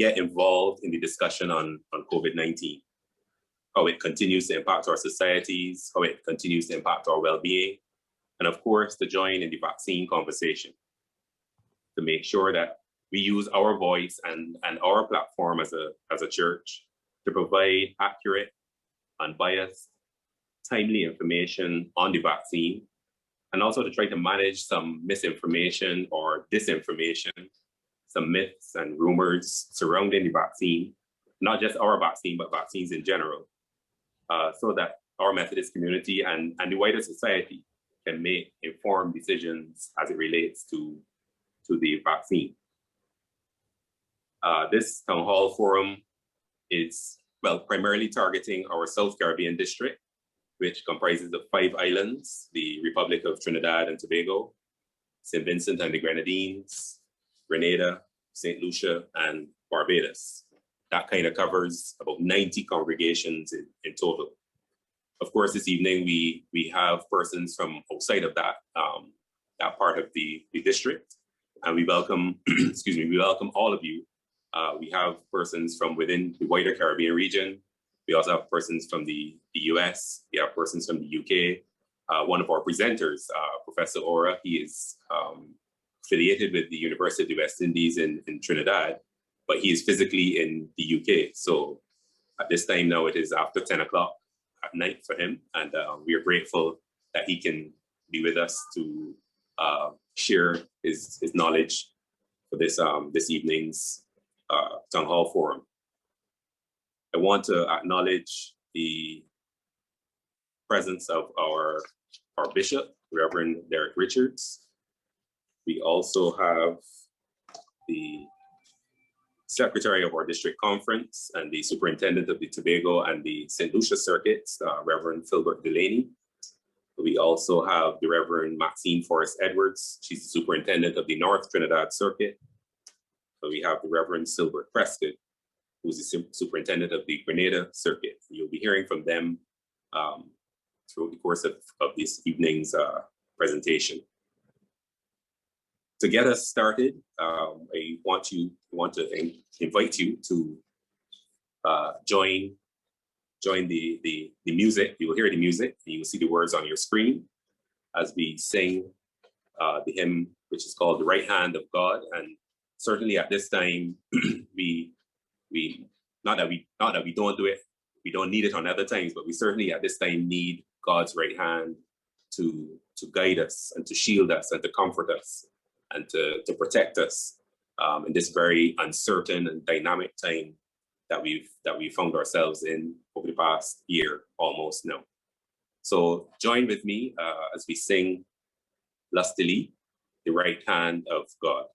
get involved in the discussion on COVID-19, how it continues to impact our societies, how it continues to impact our well-being, and of course, to join in the vaccine conversation, to make sure that we use our voice and our platform as a church to provide accurate, unbiased, timely information on the vaccine, and also to try to manage some misinformation or disinformation, some myths and rumors surrounding the vaccine, not just our vaccine, but vaccines in general, so that our Methodist community and the wider society can make informed decisions as it relates to the vaccine. This town hall forum is, well, primarily targeting our South Caribbean district, which comprises of 5 islands: the Republic of Trinidad and Tobago, St. Vincent and the Grenadines, Grenada, St. Lucia, and Barbados. That kind of covers about 90 congregations in total. Of course, this evening we have persons from outside of that part of the district, and we welcome, excuse me, we welcome all of you. We have persons from within the wider Caribbean region. We also have persons from the US. We have persons from the UK. One of our presenters, Professor Ora, he is affiliated with the University of the West Indies in Trinidad, but he is physically in the UK. So at this time now, it is after 10 o'clock at night for him. And we are grateful that he can be with us to share his knowledge for this evening's town hall forum. I want to acknowledge the presence of our bishop, Reverend Derek Richards. We also have the secretary of our district conference and the superintendent of the Tobago and the St. Lucia circuits, Reverend Philbert Delaney. We also have the Reverend Maxine Forrest Edwards. She's the superintendent of the North Trinidad circuit. So we have the Reverend Silbert Prescott, who's the superintendent of the Grenada circuit. You'll be hearing from them throughout the course of this evening's presentation. To get us started, I want to invite you to join the music. You will hear the music, and you will see the words on your screen as we sing the hymn, which is called "The Right Hand of God." And certainly at this time, we not that we don't do it, we don't need it on other times, but we certainly at this time need God's right hand to guide us and to shield us and to comfort us and to protect us in this very uncertain and dynamic time that we found ourselves in over the past year almost now. So join with me as we sing lustily, "The Right Hand of God."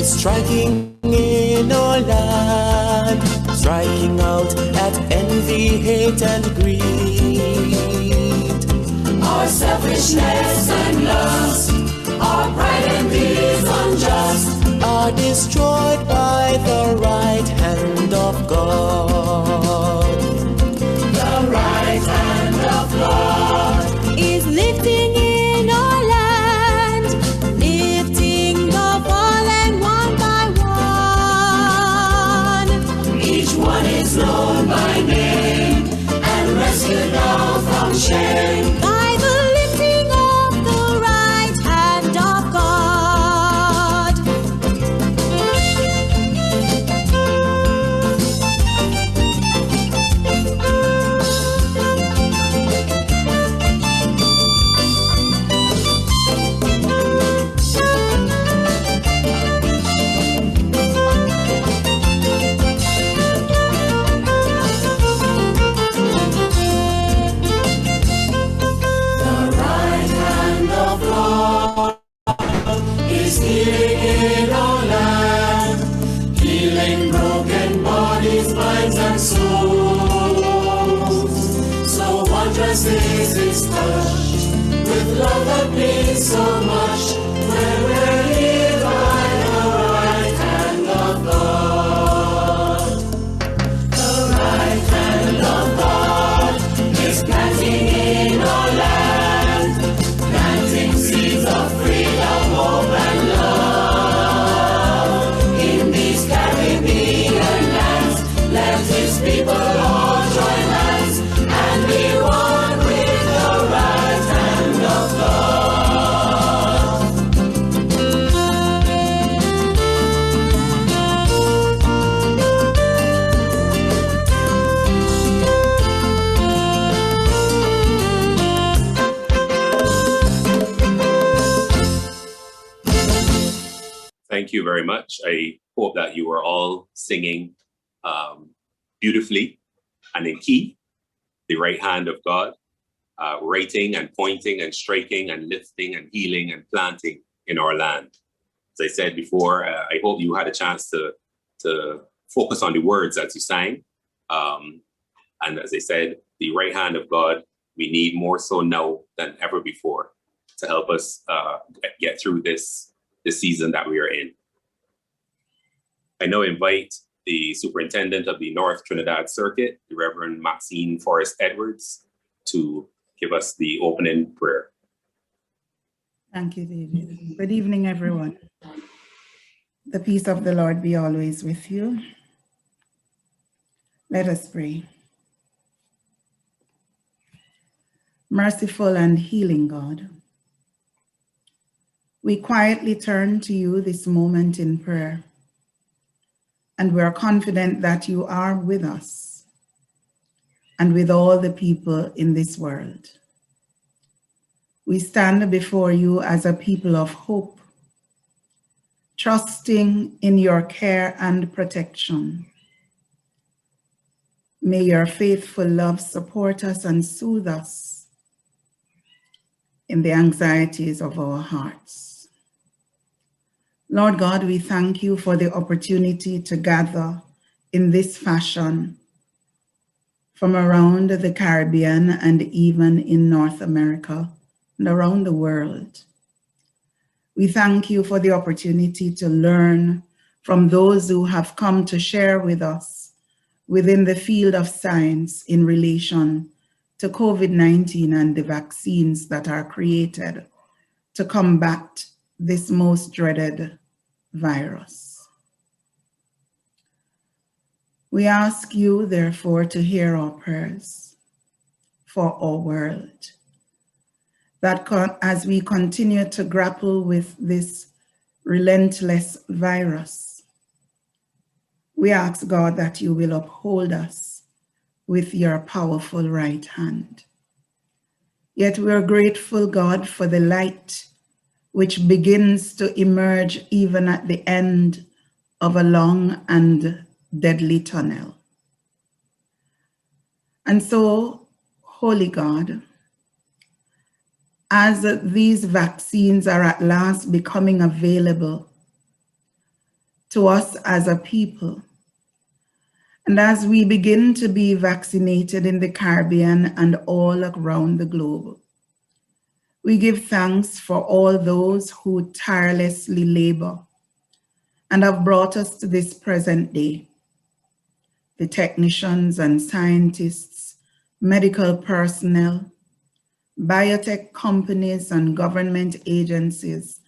Striking in our land, striking out at envy, hate, and greed. Our selfishness and lust, our pride and deeds unjust, are destroyed by the right hand of of God. The right hand of God is lifting in our land, lifting the fallen one by one. Each one is known by name and rescued now from shame by the lifting of the right hand of God. Is his touch with love that means so much when we're here by the right hand of God. The right hand of God is planting in our land, planting seeds of freedom, hope and love. In these Caribbean lands, let his people all join hands and be one. Thank you very much. I hope that you are all singing beautifully and in key, the right hand of God, writing and pointing and striking and lifting and healing and planting in our land. As I said before, I hope you had a chance to focus on the words as you sang. And as I said, the right hand of God, we need more so now than ever before to help us get through this season that we are in. I now invite the Superintendent of the North Trinidad Circuit, the Reverend Maxine Forrest Edwards, to give us the opening prayer. Thank you, David. Good evening, everyone. The peace of the Lord be always with you. Let us pray. Merciful and healing God, we quietly turn to you this moment in prayer, and we are confident that you are with us and with all the people in this world. We stand before you as a people of hope, trusting in your care and protection. May your faithful love support us and soothe us in the anxieties of our hearts. Lord God, we thank you for the opportunity to gather in this fashion from around the Caribbean and even in North America and around the world. We thank you for the opportunity to learn from those who have come to share with us within the field of science in relation to COVID-19 and the vaccines that are created to combat this most dreaded virus. We ask you, therefore, to hear our prayers for our world, that as we continue to grapple with this relentless virus, we ask, God, that you will uphold us with your powerful right hand. Yet we are grateful, God, for the light which begins to emerge even at the end of a long and deadly tunnel. And so, Holy God, as these vaccines are at last becoming available to us as a people, and as we begin to be vaccinated in the Caribbean and all around the globe, we give thanks for all those who tirelessly labor and have brought us to this present day. the technicians and scientists, medical personnel, biotech companies and government agencies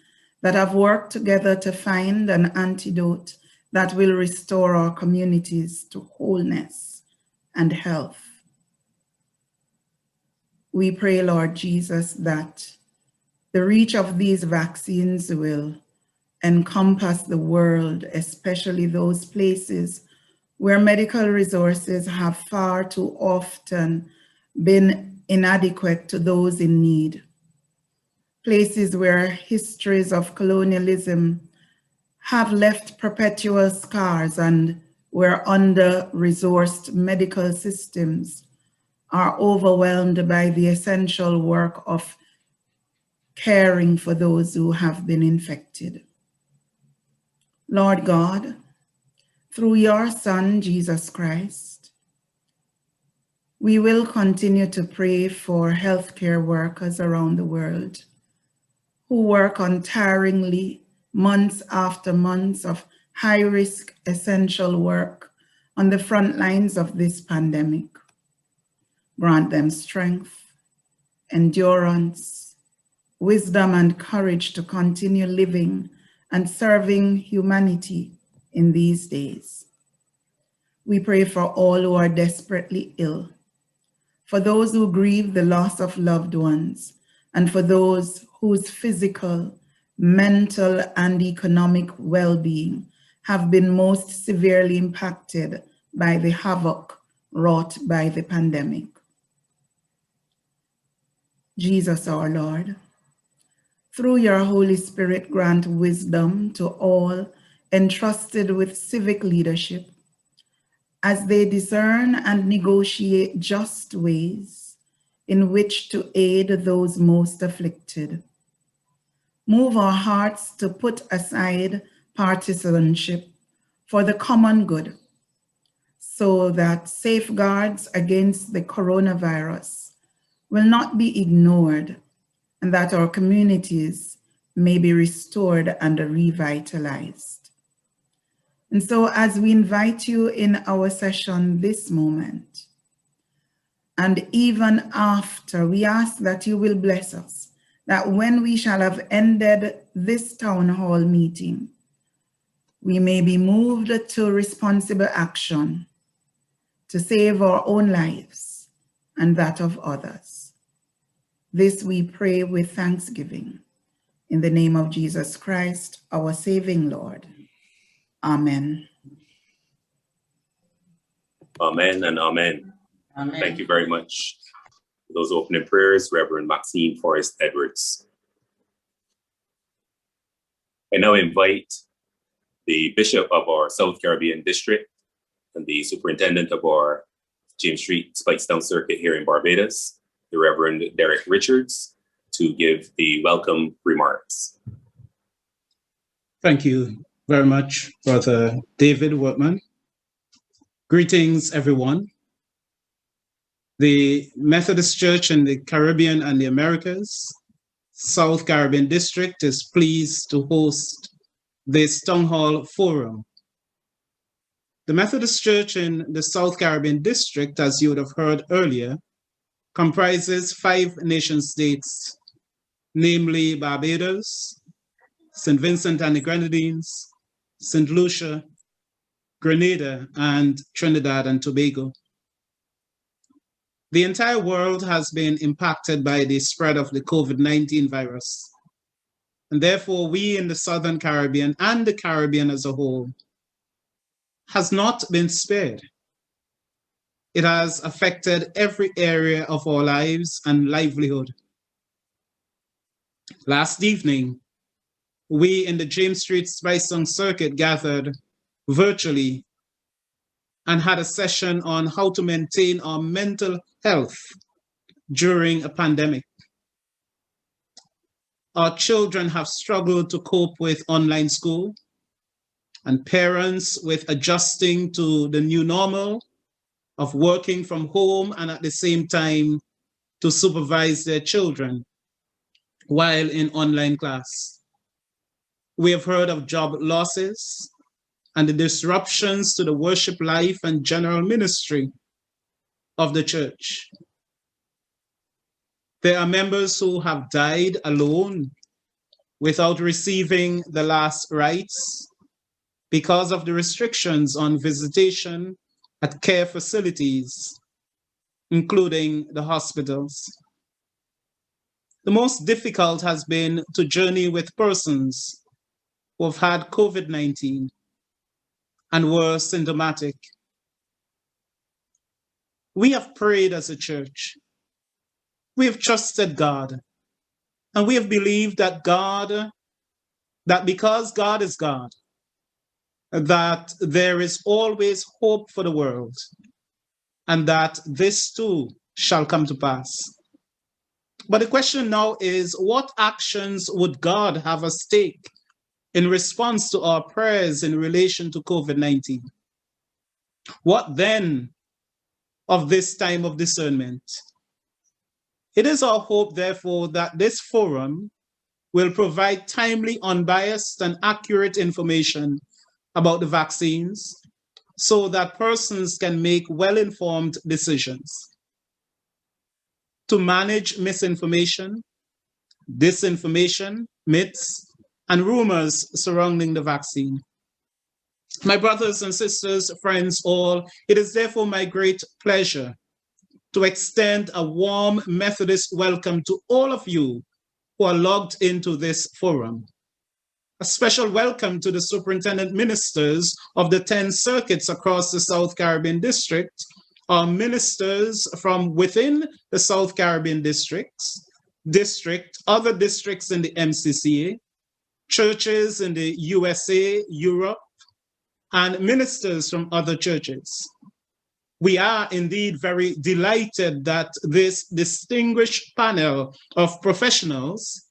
that have worked together to find an antidote that will restore our communities to wholeness and health. We pray, Lord Jesus, that the reach of these vaccines will encompass the world, especially those places where medical resources have far too often been inadequate to those in need. Places where histories of colonialism have left perpetual scars and where under-resourced medical systems are overwhelmed by the essential work of caring for those who have been infected. Lord God, through your Son, Jesus Christ, we will continue to pray for healthcare workers around the world who work untiringly months after months of high-risk essential work on the front lines of this pandemic. Grant them strength, endurance, wisdom, and courage to continue living and serving humanity in these days. We pray for all who are desperately ill, for those who grieve the loss of loved ones, and for those whose physical, mental, and economic well-being have been most severely impacted by the havoc wrought by the pandemic. Jesus our Lord, through your Holy Spirit, grant wisdom to all entrusted with civic leadership as they discern and negotiate just ways in which to aid those most afflicted. Move our hearts to put aside partisanship for the common good, so that safeguards against the coronavirus will not be ignored and that our communities may be restored and revitalized. And so as we invite you in our session this moment, and even after, we ask that you will bless us, that when we shall have ended this town hall meeting, we may be moved to responsible action to save our own lives and that of others. This we pray with thanksgiving in the name of Jesus Christ, our saving Lord. Amen. Amen and amen. Amen. Thank you very much for those opening prayers, Reverend Maxine Forrest Edwards. I now invite the Bishop of our South Caribbean District and the Superintendent of our James Street Spikestown Circuit here in Barbados, the Reverend Derek Richards, to give the welcome remarks. Thank you very much, Brother David Wortman. Greetings, everyone. The Methodist Church in the Caribbean and the Americas, South Caribbean District, is pleased to host this Town Hall Forum. The Methodist Church in the South Caribbean District, as you would have heard earlier, comprises 5 nation-states, namely Barbados, St. Vincent and the Grenadines, St. Lucia, Grenada, and Trinidad and Tobago. The entire world has been impacted by the spread of the COVID-19 virus. And therefore, we in the Southern Caribbean and the Caribbean as a whole has not been spared. It has affected every area of our lives and livelihood. Last evening, we in the James Street Spikestown Circuit gathered virtually and had a session on how to maintain our mental health during a pandemic. Our children have struggled to cope with online school, and parents with adjusting to the new normal of working from home and at the same time to supervise their children while in online class. We have heard of job losses, and the disruptions to the worship life and general ministry of the church. There are members who have died alone without receiving the last rites because of the restrictions on visitation at care facilities, including the hospitals. The most difficult has been to journey with persons who have had COVID-19 and were symptomatic. We have prayed as a church. We have trusted God, and we have believed that because God is God, that there is always hope for the world, and that this too shall come to pass. But the question now is, what actions would God have us take in response to our prayers in relation to COVID-19? What then of this time of discernment? It is our hope, therefore, that this forum will provide timely, unbiased, and accurate information about the vaccines so that persons can make well-informed decisions. To manage misinformation, disinformation, myths, and rumors surrounding the vaccine. My brothers and sisters, friends all, it is therefore my great pleasure to extend a warm Methodist welcome to all of you who are logged into this forum. A special welcome to the superintendent ministers of the 10 circuits across the South Caribbean District, our ministers from within the South Caribbean district, other districts in the MCCA, churches in the USA, Europe, and ministers from other churches. We are indeed very delighted that this distinguished panel of professionals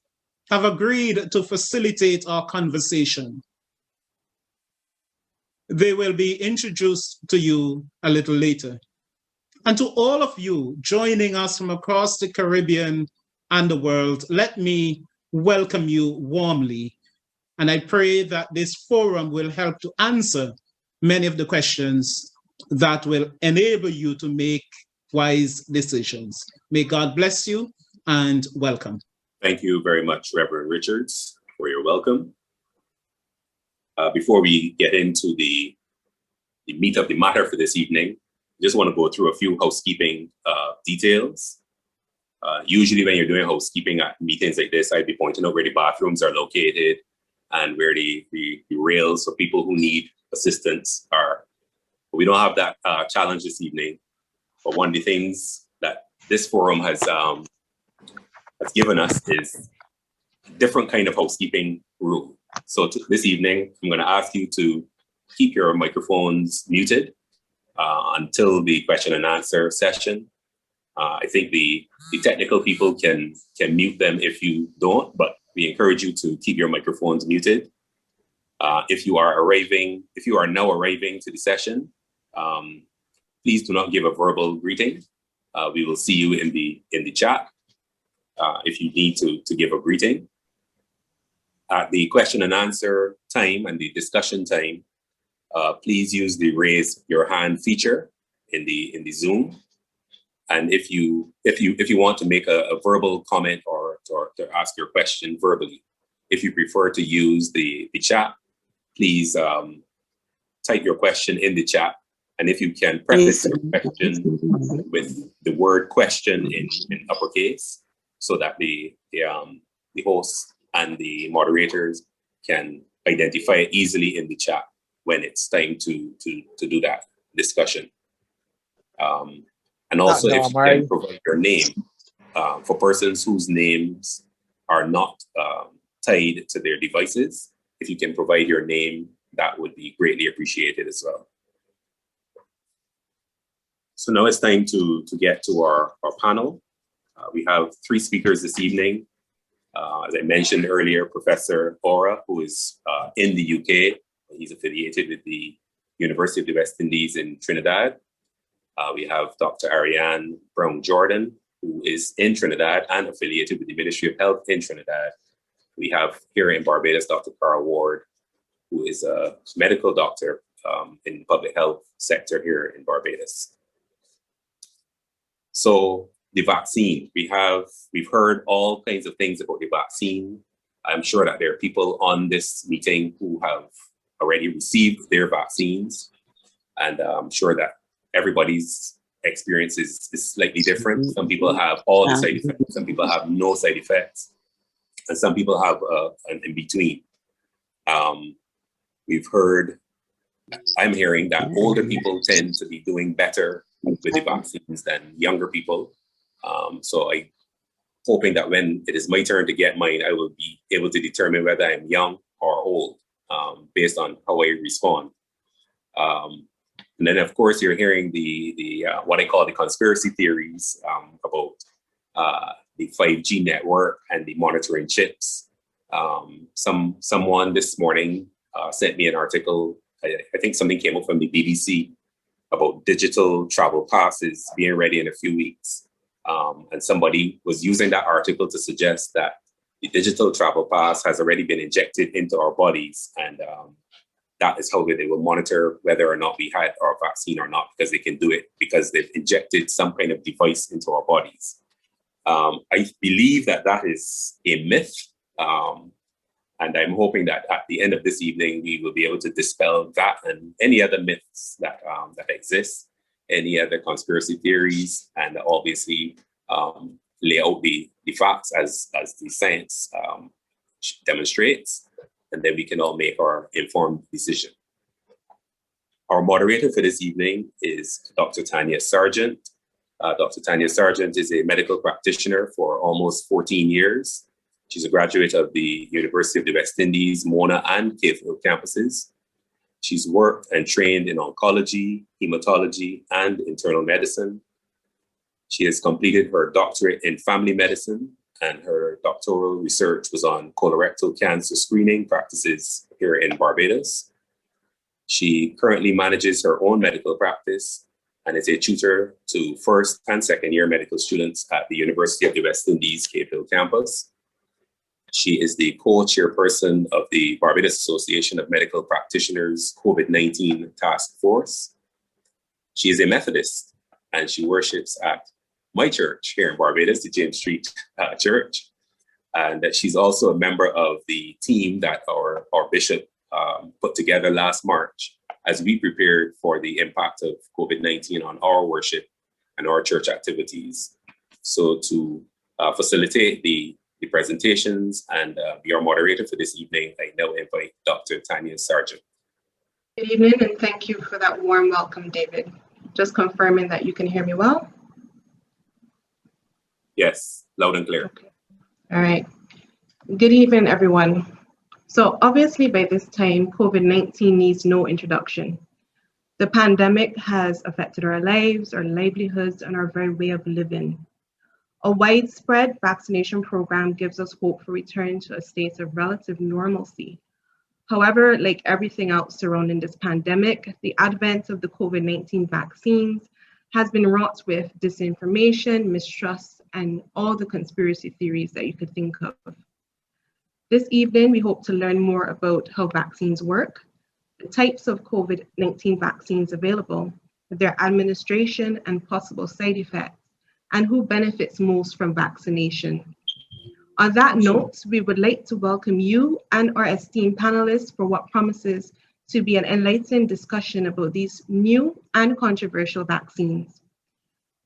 have agreed to facilitate our conversation. They will be introduced to you a little later. And to all of you joining us from across the Caribbean and the world, let me welcome you warmly. And I pray that this forum will help to answer many of the questions that will enable you to make wise decisions. May God bless you and welcome. Thank you very much, Reverend Richards, for your welcome. Before we get into the meat of the matter for this evening, I just want to go through a few housekeeping details. Usually when you're doing housekeeping at meetings like this, I'd be pointing out where the bathrooms are located and where the rails for people who need assistance are. But we don't have that challenge this evening. But one of the things that this forum has given us is a different kind of housekeeping rule. So this evening, I'm going to ask you to keep your microphones muted until the question and answer session. I think the technical people can mute them if you don't, but we encourage you to keep your microphones muted. If you are now arriving to the session, please do not give a verbal greeting. We will see you in the chat if you need to give a greeting. At the question and answer time and the discussion time, please use the raise your hand feature in the Zoom. And if you want to make a verbal comment or to ask your question verbally, if you prefer to use the chat, please type your question in the chat. And if you can preface your question with the word question in uppercase, so that the host and the moderators can identify it easily in the chat when it's time to do that discussion. And also, if you can provide your name for persons whose names are not tied to their devices, if you can provide your name, that would be greatly appreciated as well. So now it's time to get to our panel. We have 3 speakers this evening. As I mentioned earlier, Professor Ora, who is in the UK. He's affiliated with the University of the West Indies in Trinidad. We have Dr. Ariane Brown-Jordan, who is in Trinidad and affiliated with the Ministry of Health in Trinidad. We have here in Barbados, Dr. Carl Ward, who is a medical doctor in the public health sector here in Barbados. So the vaccine, we've heard all kinds of things about the vaccine. I'm sure that there are people on this meeting who have already received their vaccines, and I'm sure that everybody's experience is slightly different. Some people have all the side effects, some people have no side effects, and some people have an in between. I'm hearing that older people tend to be doing better with the vaccines than younger people. So I'm hoping that when it is my turn to get mine, I will be able to determine whether I'm young or old based on how I respond. And then, of course, you're hearing the what I call the conspiracy theories about the 5G network and the monitoring chips. Someone this morning sent me an article. I think something came up from the BBC about digital travel passes being ready in a few weeks. And somebody was using that article to suggest that the digital travel pass has already been injected into our bodies, and that is how they will monitor whether or not we had our vaccine or not, because they can do it because they've injected some kind of device into our bodies. I believe that that is a myth. And I'm hoping that at the end of this evening, we will be able to dispel that and any other myths that exist, any other conspiracy theories, and obviously lay out the facts as the science demonstrates, and then we can all make our informed decision. Our moderator for this evening is Dr. Tanya Sargent. Dr. Tanya Sargent is a medical practitioner for almost 14 years. She's a graduate of the University of the West Indies, Mona and Cave Hill campuses. She's worked and trained in oncology, hematology, and internal medicine. She has completed her doctorate in family medicine, and her doctoral research was on colorectal cancer screening practices here in Barbados. She currently manages her own medical practice and is a tutor to first and second year medical students at the University of the West Indies, Cave Hill campus. She is the co-chairperson of the Barbados Association of Medical Practitioners COVID-19 Task Force. She is a Methodist, and she worships at my church here in Barbados, the James Street Church. And that she's also a member of the team that our bishop put together last March as we prepared for the impact of COVID-19 on our worship and our church activities. So to facilitate the presentations and be our moderator for this evening, I now invite Dr. Tanya Sargent. Good evening, and thank you for that warm welcome, David. Just confirming that you can hear me well. Yes, loud and clear. Okay. All right. Good evening, everyone. So obviously by this time, COVID-19 needs no introduction. The pandemic has affected our lives, our livelihoods, and our very way of living. A widespread vaccination program gives us hope for return to a state of relative normalcy. However, like everything else surrounding this pandemic, the advent of the COVID-19 vaccines has been wrought with disinformation, mistrust, and all the conspiracy theories that you could think of. This evening, we hope to learn more about how vaccines work, the types of COVID-19 vaccines available, their administration and possible side effects, and who benefits most from vaccination. On that note, we would like to welcome you and our esteemed panelists for what promises to be an enlightening discussion about these new and controversial vaccines.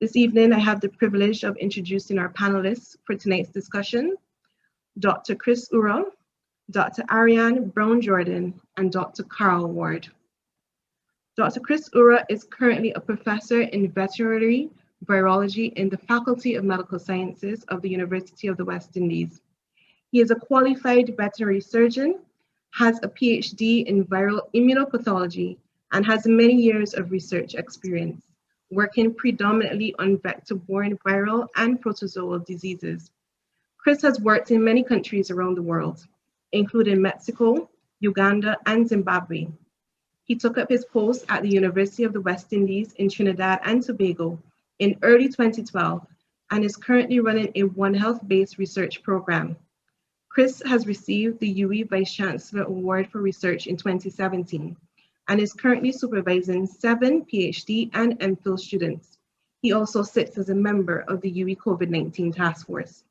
This evening, I have the privilege of introducing our panelists for tonight's discussion, Dr. Chris Ura, Dr. Ariane Brown-Jordan, and Dr. Carl Ward. Dr. Chris Ura is currently a professor in veterinary virology in the Faculty of Medical Sciences of the University of the West Indies. He is a qualified veterinary surgeon, has a PhD in viral immunopathology, and has many years of research experience, working predominantly on vector-borne viral and protozoal diseases. Chris has worked in many countries around the world, including Mexico, Uganda, and Zimbabwe. He took up his post at the University of the West Indies in Trinidad and Tobago in early 2012 and is currently running a One Health-based research program. Chris has received the UE Vice Chancellor Award for Research in 2017 and is currently supervising 7 PhD and MPhil students. He also sits as a member of the UE COVID-19 Task Force.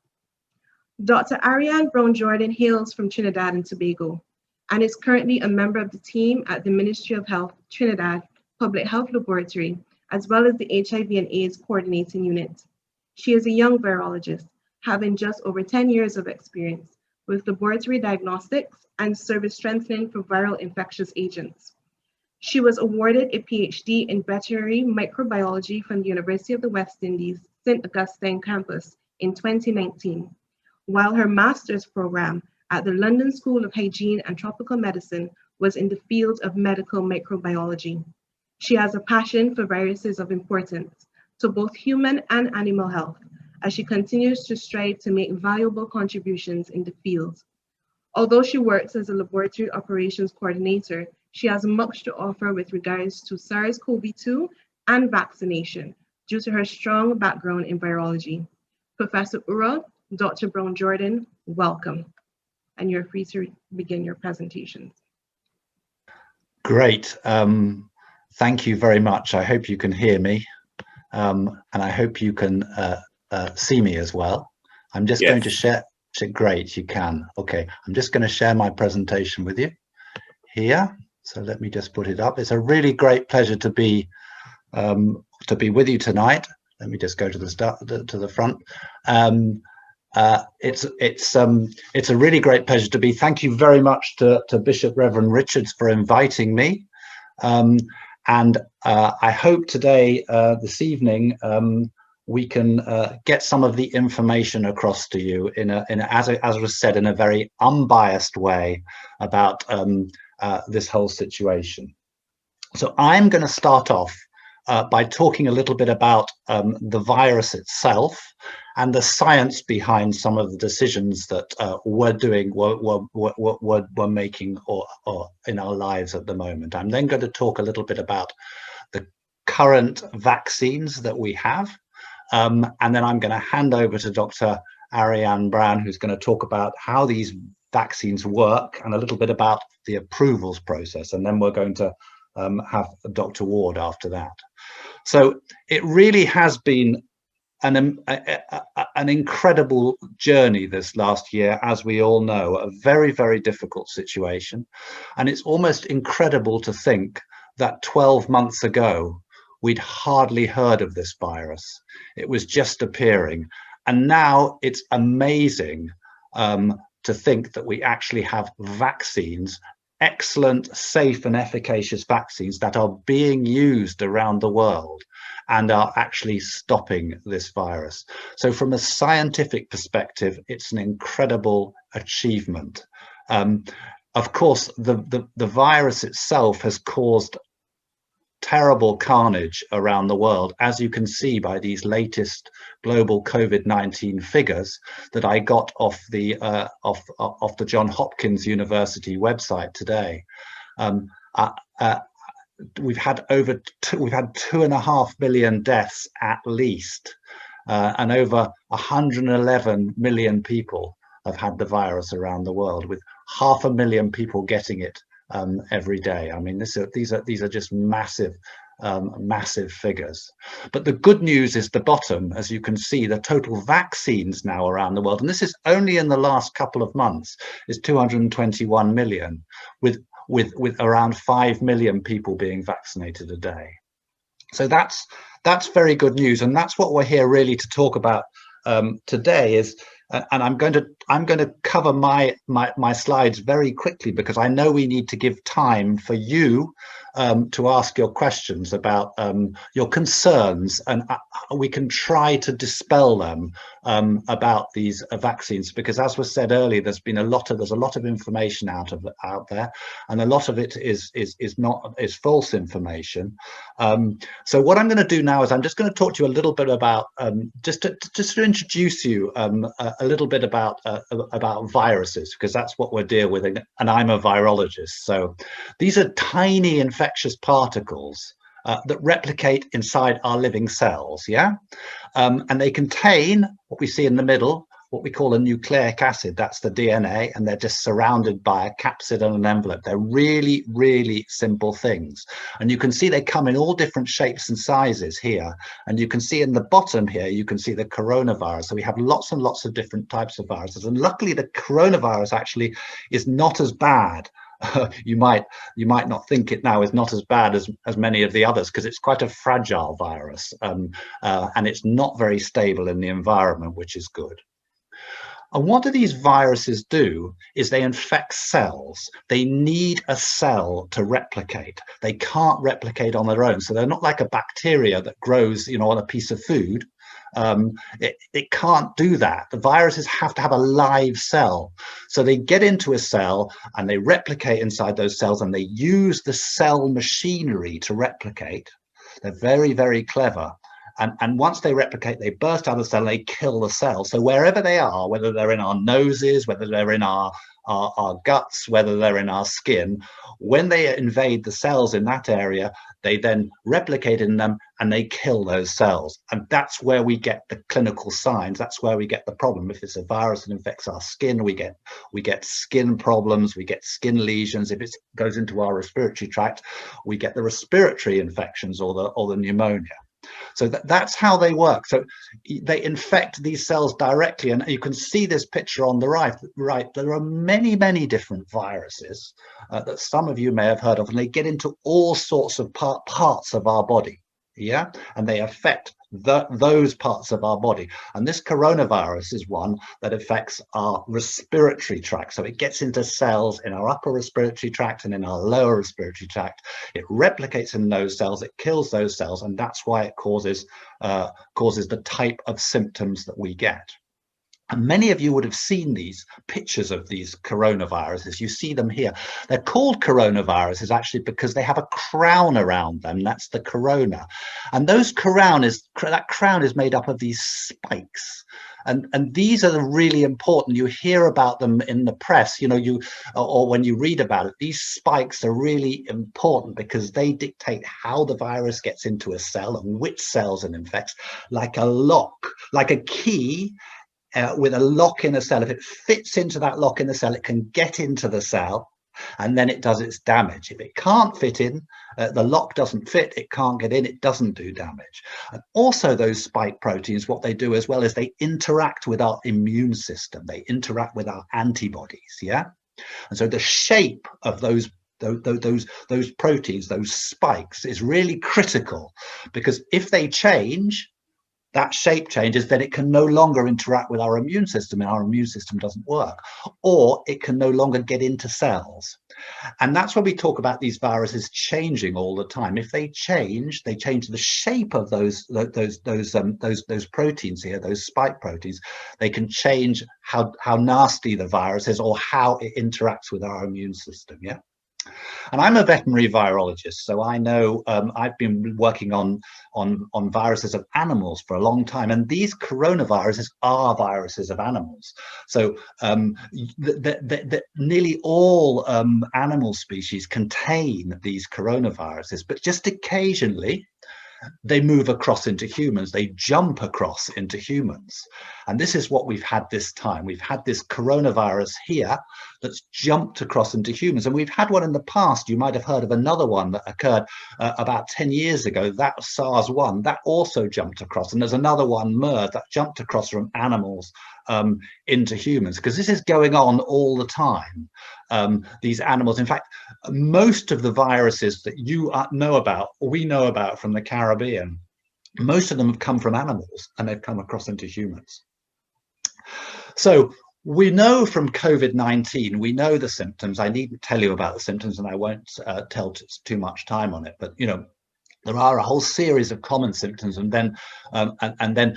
Dr. Ariane Brown-Jordan hails from Trinidad and Tobago and is currently a member of the team at the Ministry of Health Trinidad Public Health Laboratory, as well as the HIV and AIDS Coordinating Unit. She is a young virologist, having just over 10 years of experience with laboratory diagnostics and service strengthening for viral infectious agents. She was awarded a PhD in veterinary microbiology from the University of the West Indies, St. Augustine campus in 2019, while her master's program at the London School of Hygiene and Tropical Medicine was in the field of medical microbiology. She has a passion for viruses of importance to both human and animal health, as she continues to strive to make valuable contributions in the field. Although she works as a laboratory operations coordinator, she has much to offer with regards to SARS-CoV-2 and vaccination due to her strong background in virology. Professor Ura, Dr. Brown-Jordan, welcome. And you're free to begin your presentations. Great. Thank you very much. I hope you can hear me, and I hope you can see me as well. I'm just going to share. Great, you can. Okay, I'm just going to share my presentation with you here. So let me just put it up. It's a really great pleasure to be with you tonight. Let me just go to the front. It's a really great pleasure to be. Thank you very much to Bishop Reverend Richards for inviting me. And I hope today, this evening, we can get some of the information across to you as was said, in a very unbiased way about this whole situation. So I'm going to start off by talking a little bit about the virus itself and the science behind some of the decisions that we're making or in our lives at the moment. I'm then going to talk a little bit about the current vaccines that we have. And then I'm going to hand over to Dr. Ariane Brown, who's going to talk about how these vaccines work and a little bit about the approvals process. And then we're going to have Dr. Ward after that. So it really has been an incredible journey this last year, as we all know, a very, very difficult situation. And it's almost incredible to think that 12 months ago, we'd hardly heard of this virus. It was just appearing. And now it's amazing to think that we actually have vaccines, excellent, safe and efficacious vaccines that are being used around the world and are actually stopping this virus. So from a scientific perspective, it's an incredible achievement. Of course, the virus itself has caused terrible carnage around the world, as you can see by these latest global COVID-19 figures that I got off the Johns Hopkins University website today. We've had 2.5 million deaths at least, and over 111 million people have had the virus around the world, with 500,000 people getting it every day. I mean, these are just massive figures. But the good news is the bottom, as you can see, the total vaccines now around the world, and this is only in the last couple of months, is 221 million, with around 5 million people being vaccinated a day. So that's very good news, and that's what we're here really to talk about today. Is and I'm going to cover my slides very quickly, because I know we need to give time for you to ask your questions about your concerns, and we can try to dispel them about these vaccines, because as was said earlier, there's a lot of information out there, and a lot of it is false information. So what I'm going to do now is I'm just going to talk to you a little bit about just to introduce you a little bit about viruses, because that's what we're dealing with, and I'm a virologist. So these are tiny infectious particles that replicate inside our living cells, and they contain what we see in the middle, what we call a nucleic acid. That's the DNA, and they're just surrounded by a capsid and an envelope. They're really, really simple things. And you can see they come in all different shapes and sizes here. And you can see in the bottom here, you can see the coronavirus. So we have lots and lots of different types of viruses. And luckily, the coronavirus actually is not as bad. You might not think it now is not as bad as many of the others, because it's quite a fragile virus, and it's not very stable in the environment, which is good. And what do these viruses do is they infect cells. They need a cell to replicate. They can't replicate on their own. So they're not like a bacteria that grows, you know, on a piece of food. It can't do that. The viruses have to have a live cell. So they get into a cell and they replicate inside those cells, and they use the cell machinery to replicate. They're very, very clever. And once they replicate, they burst out of the cell and they kill the cell. So wherever they are, whether they're in our noses, whether they're in our guts, whether they're in our skin, when they invade the cells in that area, they then replicate in them and they kill those cells. And that's where we get the clinical signs. That's where we get the problem. If it's a virus that infects our skin, we get skin problems, we get skin lesions. If it goes into our respiratory tract, we get the respiratory infections or the pneumonia. So that's how they work. So they infect these cells directly, and you can see this picture on the right. There are many, many different viruses that some of you may have heard of, and they get into all sorts of parts of our body. Yeah, and they affect those parts of our body. And this coronavirus is one that affects our respiratory tract. So it gets into cells in our upper respiratory tract and in our lower respiratory tract. It replicates in those cells, it kills those cells, and that's why it causes the type of symptoms that we get. And many of you would have seen these pictures of these coronaviruses. You see them here. They're called coronaviruses actually because they have a crown around them. That's the corona. And that crown is made up of these spikes. And these are really important. You hear about them in the press, you know, or when you read about it. These spikes are really important because they dictate how the virus gets into a cell and which cells it infects, like a lock, like a key. With a lock in a cell. If it fits into that lock in the cell, it can get into the cell, and then it does its damage. If it can't fit in, the lock doesn't fit, it can't get in, it doesn't do damage. And also those spike proteins, what they do as well is they interact with our immune system. They interact with our antibodies, yeah? And so the shape of those proteins, those spikes, is really critical, because if they change, that shape changes, then it can no longer interact with our immune system, and our immune system doesn't work, or it can no longer get into cells. And that's when we talk about these viruses changing all the time. If they change the shape of those proteins here, those spike proteins. They can change how nasty the virus is or how it interacts with our immune system. Yeah. And I'm a veterinary virologist, so I know I've been working on viruses of animals for a long time, and these coronaviruses are viruses of animals. So nearly all animal species contain these coronaviruses, but just occasionally they move across into humans, they jump across into humans. And this is what we've had this time. We've had this coronavirus here that's jumped across into humans. And we've had one in the past. You might have heard of another one that occurred about 10 years ago. That was SARS-1, that also jumped across. And there's another one, MERS, that jumped across from animals into humans, because this is going on all the time. These animals, in fact, most of the viruses that you know about, or we know about from the Caribbean, most of them have come from animals and they've come across into humans. So we know from COVID-19, we know the symptoms. I needn't tell you about the symptoms, and I won't tell too much time on it, but you know, there are a whole series of common symptoms, and then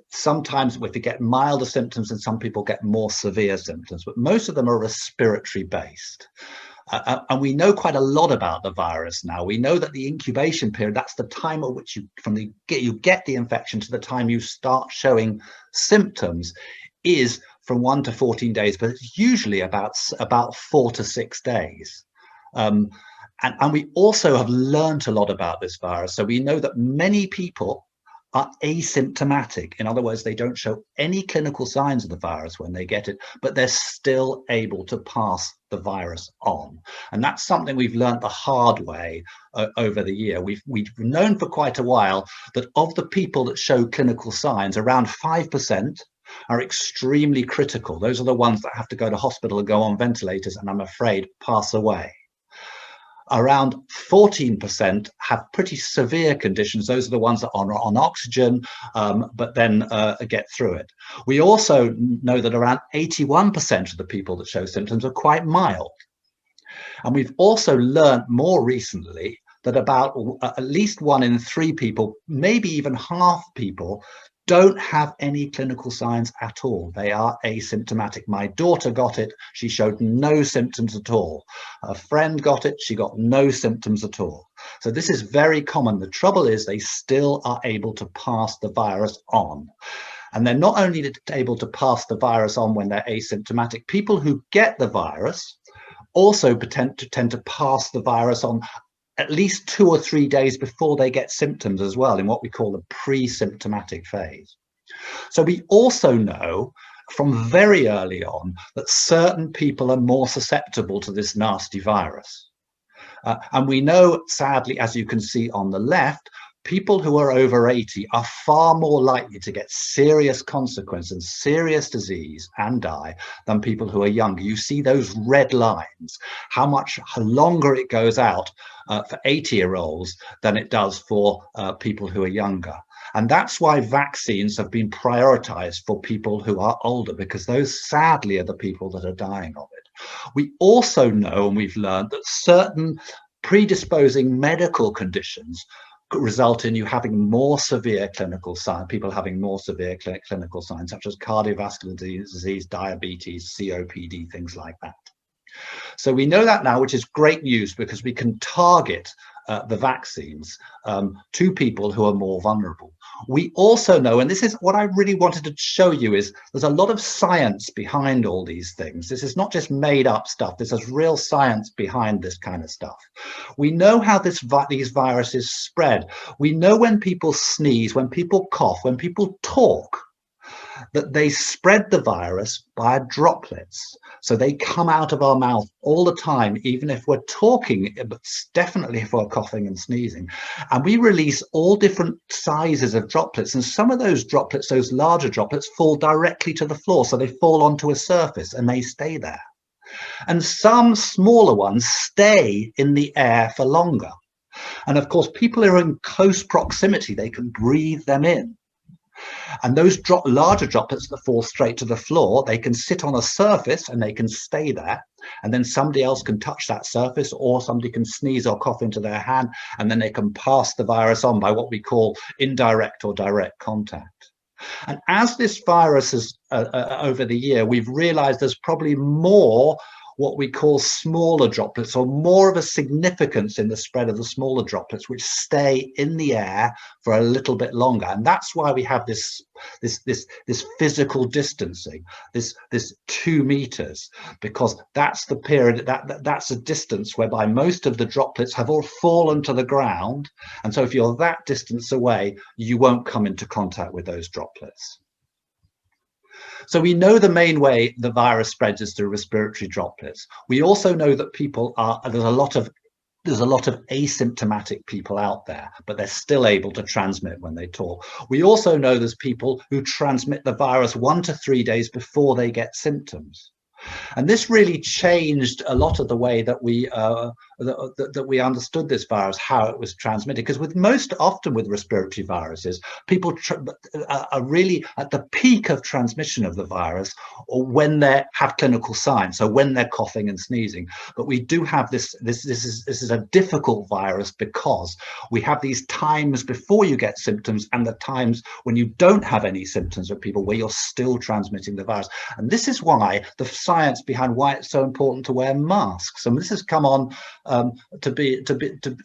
sometimes we get milder symptoms and some people get more severe symptoms, but most of them are respiratory based. And we know quite a lot about the virus now. We know that the incubation period, that's the time at which you get the infection to the time you start showing symptoms, is from 1 to 14 days, but it's usually about 4 to 6 days. And we also have learned a lot about this virus. So we know that many people are asymptomatic. In other words, they don't show any clinical signs of the virus when they get it, but they're still able to pass the virus on. And that's something we've learned the hard way over the year. We've known for quite a while that of the people that show clinical signs, around 5% are extremely critical. Those are the ones that have to go to hospital and go on ventilators and, I'm afraid, pass away. Around 14% have pretty severe conditions. Those are the ones that are on oxygen, but then get through it. We also know that around 81% of the people that show symptoms are quite mild. And we've also learned more recently that about at least 1 in 3 people, maybe even half people, don't have any clinical signs at all. They are asymptomatic. My daughter got it. She showed no symptoms at all. A friend got it. She got no symptoms at all. So this is very common. The trouble is they still are able to pass the virus on. And they're not only able to pass the virus on when they're asymptomatic, people who get the virus also tend to pass the virus on at least 2 or 3 days before they get symptoms as well, in what we call the pre-symptomatic phase. So we also know from very early on that certain people are more susceptible to this nasty virus. And we know, sadly, as you can see on the left, people who are over 80 are far more likely to get serious consequences and serious disease and die than people who are younger. You see those red lines, how much longer it goes out for 80-year-olds than it does for people who are younger. And that's why vaccines have been prioritized for people who are older, because those sadly are the people that are dying of it. We also know, and we've learned, that certain predisposing medical conditions result in you having more severe clinical signs, people having more severe clinical signs, such as cardiovascular disease, diabetes, COPD, things like that. So we know that now, which is great news, because we can target the vaccines to people who are more vulnerable. We also know, and this is what I really wanted to show you, is there's a lot of science behind all these things. This is not just made up stuff. This is real science behind this kind of stuff. We know how these viruses spread. We know when people sneeze, when people cough, when people talk, that they spread the virus by droplets. So they come out of our mouth all the time, even if we're talking, but definitely if we're coughing and sneezing. And we release all different sizes of droplets. And some of those droplets, those larger droplets, fall directly to the floor. So they fall onto a surface and they stay there. And some smaller ones stay in the air for longer. And of course, people who are in close proximity, they can breathe them in. And those larger droplets that fall straight to the floor, they can sit on a surface and they can stay there. And then somebody else can touch that surface, or somebody can sneeze or cough into their hand, and then they can pass the virus on by what we call indirect or direct contact. And as this virus has, over the year, we've realized there's probably more what we call smaller droplets, or more of a significance in the spread of the smaller droplets, which stay in the air for a little bit longer. And that's why we have this physical distancing, this 2 meters, because that's the period, that's a distance whereby most of the droplets have all fallen to the ground. And so if you're that distance away, you won't come into contact with those droplets. So we know the main way the virus spreads is through respiratory droplets. We also know that there's a lot of asymptomatic people out there, but they're still able to transmit when they talk. We also know there's people who transmit the virus 1 to 3 days before they get symptoms. And this really changed a lot of the way that we understood this virus, how it was transmitted. Because most often with respiratory viruses, people are really at the peak of transmission of the virus, or when they have clinical signs, so when they're coughing and sneezing. But we do have this is a difficult virus, because we have these times before you get symptoms and the times when you don't have any symptoms with people, where you're still transmitting the virus. And this is why the science behind why it's so important to wear masks. And this has come on to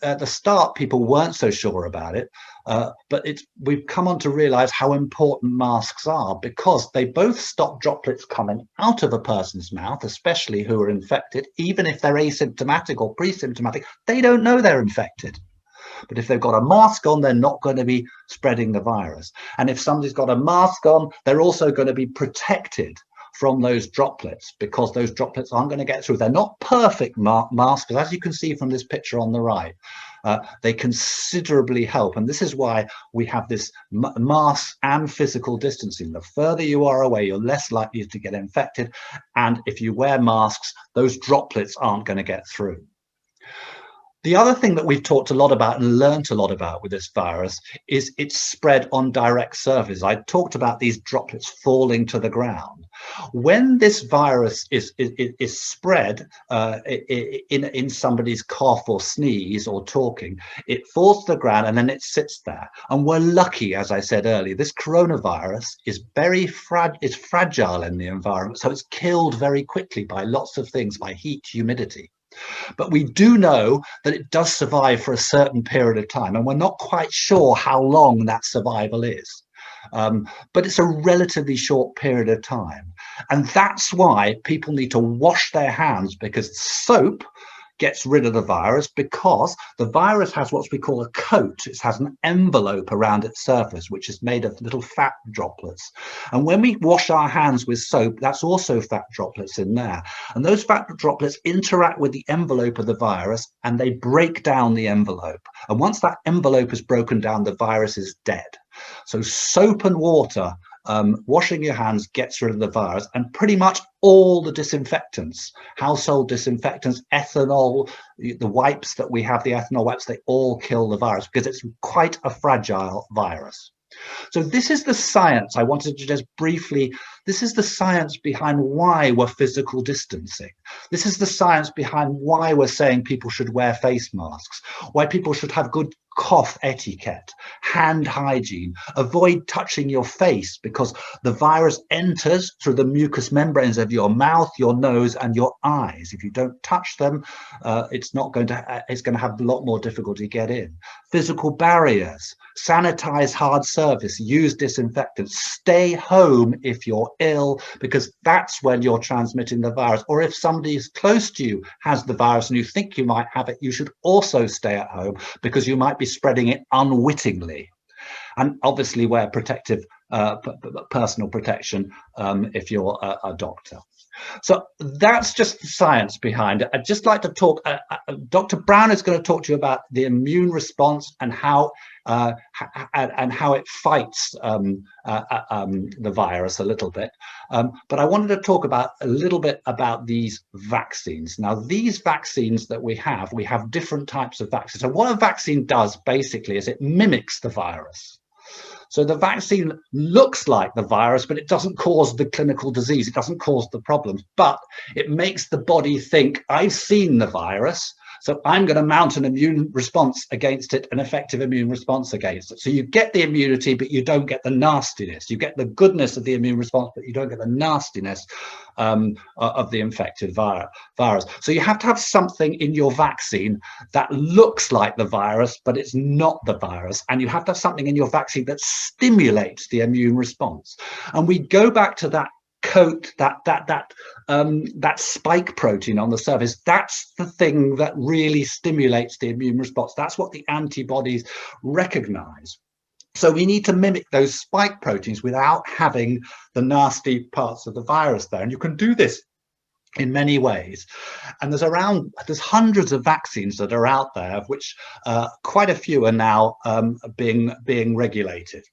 at the start, people weren't so sure about it, but we've come on to realize how important masks are, because they both stop droplets coming out of a person's mouth, especially who are infected. Even if they're asymptomatic or pre-symptomatic, they don't know they're infected. But if they've got a mask on, they're not going to be spreading the virus. And if somebody's got a mask on, they're also going to be protected from those droplets, because those droplets aren't going to get through. They're not perfect masks, as you can see from this picture on the right. They considerably help, and this is why we have this mask and physical distancing. The further you are away, you're less likely to get infected, and if you wear masks, those droplets aren't going to get through. The other thing that we've talked a lot about and learnt a lot about with this virus is its spread on direct surface. I talked about these droplets falling to the ground. When this virus is spread in somebody's cough or sneeze or talking, it falls to the ground and then it sits there. And we're lucky, as I said earlier, this coronavirus is very fragile in the environment, so it's killed very quickly by lots of things, by heat, humidity. But we do know that it does survive for a certain period of time, and we're not quite sure how long that survival is. But it's a relatively short period of time. And that's why people need to wash their hands, because soap gets rid of the virus, because the virus has what we call a coat. It has an envelope around its surface, which is made of little fat droplets. And when we wash our hands with soap, that's also fat droplets in there. And those fat droplets interact with the envelope of the virus, and they break down the envelope. And once that envelope is broken down, the virus is dead. So soap and water, washing your hands gets rid of the virus, and pretty much all the disinfectants, household disinfectants, ethanol, the wipes that we have, the ethanol wipes, they all kill the virus because it's quite a fragile virus. So this is the science. I wanted to just briefly, this is the science behind why we're physical distancing. This is the science behind why we're saying people should wear face masks, why people should have good cough etiquette, hand hygiene, avoid touching your face, because the virus enters through the mucous membranes of your mouth, your nose, and your eyes. If you don't touch them, it's going to have a lot more difficulty to get in. Physical barriers, sanitize hard surface, use disinfectants, stay home if you're ill, because that's when you're transmitting the virus. Or if somebody is close to you has the virus and you think you might have it, you should also stay at home, because you might be spreading it unwittingly. And obviously wear protective personal protection if you're a doctor. So that's just the science behind it. I'd just like to talk, Dr. Brown is going to talk to you about the immune response and how it fights the virus a little bit. But I wanted to talk about a little bit about these vaccines. Now, these vaccines that we have different types of vaccines. So what a vaccine does basically is it mimics the virus. So the vaccine looks like the virus, but it doesn't cause the clinical disease. It doesn't cause the problems, but it makes the body think, I've seen the virus, so I'm going to mount an immune response against it, an effective immune response against it. So you get the immunity, but you don't get the nastiness. You get the goodness of the immune response, but you don't get the nastiness of the infected virus. So you have to have something in your vaccine that looks like the virus, but it's not the virus. And you have to have something in your vaccine that stimulates the immune response. And we go back to that coat, that spike protein on the surface. That's the thing that really stimulates the immune response. That's what the antibodies recognize. So we need to mimic those spike proteins without having the nasty parts of the virus there. And you can do this in many ways. And there's hundreds of vaccines that are out there, of which quite a few are now being regulated.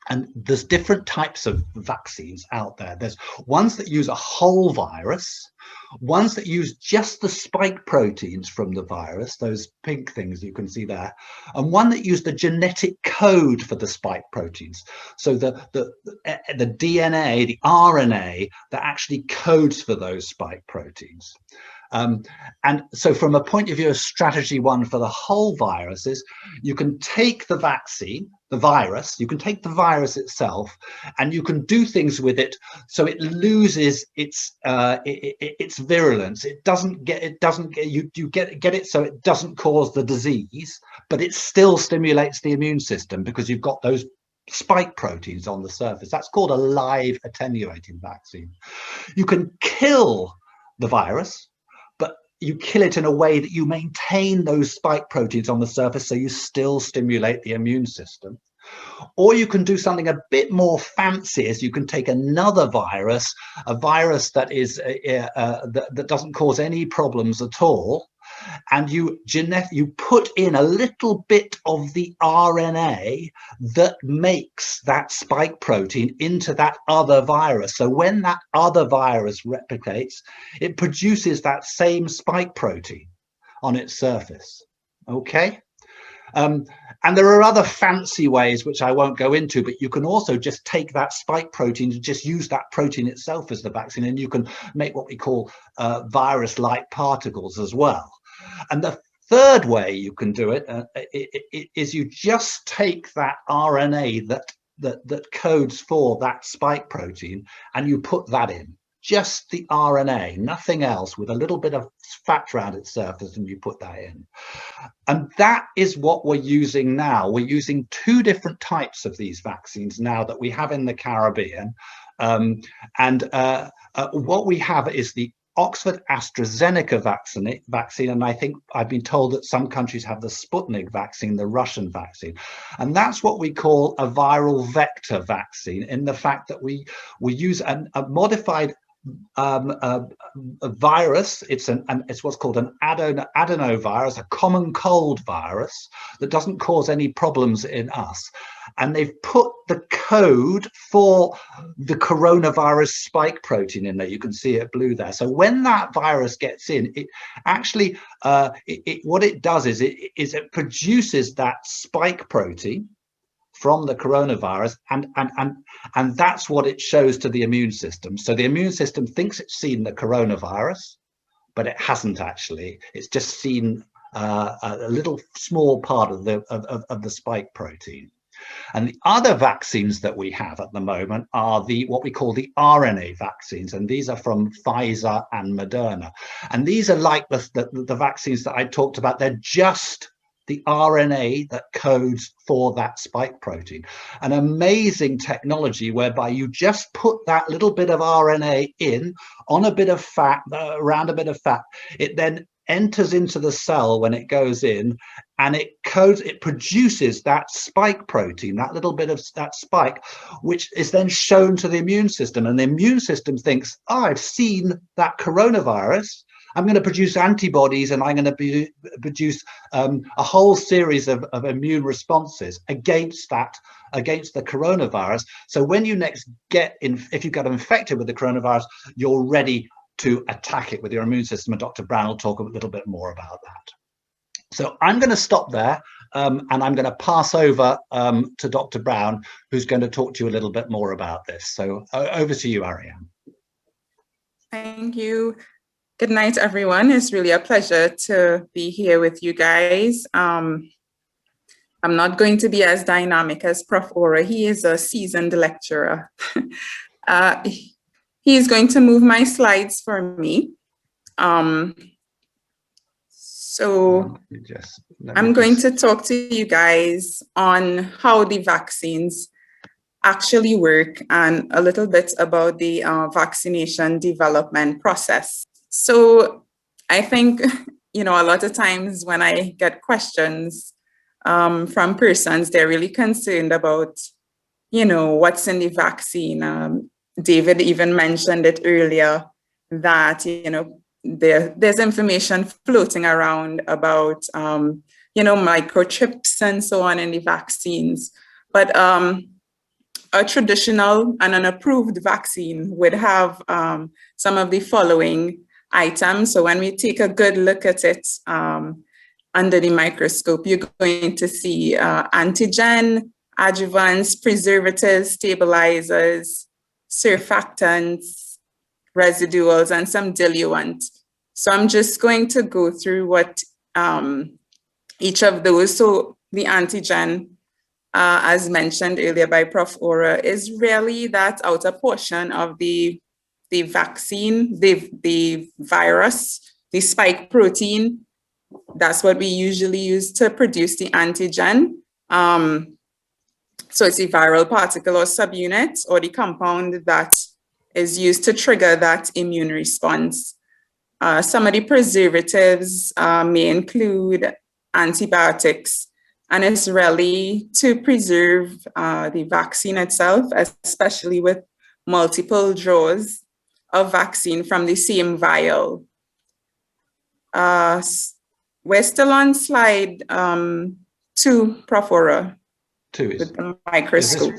And there's different types of vaccines out there. There's ones that use a whole virus, ones that use just the spike proteins from the virus, those pink things you can see there, and one that use the genetic code for the spike proteins. So the DNA, the RNA that actually codes for those spike proteins. And so from a point of view of strategy one for the whole viruses, you can take the vaccine, the virus, you can take the virus itself, and you can do things with it so it loses its virulence. You get it so it doesn't cause the disease, but it still stimulates the immune system because you've got those spike proteins on the surface. That's called a live attenuating vaccine. You can kill the virus, but you kill it in a way that you maintain those spike proteins on the surface, so you still stimulate the immune system. Or you can do something a bit more fancy, is you can take another virus, a virus that is that doesn't cause any problems at all, and you put in a little bit of the RNA that makes that spike protein into that other virus. So when that other virus replicates, it produces that same spike protein on its surface. Okay? And there are other fancy ways which I won't go into, but you can also just take that spike protein and just use that protein itself as the vaccine, and you can make what we call virus-like particles as well. And the third way you can do it is you just take that RNA that codes for that spike protein, and you put that in. Just the RNA, nothing else, with a little bit of fat around its surface, and you put that in. And that is what we're using now. We're using two different types of these vaccines now that we have in the Caribbean. What we have is the Oxford AstraZeneca vaccine, and I think I've been told that some countries have the Sputnik vaccine, the Russian vaccine, and that's what we call a viral vector vaccine, in the fact that we use a modified a virus. It's what's called an adenovirus, a common cold virus that doesn't cause any problems in us, and they've put the code for the coronavirus spike protein in there. You can see it blue there. So when that virus gets in, it actually what it does is it produces that spike protein from the coronavirus, and that's what it shows to the immune system. So the immune system thinks it's seen the coronavirus, but it hasn't actually. It's just seen a little small part of the spike protein. And the other vaccines that we have at the moment are what we call the RNA vaccines, and these are from Pfizer and Moderna. And these are like the vaccines that I talked about. They're just the RNA that codes for that spike protein. An amazing technology whereby you just put that little bit of RNA in on a bit of fat, around a bit of fat. It then enters into the cell when it goes in, and it produces that spike protein, that little bit of that spike, which is then shown to the immune system. And the immune system thinks, oh, I've seen that coronavirus. I'm going to produce antibodies, and I'm going to produce a whole series of immune responses against the coronavirus. So when you next if you get infected with the coronavirus, you're ready to attack it with your immune system. And Dr. Brown will talk a little bit more about that. So I'm going to stop there, and I'm going to pass over to Dr. Brown, who's going to talk to you a little bit more about this. So over to you, Ariane. Thank you. Good night, everyone. It's really a pleasure to be here with you guys. I'm not going to be as dynamic as Prof. Ora. He is a seasoned lecturer. He's going to move my slides for me. So I'm going to talk to you guys on how the vaccines actually work and a little bit about the vaccination development process. So I think, a lot of times when I get questions from persons, they're really concerned about, what's in the vaccine. David even mentioned it earlier that, there's information floating around about, microchips and so on in the vaccines. But a traditional and an approved vaccine would have some of the following items. So when we take a good look at it under the microscope, you're going to see antigen, adjuvants, preservatives, stabilizers, surfactants, residuals, and some diluent. So I'm just going to go through what each of those. So the antigen, as mentioned earlier by Prof. Ora, is really that outer portion of the vaccine, the virus, the spike protein. That's what we usually use to produce the antigen. So it's the viral particle or subunit or the compound that is used to trigger that immune response. Some of the preservatives may include antibiotics, and it's really to preserve the vaccine itself, especially with multiple draws of vaccine from the same vial. We're still on slide 2, Prof. Ora, 2 is with the microscope.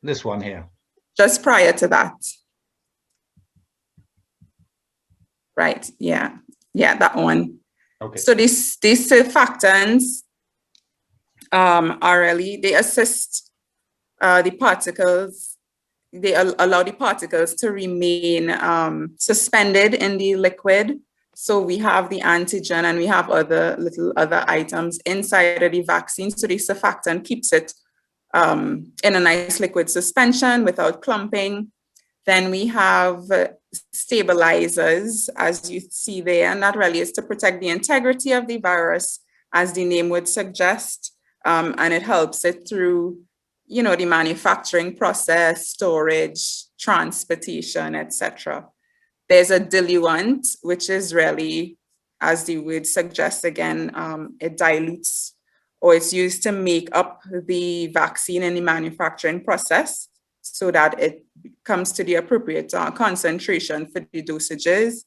This one here. Just prior to that. Right, yeah, that one. Okay. So these surfactants are really, they assist the particles, they allow the particles to remain suspended in the liquid. So we have the antigen and we have other items inside of the vaccine. So the surfactant keeps it in a nice liquid suspension without clumping. Then we have stabilizers, as you see there, and that really is to protect the integrity of the virus, as the name would suggest, and it helps it through, you know, the manufacturing process, storage, transportation, etc. There's a diluent, which is really, as the word suggests again, it dilutes, or it's used to make up the vaccine in the manufacturing process so that it comes to the appropriate concentration for the dosages.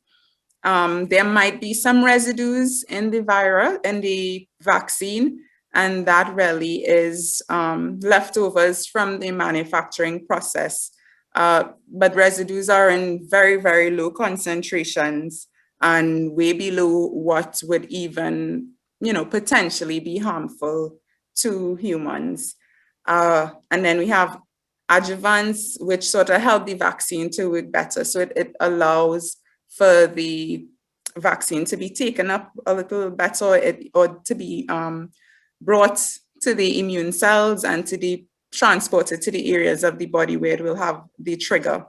There might be some residues in the virus, in the vaccine, and that really is leftovers from the manufacturing process. But residues are in very, very low concentrations and way below what would even, you know, potentially be harmful to humans. And then we have adjuvants, which sort of help the vaccine to work better. So it allows for the vaccine to be taken up a little better, or to be brought to the immune cells and to be transported to the areas of the body where it will have the trigger.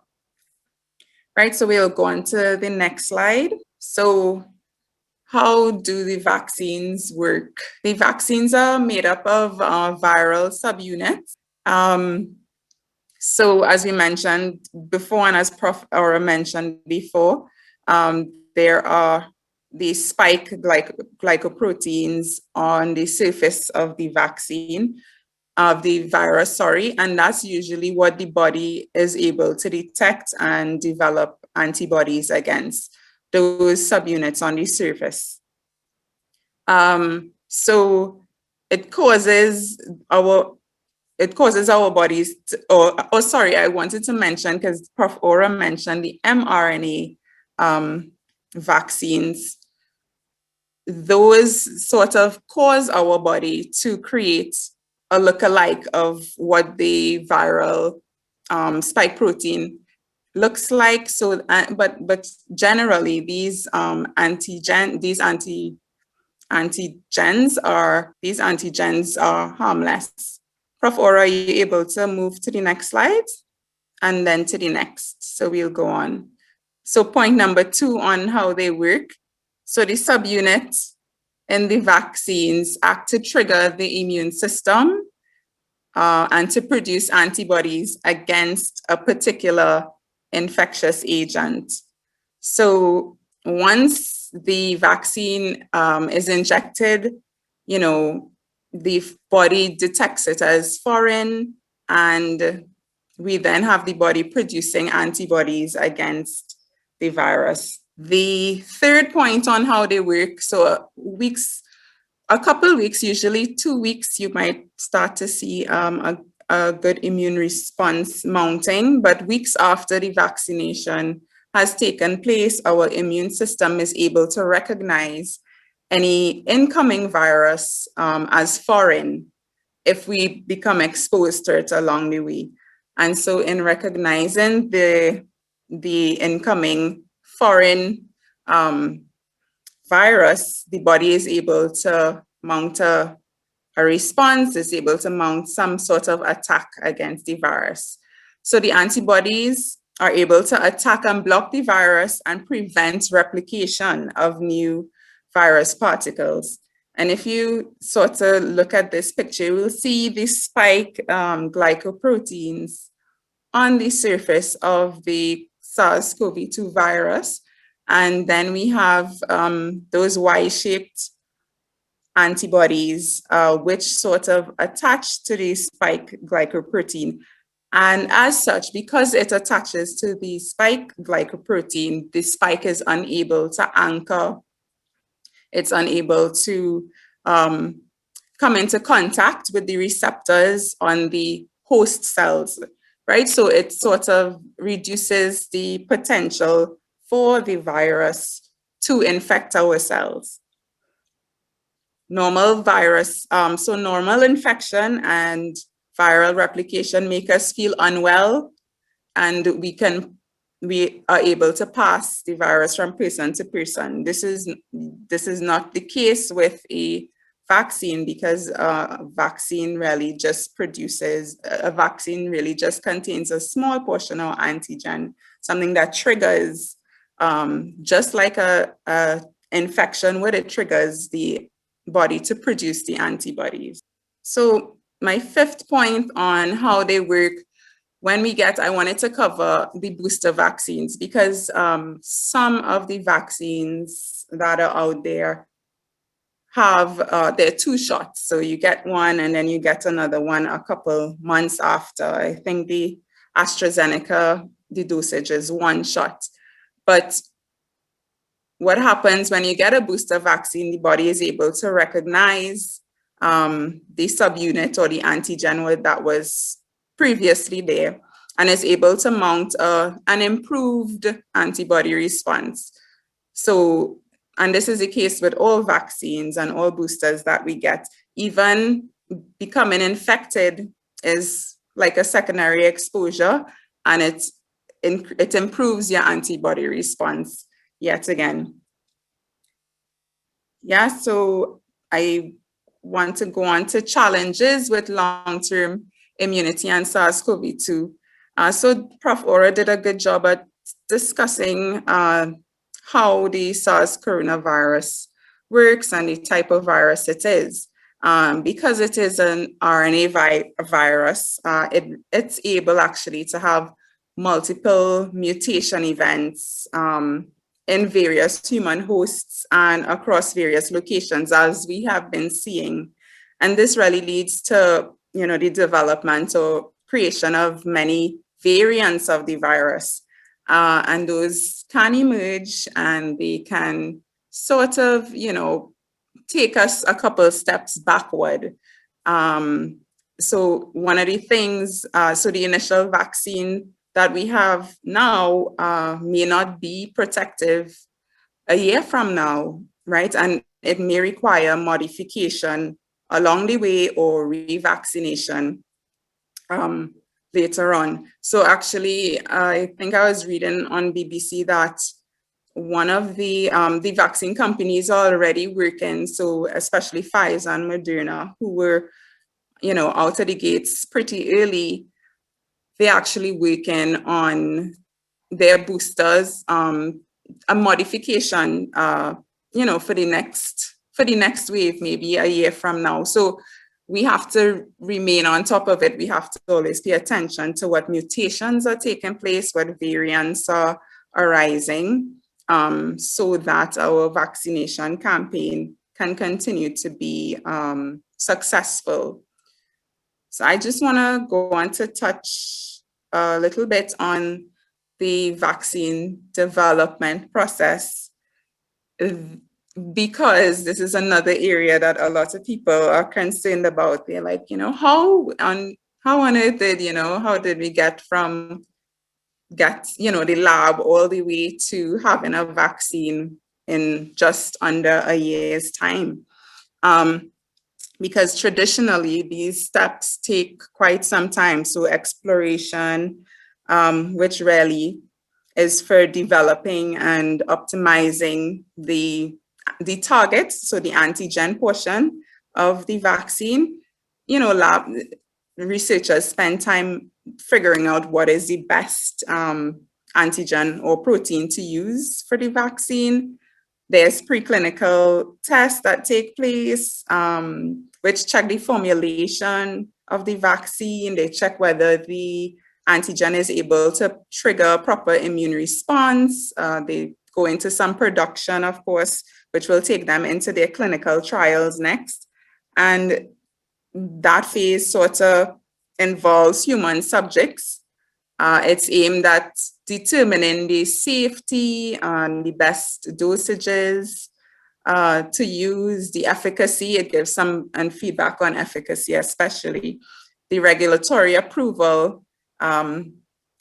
Right, so we'll go on to the next slide. So how do the vaccines work? The vaccines are made up of viral subunits. So as we mentioned before, and as Prof. Ora mentioned before, there are these spike glycoproteins on the surface of the vaccine, of the virus, and that's usually what the body is able to detect and develop antibodies against, those subunits on the surface. So it causes our bodies to, sorry, I wanted to mention, because Prof. Ora mentioned the mRNA vaccines. Those sort of cause our body to create a lookalike of what the viral spike protein looks like. So, but generally, these antigens are harmless. Prof. Ora, are you able to move to the next slide? And then to the next. So we'll go on. So point number 2 on how they work. So the subunits in the vaccines act to trigger the immune system and to produce antibodies against a particular infectious agent. So once the vaccine is injected, you know, the body detects it as foreign, and we then have the body producing antibodies against the virus. The third point on how they work, so a couple weeks, usually 2 weeks, you might start to see a good immune response mounting, but weeks after the vaccination has taken place, our immune system is able to recognize any incoming virus as foreign if we become exposed to it along the way. And so in recognizing the incoming foreign virus, the body is able to mount a response, is able to mount some sort of attack against the virus. So the antibodies are able to attack and block the virus and prevent replication of new virus particles. And if you sort of look at this picture, you will see the spike glycoproteins on the surface of the SARS-CoV-2 virus. And then we have those Y-shaped antibodies, which sort of attach to the spike glycoprotein. And as such, because it attaches to the spike glycoprotein, the spike is unable to anchor. It's unable to come into contact with the receptors on the host cells, right? So it sort of reduces the potential for the virus to infect our cells. Normal virus, so normal infection and viral replication make us feel unwell, and we are able to pass the virus from person to person. This is not the case with a vaccine, because a vaccine really just contains a small portion of antigen, something that triggers, just like a infection would, it triggers the body to produce the antibodies. So my fifth point on how they work, I wanted to cover the booster vaccines, because some of the vaccines that are out there have, they're 2 shots. So you get one and then you get another one a couple months after. I think the AstraZeneca, the dosage is 1 shot. But what happens when you get a booster vaccine, the body is able to recognize the subunit or the antigen that was previously there, and is able to mount an improved antibody response. So, and this is the case with all vaccines and all boosters that we get. Even becoming infected is like a secondary exposure, and it improves your antibody response yet again. Yeah, so I want to go on to challenges with long-term immunity and SARS-CoV-2. So Prof. Ora did a good job at discussing how the SARS coronavirus works and the type of virus it is. Because it is an RNA virus, it's able actually to have multiple mutation events in various human hosts and across various locations, as we have been seeing. And this really leads to, the development or creation of many variants of the virus. And those can emerge, and they can sort of, take us a couple of steps backward. So one of the things, so the initial vaccine that we have now may not be protective a year from now, right? And it may require modification along the way or revaccination later on. So actually, I think I was reading on BBC that one of the vaccine companies are already working, so especially Pfizer and Moderna, who were, out of the gates pretty early, they're actually working on their boosters, a modification, for the next wave, maybe a year from now. So we have to remain on top of it. We have to always pay attention to what mutations are taking place, what variants are arising, so that our vaccination campaign can continue to be successful. So I just want to go on to touch a little bit on the vaccine development process, because this is another area that a lot of people are concerned about. They're like, how on earth how did we get the lab all the way to having a vaccine in just under a year's time? Because traditionally these steps take quite some time. So exploration, which really is for developing and optimizing the targets, so the antigen portion of the vaccine. Lab researchers spend time figuring out what is the best antigen or protein to use for the vaccine. There's preclinical tests that take place, which check the formulation of the vaccine. They check whether the antigen is able to trigger proper immune response. They go into some production, of course, which will take them into their clinical trials next. And that phase sort of involves human subjects. It's aimed at determining the safety and the best dosages to use, the efficacy. It gives some and feedback on efficacy, especially the regulatory approval,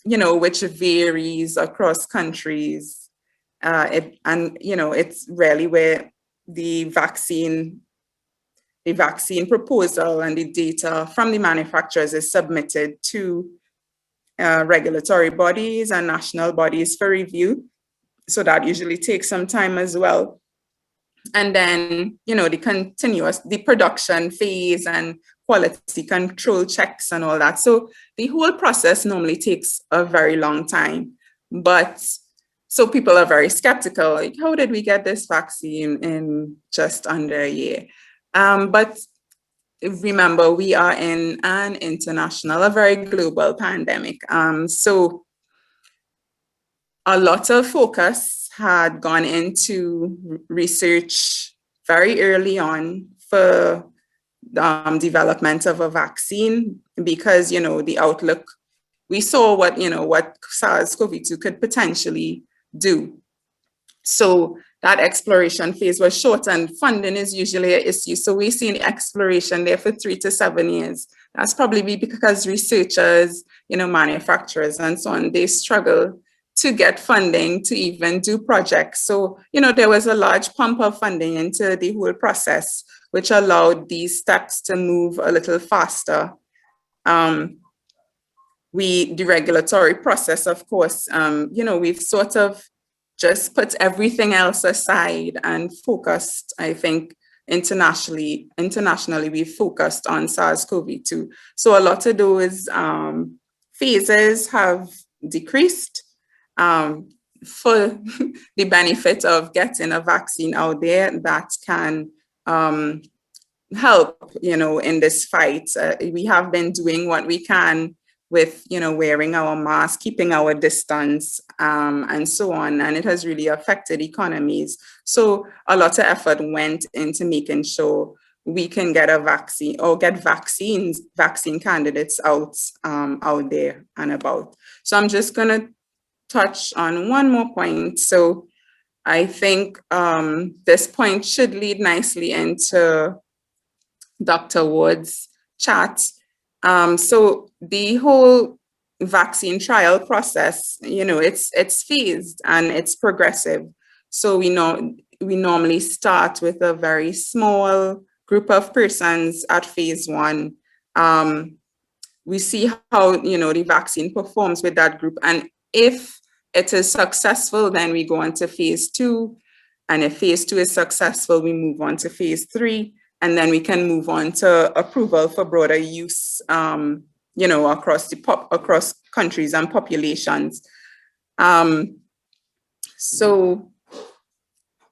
which varies across countries. It's really where the vaccine proposal and the data from the manufacturers is submitted to regulatory bodies and national bodies for review. So that usually takes some time as well. And then, the production phase and quality control checks and all that. So the whole process normally takes a very long time. But so people are very skeptical, like, how did we get this vaccine in just under a year? But remember, we are in an international, a very global pandemic. So a lot of focus had gone into research very early on for development of a vaccine, because, the outlook, we saw what SARS-CoV-2 could potentially do. So that exploration phase was short, and funding is usually an issue. So we see an exploration there for 3 to 7 years. That's probably because researchers, manufacturers and so on, they struggle to get funding to even do projects. So, there was a large pump of funding into the whole process, which allowed these steps to move a little faster. The regulatory process, of course, we've sort of just put everything else aside and focused, I think, internationally, we've focused on SARS-CoV-2. So a lot of those phases have decreased for the benefit of getting a vaccine out there that can help, in this fight. We have been doing what we can with, wearing our mask, keeping our distance, and so on. And it has really affected economies. So a lot of effort went into making sure we can get a vaccine or get vaccine candidates out there and about. So I'm just gonna touch on one more point. So I think this point should lead nicely into Dr. Ward's chat. So the whole vaccine trial process, it's phased and it's progressive. So we normally start with a very small group of persons at phase 1. We see how, the vaccine performs with that group. And if it is successful, then we go on to phase 2. And if phase 2 is successful, we move on to phase 3. And then we can move on to approval for broader use, across countries and populations. So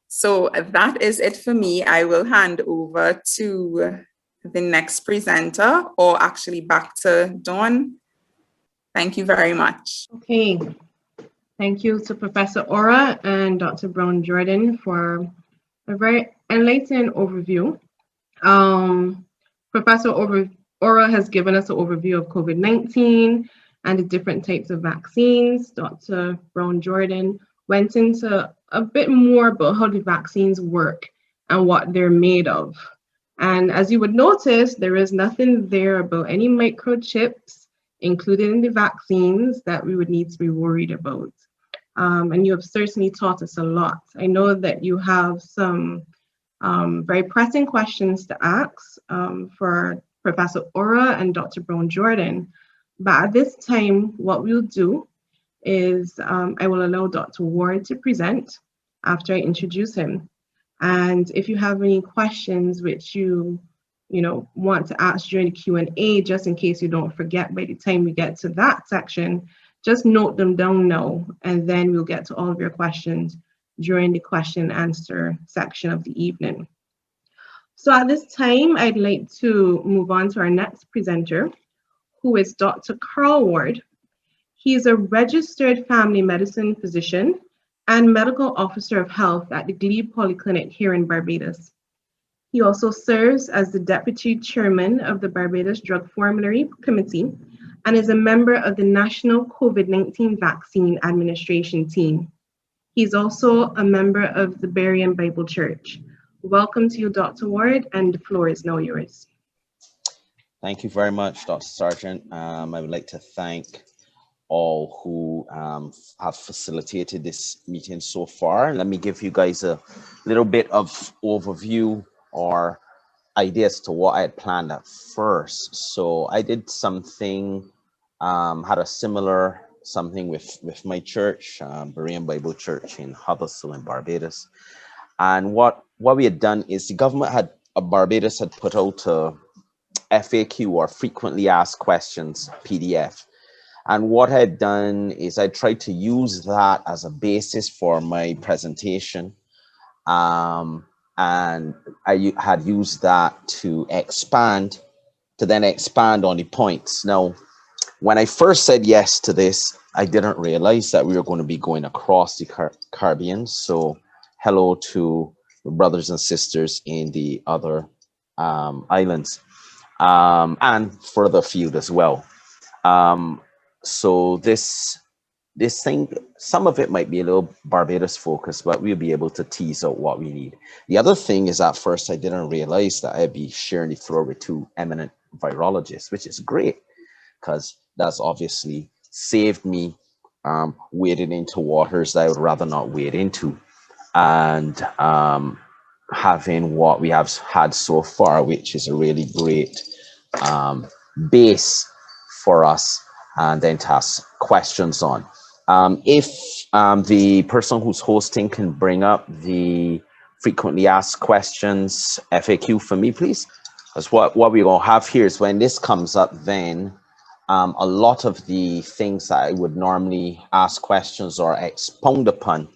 that is it for me. I will hand over to the next presenter, or actually back to Dawn. Thank you very much. Okay. Thank you to Professor Ora and Dr. Brown Jordan for a very enlightening overview. Professor Ora has given us an overview of COVID-19 and the different types of vaccines. Dr. Brown Jordan went into a bit more about how the vaccines work and what they're made of. And as you would notice, there is nothing there about any microchips included in the vaccines that we would need to be worried about. And you have certainly taught us a lot. I know that you have some very pressing questions to ask for Professor Ora and Dr. Brown Jordan. But at this time, what we'll do is I will allow Dr. Ward to present after I introduce him. And if you have any questions which you want to ask during the Q&A, just in case you don't forget by the time we get to that section, just note them down now, and then we'll get to all of your questions during the question and answer section of the evening. So at this time, I'd like to move on to our next presenter, who is Dr. Carl Ward. He is a registered family medicine physician and Medical Officer of Health at the Glebe Polyclinic here in Barbados. He also serves as the Deputy Chairman of the Barbados Drug Formulary Committee and is a member of the National COVID-19 Vaccine Administration Team. He's also a member of the Berean Bible Church. Welcome to you, Dr. Ward, and the floor is now yours. Thank you very much, Dr. Sargent. I would like to thank all who have facilitated this meeting so far. Let me give you guys a little bit of overview or ideas to what I had planned at first. So I did something, had a similar something with my church, Berean Bible Church in Hubbardston in Barbados. And what we had done is the government Barbados had put out a FAQ, or frequently asked questions PDF. And what I had done is I tried to use that as a basis for my presentation. And I had used that to then expand on the points. Now, when I first said yes to this, I didn't realize that we were going to be going across the Caribbean. So hello to the brothers and sisters in the other islands, and further afield as well. So this thing, some of it might be a little Barbados focused, but we'll be able to tease out what we need. The other thing is, at first I didn't realize that I'd be sharing the floor with two eminent virologists, which is great, because that's obviously saved me wading into waters that I would rather not wade into, and having what we have had so far, which is a really great base for us, and then to ask questions on. If the person who's hosting can bring up the frequently asked questions FAQ for me, please. Because what we're going to have here is, when this comes up, then a lot of the things that I would normally ask questions or expound upon,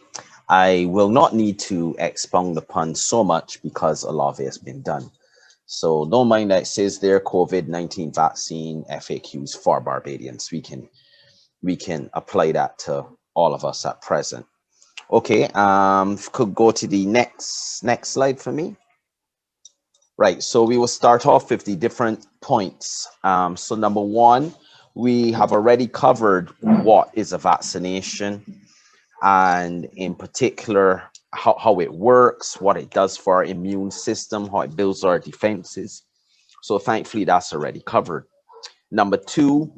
I will not need to expound upon so much, because a lot of it has been done. So don't mind that it says there COVID-19 vaccine FAQs for Barbadians. We can apply that to all of us at present. Okay, could go to the next slide for me. Right, so we will start off with the different points. So number one, we have already covered what is a vaccination, and in particular, how it works, what it does for our immune system, how it builds our defenses. So thankfully, that's already covered. Number two,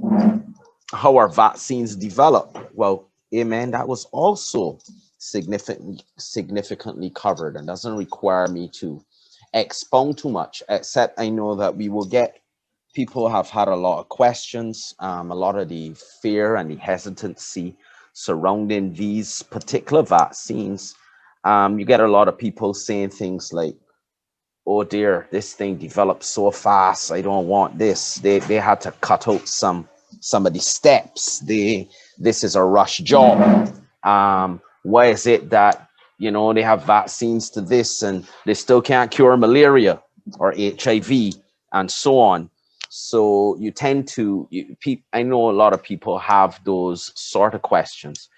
how our vaccines develop. Well, amen, that was also significantly covered, and doesn't require me to expound too much, except I know that we will get, people have had a lot of questions, a lot of the fear and the hesitancy surrounding these particular vaccines. You get a lot of people saying things like, oh dear, this thing developed so fast, I don't want this. They had to cut out some of the steps. This is a rush job. Why is it that, they have vaccines to this and they still can't cure malaria or HIV and so on? So you tend to, I know a lot of people have those sort of questions.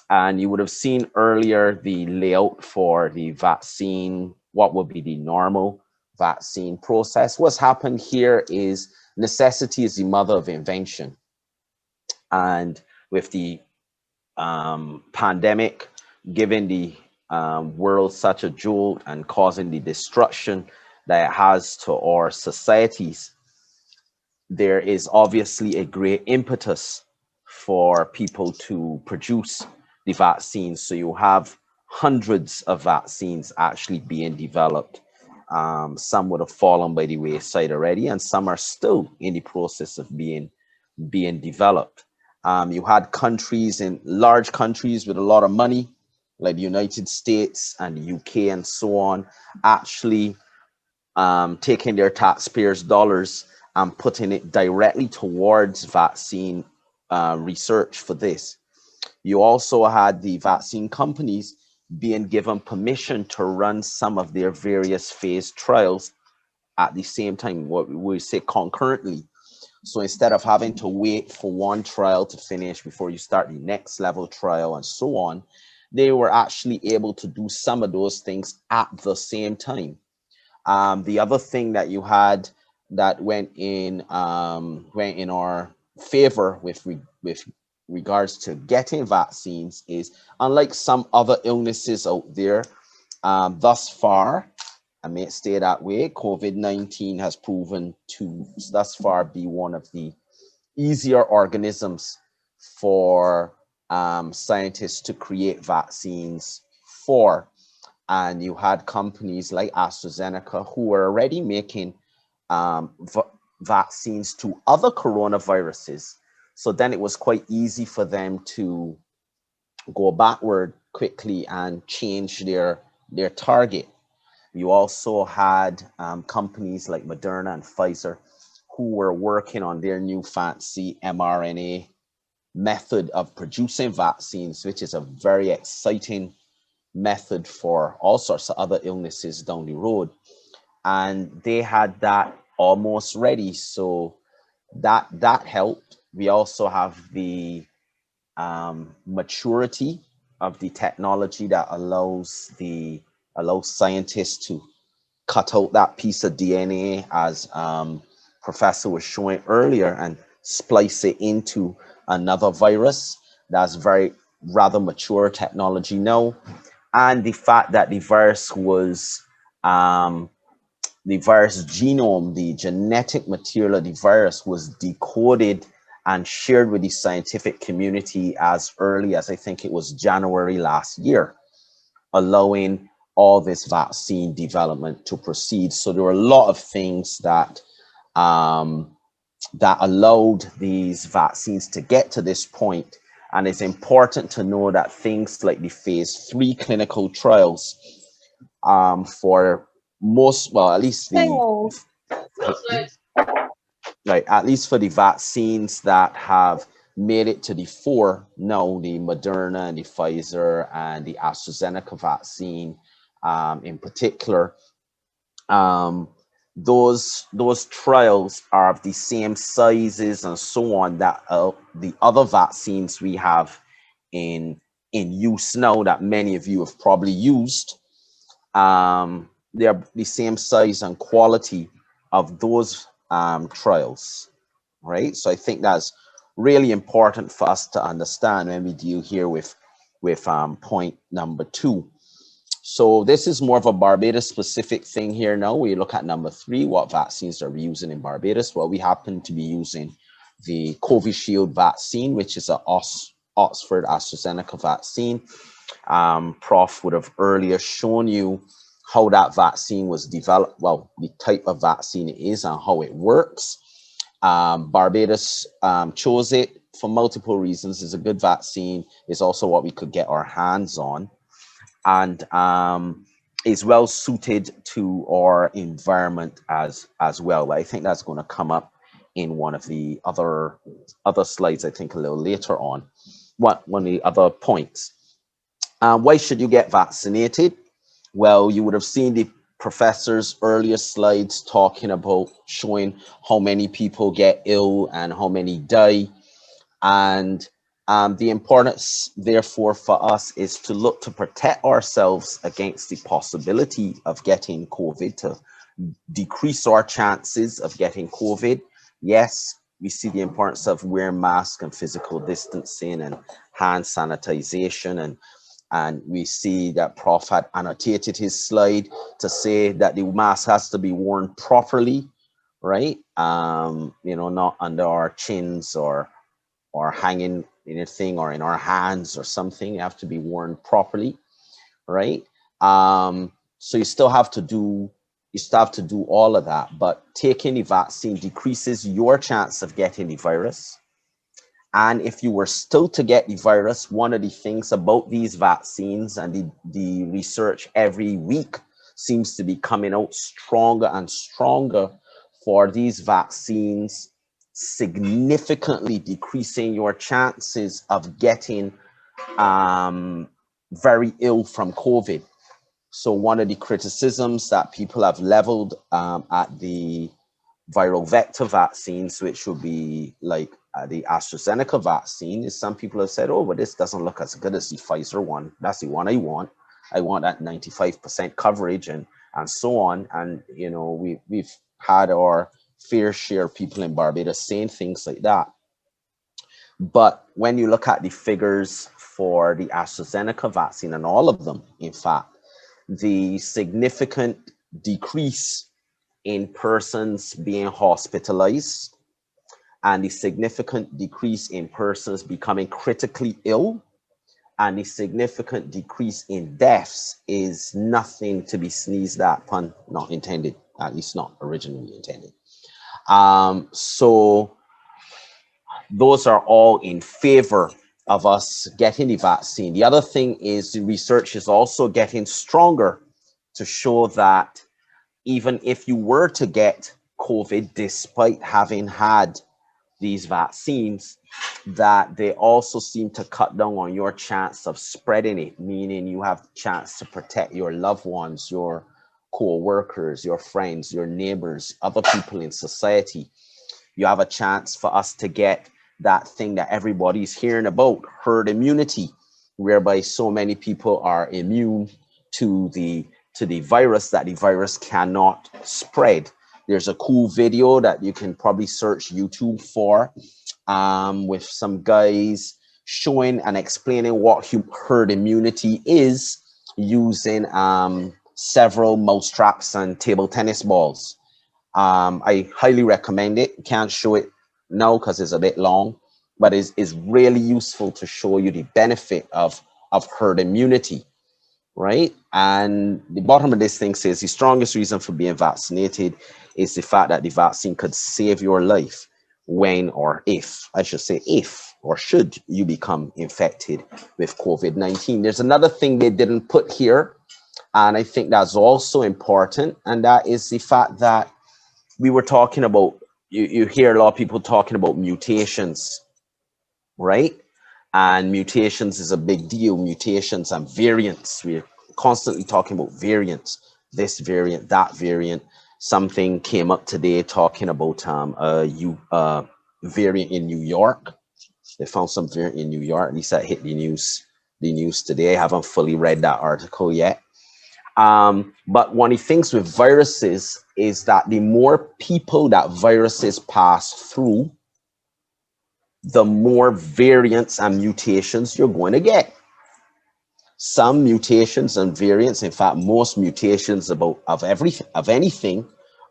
And you would have seen earlier the layout for the vaccine, what would be the normal vaccine process. What's happened here is necessity is the mother of invention. And with the pandemic, giving the world such a jolt and causing the destruction that it has to our societies, there is obviously a great impetus for people to produce the vaccines. So you have hundreds of vaccines actually being developed. Some would have fallen by the wayside already, and some are still in the process of being developed. You had countries, large countries with a lot of money, like the United States and the UK and so on, actually taking their taxpayers' dollars and putting it directly towards vaccine research for this. You also had the vaccine companies being given permission to run some of their various phase trials at the same time, what we say concurrently. So instead of having to wait for one trial to finish before you start the next level trial and so on, they were actually able to do some of those things at the same time. The other thing that you had that went in our favor with regards to getting vaccines is, unlike some other illnesses out there, thus far, I may stay that way, COVID-19 has proven to thus far be one of the easier organisms for scientists to create vaccines for. And you had companies like AstraZeneca who were already making vaccines to other coronaviruses. So then it was quite easy for them to go backward quickly and change their target. You also had companies like Moderna and Pfizer who were working on their new fancy mRNA method of producing vaccines, which is a very exciting method for all sorts of other illnesses down the road. And they had that almost ready, so that helped. We also have the maturity of the technology that allows scientists to cut out that piece of DNA, as Professor was showing earlier, and splice it into another virus. That's rather mature technology now. And the fact that the virus was the virus genome, the genetic material of the virus, was decoded and shared with the scientific community as early as, I think it was January last year, allowing all this vaccine development to proceed. So there were a lot of things that that allowed these vaccines to get to this point. And it's important to know that things like the phase 3 clinical trials for most, well, at least at least for the vaccines that have made it to the fore now, the Moderna and the Pfizer and the AstraZeneca vaccine in particular, those trials are of the same sizes and so on that the other vaccines we have in use now, that many of you have probably used. They're the same size and quality of those trials, right? So I think that's really important for us to understand when we deal here with point number 2. So this is more of a Barbados specific thing here now. We look at number 3, what vaccines are we using in Barbados? Well, we happen to be using the Covishield vaccine, which is an Oxford AstraZeneca vaccine. Prof would have earlier shown you how that vaccine was developed, well, the type of vaccine it is and how it works. Barbados chose it for multiple reasons. It's a good vaccine. It's also what we could get our hands on, and is well suited to our environment as well. But I think that's going to come up in one of the other slides, I think a little later on. One of the other points. Why should you get vaccinated? Well, you would have seen the professor's earlier slides talking about showing how many people get ill and how many die. And the importance, therefore, for us is to look to protect ourselves against the possibility of getting COVID, to decrease our chances of getting COVID. Yes, we see the importance of wearing masks and physical distancing and hand sanitization, and we see that Prof had annotated his slide to say that the mask has to be worn properly, right? You know, not under our chins or hanging anything or in our hands or something. You have to be worn properly, right? So you still have to do all of that, but taking the vaccine decreases your chance of getting the virus. And if you were still to get the virus, one of the things about these vaccines, and the research every week seems to be coming out stronger and stronger for these vaccines, significantly decreasing your chances of getting very ill from COVID. So one of the criticisms that people have leveled at the viral vector vaccines, which would be like the AstraZeneca vaccine is some people have said, oh, but this doesn't look as good as the Pfizer one. That's the one I want. I want that 95% coverage and so on. And, you know, we've had our fair share of people in Barbados saying things like that. But when you look at the figures for the AstraZeneca vaccine, and all of them, in fact, the significant decrease in persons being hospitalized and the significant decrease in persons becoming critically ill and the significant decrease in deaths is nothing to be sneezed at, pun not intended, at least not originally intended. So those are all in favor of us getting the vaccine. The other thing is the research is also getting stronger to show that even if you were to get COVID, despite having had these vaccines, that they also seem to cut down on your chance of spreading it, meaning you have a chance to protect your loved ones, your co-workers, your friends, your neighbors, other people in society. You have a chance for us to get that thing that everybody's hearing about, herd immunity, whereby so many people are immune to the virus that the virus cannot spread. There's a cool video that you can probably search YouTube for, with some guys showing and explaining what herd immunity is using several mousetraps and table tennis balls. I highly recommend it. Can't show it now because it's a bit long, but it's really useful to show you the benefit of herd immunity, right? And the bottom of this thing says the strongest reason for being vaccinated is the fact that the vaccine could save your life when, or if, I should say if, or should you become infected with COVID-19. There's another thing they didn't put here, and I think that's also important, and that is the fact that we were talking about, you hear a lot of people talking about mutations, right? And mutations is a big deal, mutations and variants. We're constantly talking about variants, this variant, that variant. Something came up today talking about a variant in New York. They found some variant in New York. At least that hit the news today. I haven't fully read that article yet. But one of the things with viruses is that the more people that viruses pass through, the more variants and mutations you're going to get. Some mutations and variants, in fact, most mutations of anything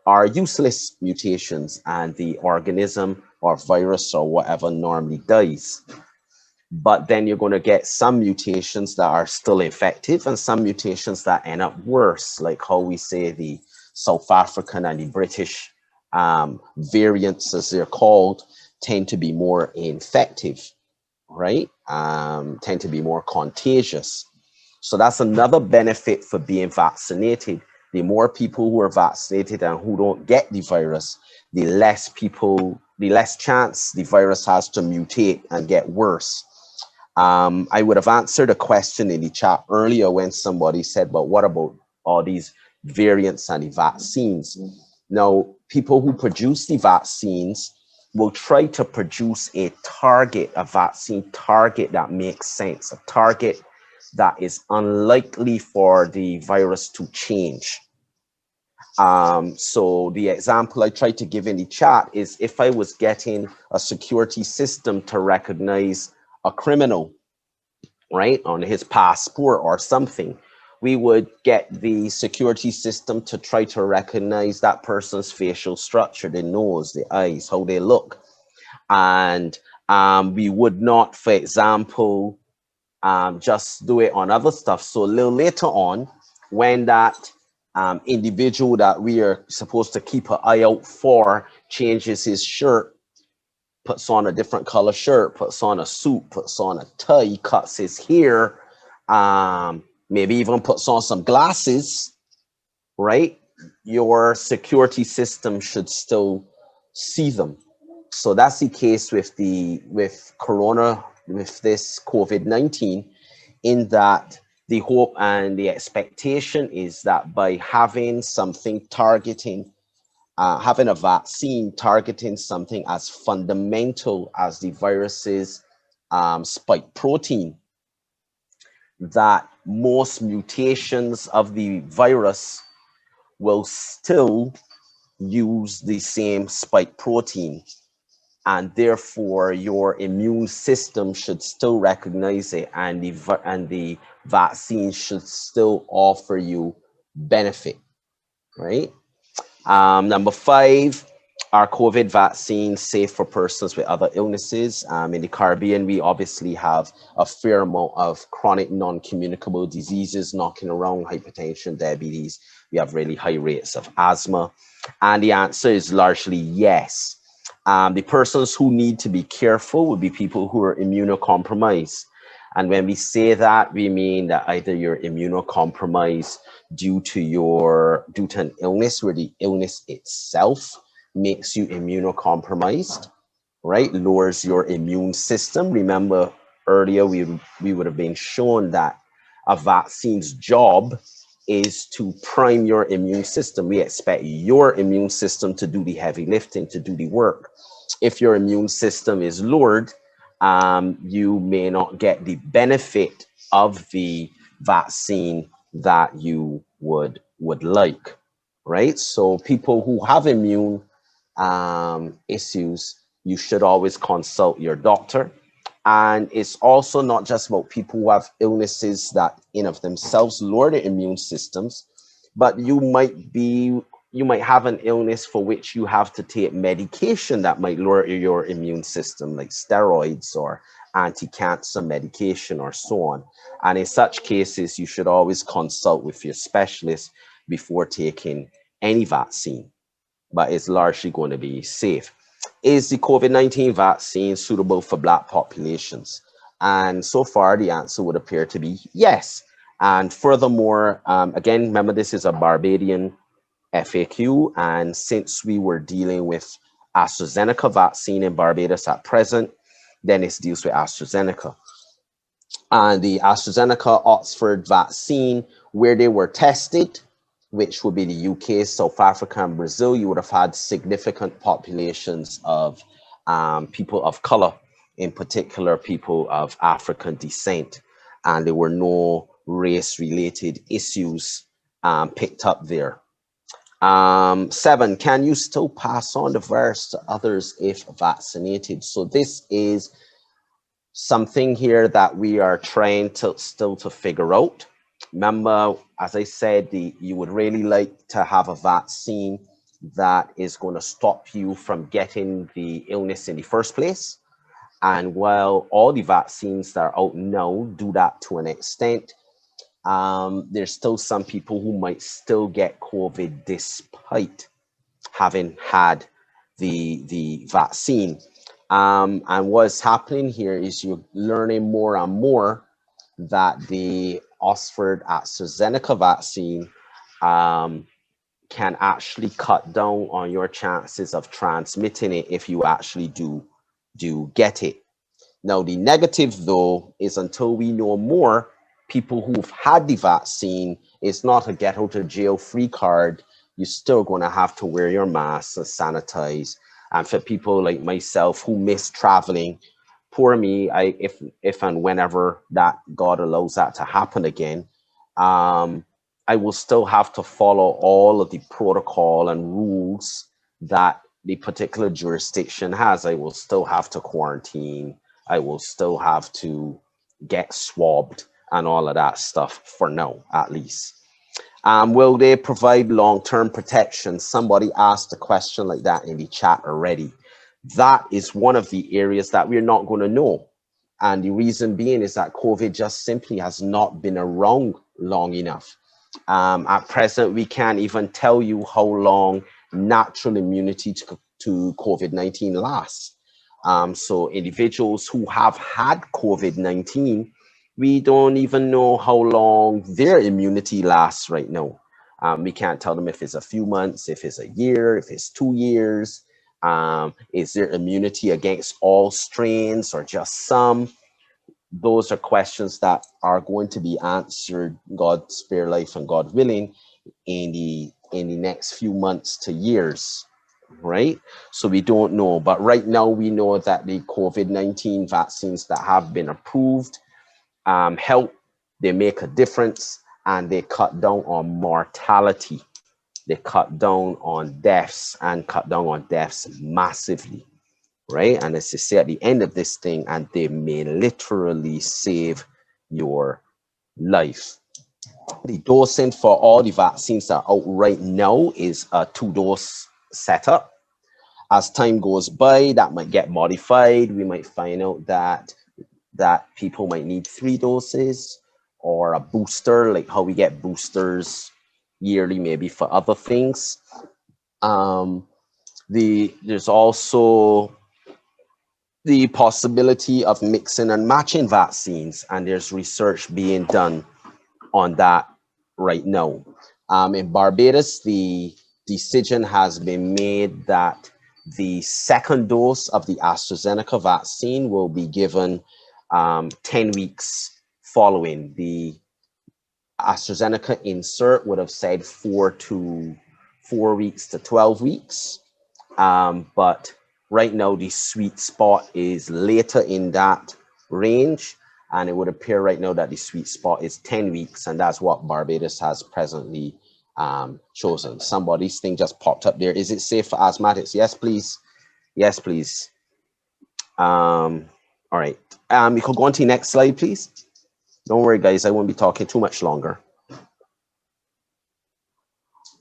are useless mutations, and the organism or virus or whatever normally dies. But then you're going to get some mutations that are still effective and some mutations that end up worse, like how we say the South African and the British variants, as they're called, tend to be more infective, right? Tend to be more contagious. So that's another benefit for being vaccinated. The more people who are vaccinated and who don't get the virus, the less chance the virus has to mutate and get worse. I would have answered a question in the chat earlier when somebody said, but what about all these variants and the vaccines? Now, people who produce the vaccines will try to produce a vaccine target that makes sense, a target that is unlikely for the virus to change. So the example I tried to give in the chat is if I was getting a security system to recognize a criminal, right, on his passport or something, we would get the security system to try to recognize that person's facial structure, the nose, the eyes, how they look. And we would not, for example, just do it on other stuff. So a little later on, when that individual that we are supposed to keep an eye out for changes his shirt, puts on a different color shirt, puts on a suit, puts on a tie, cuts his hair, maybe even puts on some glasses, right? Your security system should still see them. So that's the case with this COVID-19, in that the hope and the expectation is that by having something targeting having a vaccine targeting something as fundamental as the virus's spike protein, that most mutations of the virus will still use the same spike protein, and therefore your immune system should still recognize it, and the vaccine should still offer you benefit, right? Number 5, are COVID vaccines safe for persons with other illnesses? In the Caribbean, we obviously have a fair amount of chronic non-communicable diseases knocking around: hypertension, diabetes. We have really high rates of asthma. And the answer is largely yes. The persons who need to be careful would be people who are immunocompromised. And when we say that, we mean that either you're immunocompromised due to an illness where the illness itself makes you immunocompromised, right? Lowers your immune system. Remember earlier we would have been shown that a vaccine's job is to prime your immune system. We expect your immune system to do the heavy lifting, to do the work. If your immune system is lowered, you may not get the benefit of the vaccine that you would like, right? So people who have immune issues, you should always consult your doctor. And it's also not just about people who have illnesses that in of themselves lower their immune systems, but you might have an illness for which you have to take medication that might lower your immune system, like steroids or anti-cancer medication or so on. And in such cases, you should always consult with your specialist before taking any vaccine, but it's largely going to be safe. Is the COVID-19 vaccine suitable for Black populations? And so far, the answer would appear to be yes. And furthermore, again, remember, this is a Barbadian FAQ, and since we were dealing with AstraZeneca vaccine in Barbados at present, then it deals with AstraZeneca. And the AstraZeneca Oxford vaccine, where they were tested, which would be the UK, South Africa, and Brazil, you would have had significant populations of people of color, in particular people of African descent, and there were no race-related issues picked up there. 7, can you still pass on the virus to others if vaccinated? So this is something here that we are trying to still figure out. Remember, as I said, you would really like to have a vaccine that is going to stop you from getting the illness in the first place. And while all the vaccines that are out now do that to an extent, there's still some people who might still get COVID despite having had the vaccine. And what's happening here is you're learning more and more that the Oxford AstraZeneca vaccine can actually cut down on your chances of transmitting it if you actually do get it. Now, the negative, though, is until we know more, people who've had the vaccine, it's not a get out of jail free card. You're still going to have to wear your mask and sanitize. And for people like myself who miss traveling, poor me, if and whenever that God allows that to happen again, I will still have to follow all of the protocol and rules that the particular jurisdiction has. I will still have to quarantine. I will still have to get swabbed and all of that stuff for now, at least. Will they provide long-term protection? Somebody asked a question like that in the chat already. That is one of the areas that we're not going to know. And the reason being is that COVID just simply has not been around long enough. At present, we can't even tell you how long natural immunity to COVID-19 lasts. So individuals who have had COVID-19, we don't even know how long their immunity lasts right now. We can't tell them if it's a few months, if it's a year, if it's 2 years. Is there immunity against all strains or just some? Those are questions that are going to be answered, God spare life and God willing, in the in the next few months to years, right? So we don't know, but right now we know that the COVID-19 vaccines that have been approved help, they make a difference, and they cut down on mortality. They cut down on deaths and cut down on deaths massively, right? And as they say at the end of this thing, and they may literally save your life. The dosing for all the vaccines that are out right now is a 2-dose setup. As time goes by, that might get modified. We might find out that people might need 3 doses or a booster, like how we get boosters yearly, maybe for other things. There's also the possibility of mixing and matching vaccines, and there's research being done on that right now. In Barbados, the decision has been made that the 2nd dose of the AstraZeneca vaccine will be given 10 weeks following. The AstraZeneca insert would have said 4 weeks to 12 weeks. But right now, the sweet spot is later in that range. And it would appear right now that the sweet spot is 10 weeks. And that's what Barbados has presently chosen. Somebody's thing just popped up there. Is it safe for asthmatics? Yes, please. Yes, please. All right. You could go on to the next slide, please. Don't worry, guys. I won't be talking too much longer.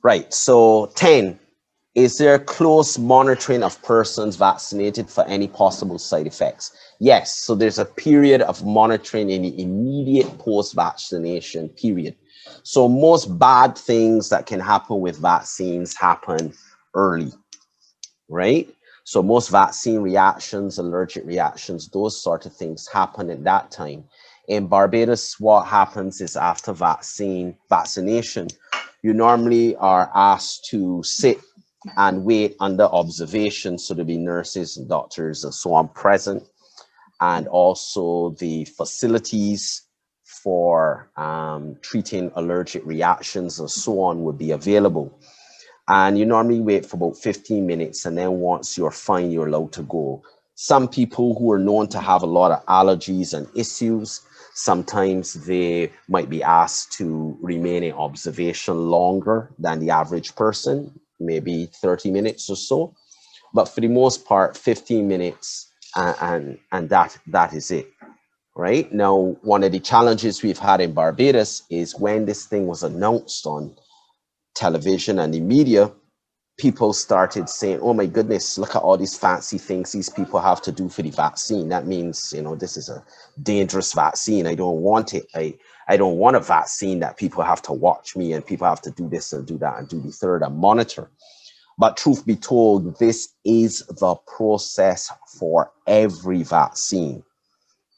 Right. So 10. Is there close monitoring of persons vaccinated for any possible side effects? Yes, so there's a period of monitoring in the immediate post-vaccination period. So most bad things that can happen with vaccines happen early, right? So most vaccine reactions, allergic reactions, those sort of things happen at that time. In Barbados, what happens is after vaccination, you normally are asked to sit and wait under observation. So there'll be nurses and doctors and so on present. And also the facilities for treating allergic reactions and so on would be available. And you normally wait for about 15 minutes. And then once you're fine, you're allowed to go. Some people who are known to have a lot of allergies and issues, sometimes they might be asked to remain in observation longer than the average person, maybe 30 minutes or so. But for the most part, 15 minutes and that is it, right? Now, one of the challenges we've had in Barbados is when this thing was announced on television and the media, people started saying, oh my goodness, look at all these fancy things these people have to do for the vaccine. That means, you know, this is a dangerous vaccine. I don't want it. I don't want a vaccine that people have to watch me and people have to do this and do that and do the third and monitor. But truth be told, this is the process for every vaccine,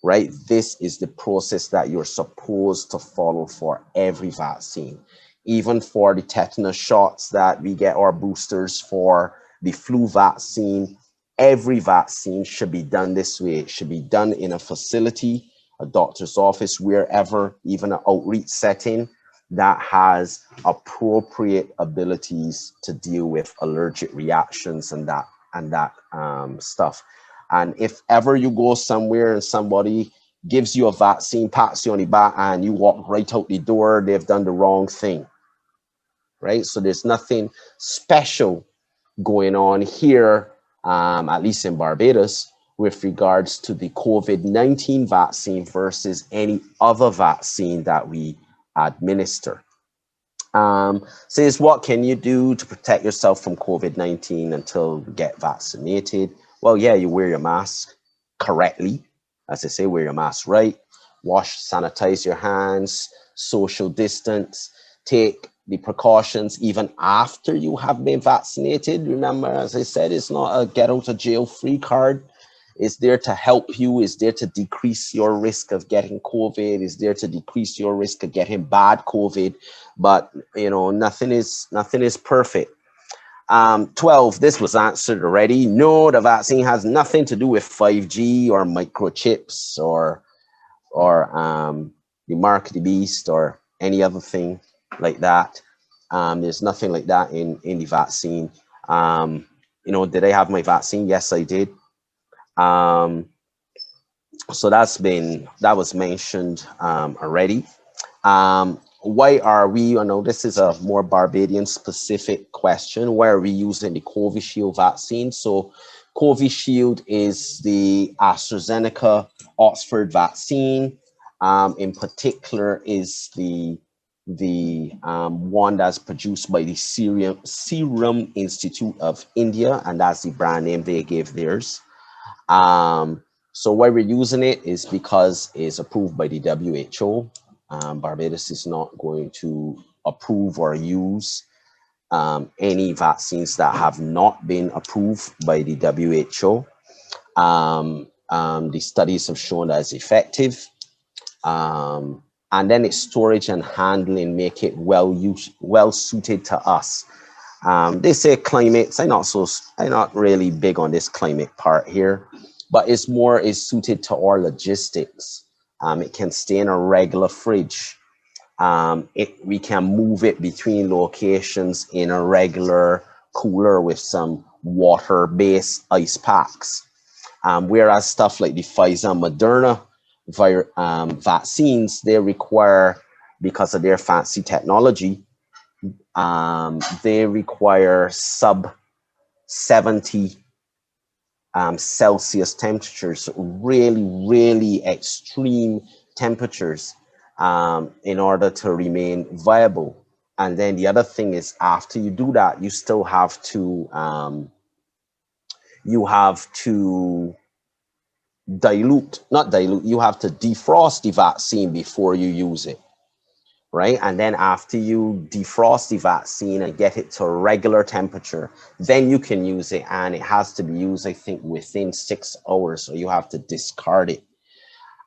right? This is the process that you're supposed to follow for every vaccine. Even for the tetanus shots that we get, our boosters for the flu vaccine, every vaccine should be done this way. It should be done in a facility, a doctor's office, wherever, even an outreach setting that has appropriate abilities to deal with allergic reactions and that stuff. And if ever you go somewhere and somebody gives you a vaccine, pats you on the back, and you walk right out the door, they've done the wrong thing, right? So there's nothing special going on here, at least in Barbados, with regards to the COVID-19 vaccine versus any other vaccine that we administer. Says, what can you do to protect yourself from COVID-19 until you get vaccinated? Well, yeah, you wear your mask correctly. As I say, wear your mask right. Wash, sanitize your hands, social distance, take the precautions even after you have been vaccinated. Remember, as I said, it's not a get out of jail free card. It's there to help you. It's there to decrease your risk of getting COVID. It's there to decrease your risk of getting bad COVID. But, you know, nothing is perfect. 12, this was answered already. No, the vaccine has nothing to do with 5G or microchips or the mark of the beast or any other thing like that. There's nothing like that in the vaccine. You know, did I have my vaccine? Yes, I did. So that was mentioned already. Why are we, I know this is a more Barbadian specific question, why are we using the Covishield vaccine? So Covishield is the AstraZeneca Oxford vaccine. In particular is the one that's produced by the Serum Institute of India, and that's the brand name they gave theirs. So why we're using it is because it's approved by the WHO. Barbados is not going to approve or use any vaccines that have not been approved by the WHO. The studies have shown that it's effective. And then its storage and handling make it well suited to us. They say climate, I'm not really big on this climate part here, but it's suited to our logistics. It can stay in a regular fridge. We can move it between locations in a regular cooler with some water-based ice packs. Whereas stuff like the Pfizer and Moderna vaccines, they require, because of their fancy technology, they require sub 70 Celsius temperatures, really extreme temperatures, in order to remain viable. And then the other thing is, after you do that, you still have to you have to defrost the vaccine before you use it, right? And then after you defrost the vaccine and get it to a regular temperature, then you can use it, and it has to be used, I think, within 6 hours, so you have to discard it.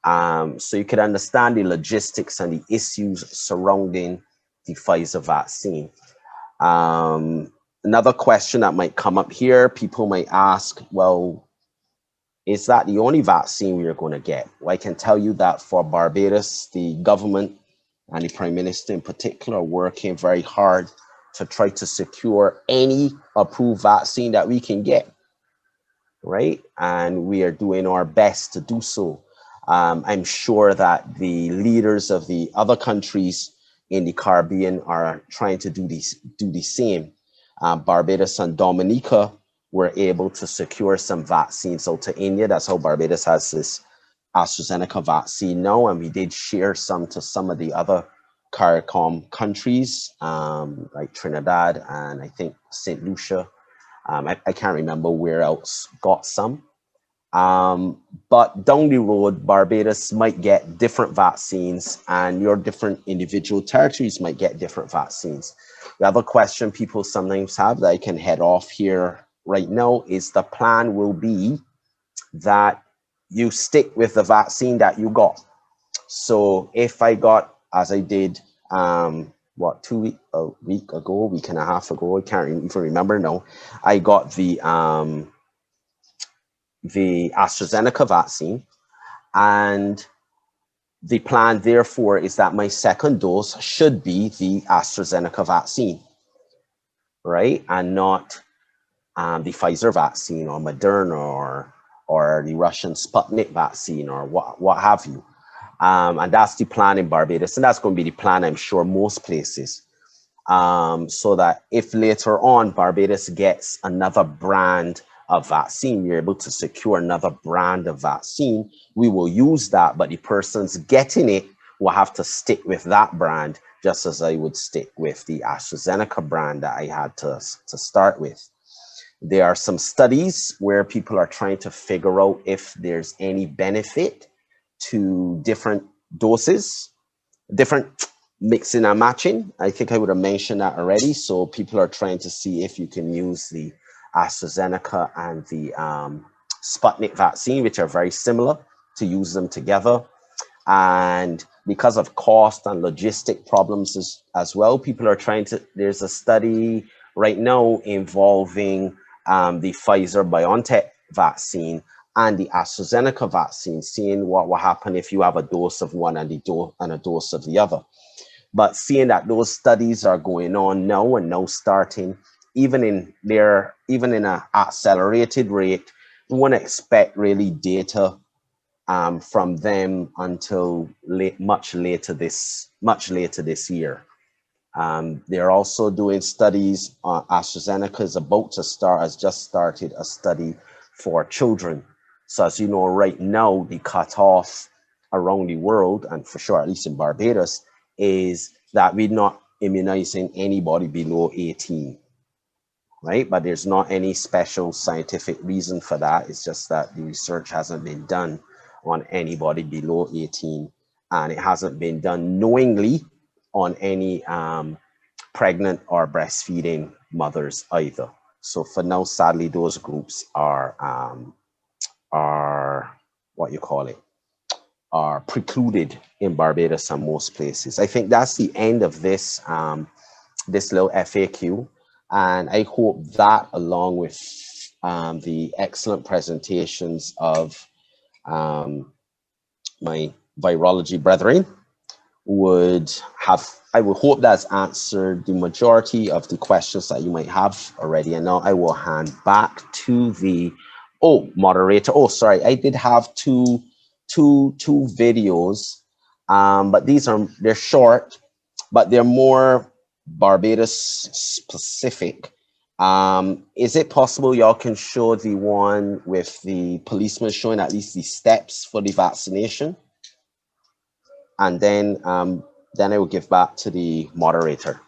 So you could understand the logistics and the issues surrounding the Pfizer vaccine. Another question that might come up here, people might ask, well, is that the only vaccine we are going to get? Well, I can tell you that for Barbados, the government and the Prime Minister in particular are working very hard to try to secure any approved vaccine that we can get, right? And we are doing our best to do so. I'm sure that the leaders of the other countries in the Caribbean are trying to do the same. Barbados and Dominica were able to secure some vaccines out to India. That's how Barbados has this AstraZeneca vaccine now, and we did share some to some of the other CARICOM countries, like Trinidad and I think St. Lucia. I can't remember where else got some. But down the road, Barbados might get different vaccines, and your different individual territories might get different vaccines. The other question people sometimes have that I can head off here right now is the plan will be that you stick with the vaccine that you got. So if I got, as I did, a week and a half ago, I can't even remember now, I got the AstraZeneca vaccine, and the plan therefore is that my second dose should be the AstraZeneca vaccine, right? And not the Pfizer vaccine or Moderna or the Russian Sputnik vaccine or what have you. And that's the plan in Barbados, and that's going to be the plan, I'm sure, most places. So that if later on Barbados gets another brand of vaccine, we're able to secure another brand of vaccine, we will use that, but the persons getting it will have to stick with that brand, just as I would stick with the AstraZeneca brand that I had to start with. There are some studies where people are trying to figure out if there's any benefit to different doses, different mixing and matching. I think I would have mentioned that already. So people are trying to see if you can use the AstraZeneca and the Sputnik vaccine, which are very similar, to use them together. And because of cost and logistic problems as well, people are trying to, there's a study right now involving the Pfizer-BioNTech vaccine and the AstraZeneca vaccine, seeing what will happen if you have a dose of one and a dose of the other. But seeing that those studies are going on now and now starting, even in an accelerated rate, we want to expect really data from them until much later this year. They're also doing studies. AstraZeneca is has just started a study for children. So as you know, right now, the cutoff around the world, and for sure, at least in Barbados, is that we're not immunizing anybody below 18, right? But there's not any special scientific reason for that. It's just that the research hasn't been done on anybody below 18, and it hasn't been done knowingly on any pregnant or breastfeeding mothers either. So for now, sadly, those groups are are precluded in Barbados and most places. I think that's the end of this this little FAQ, and I hope that, along with the excellent presentations of my virology brethren, I would hope that's answered the majority of the questions that you might have already. And now I will hand back to the moderator. Oh, sorry, I did have two videos, but they're short, but they're more Barbados specific. Is it possible y'all can show the one with the policeman showing at least the steps for the vaccination? And then I will give back to the moderator.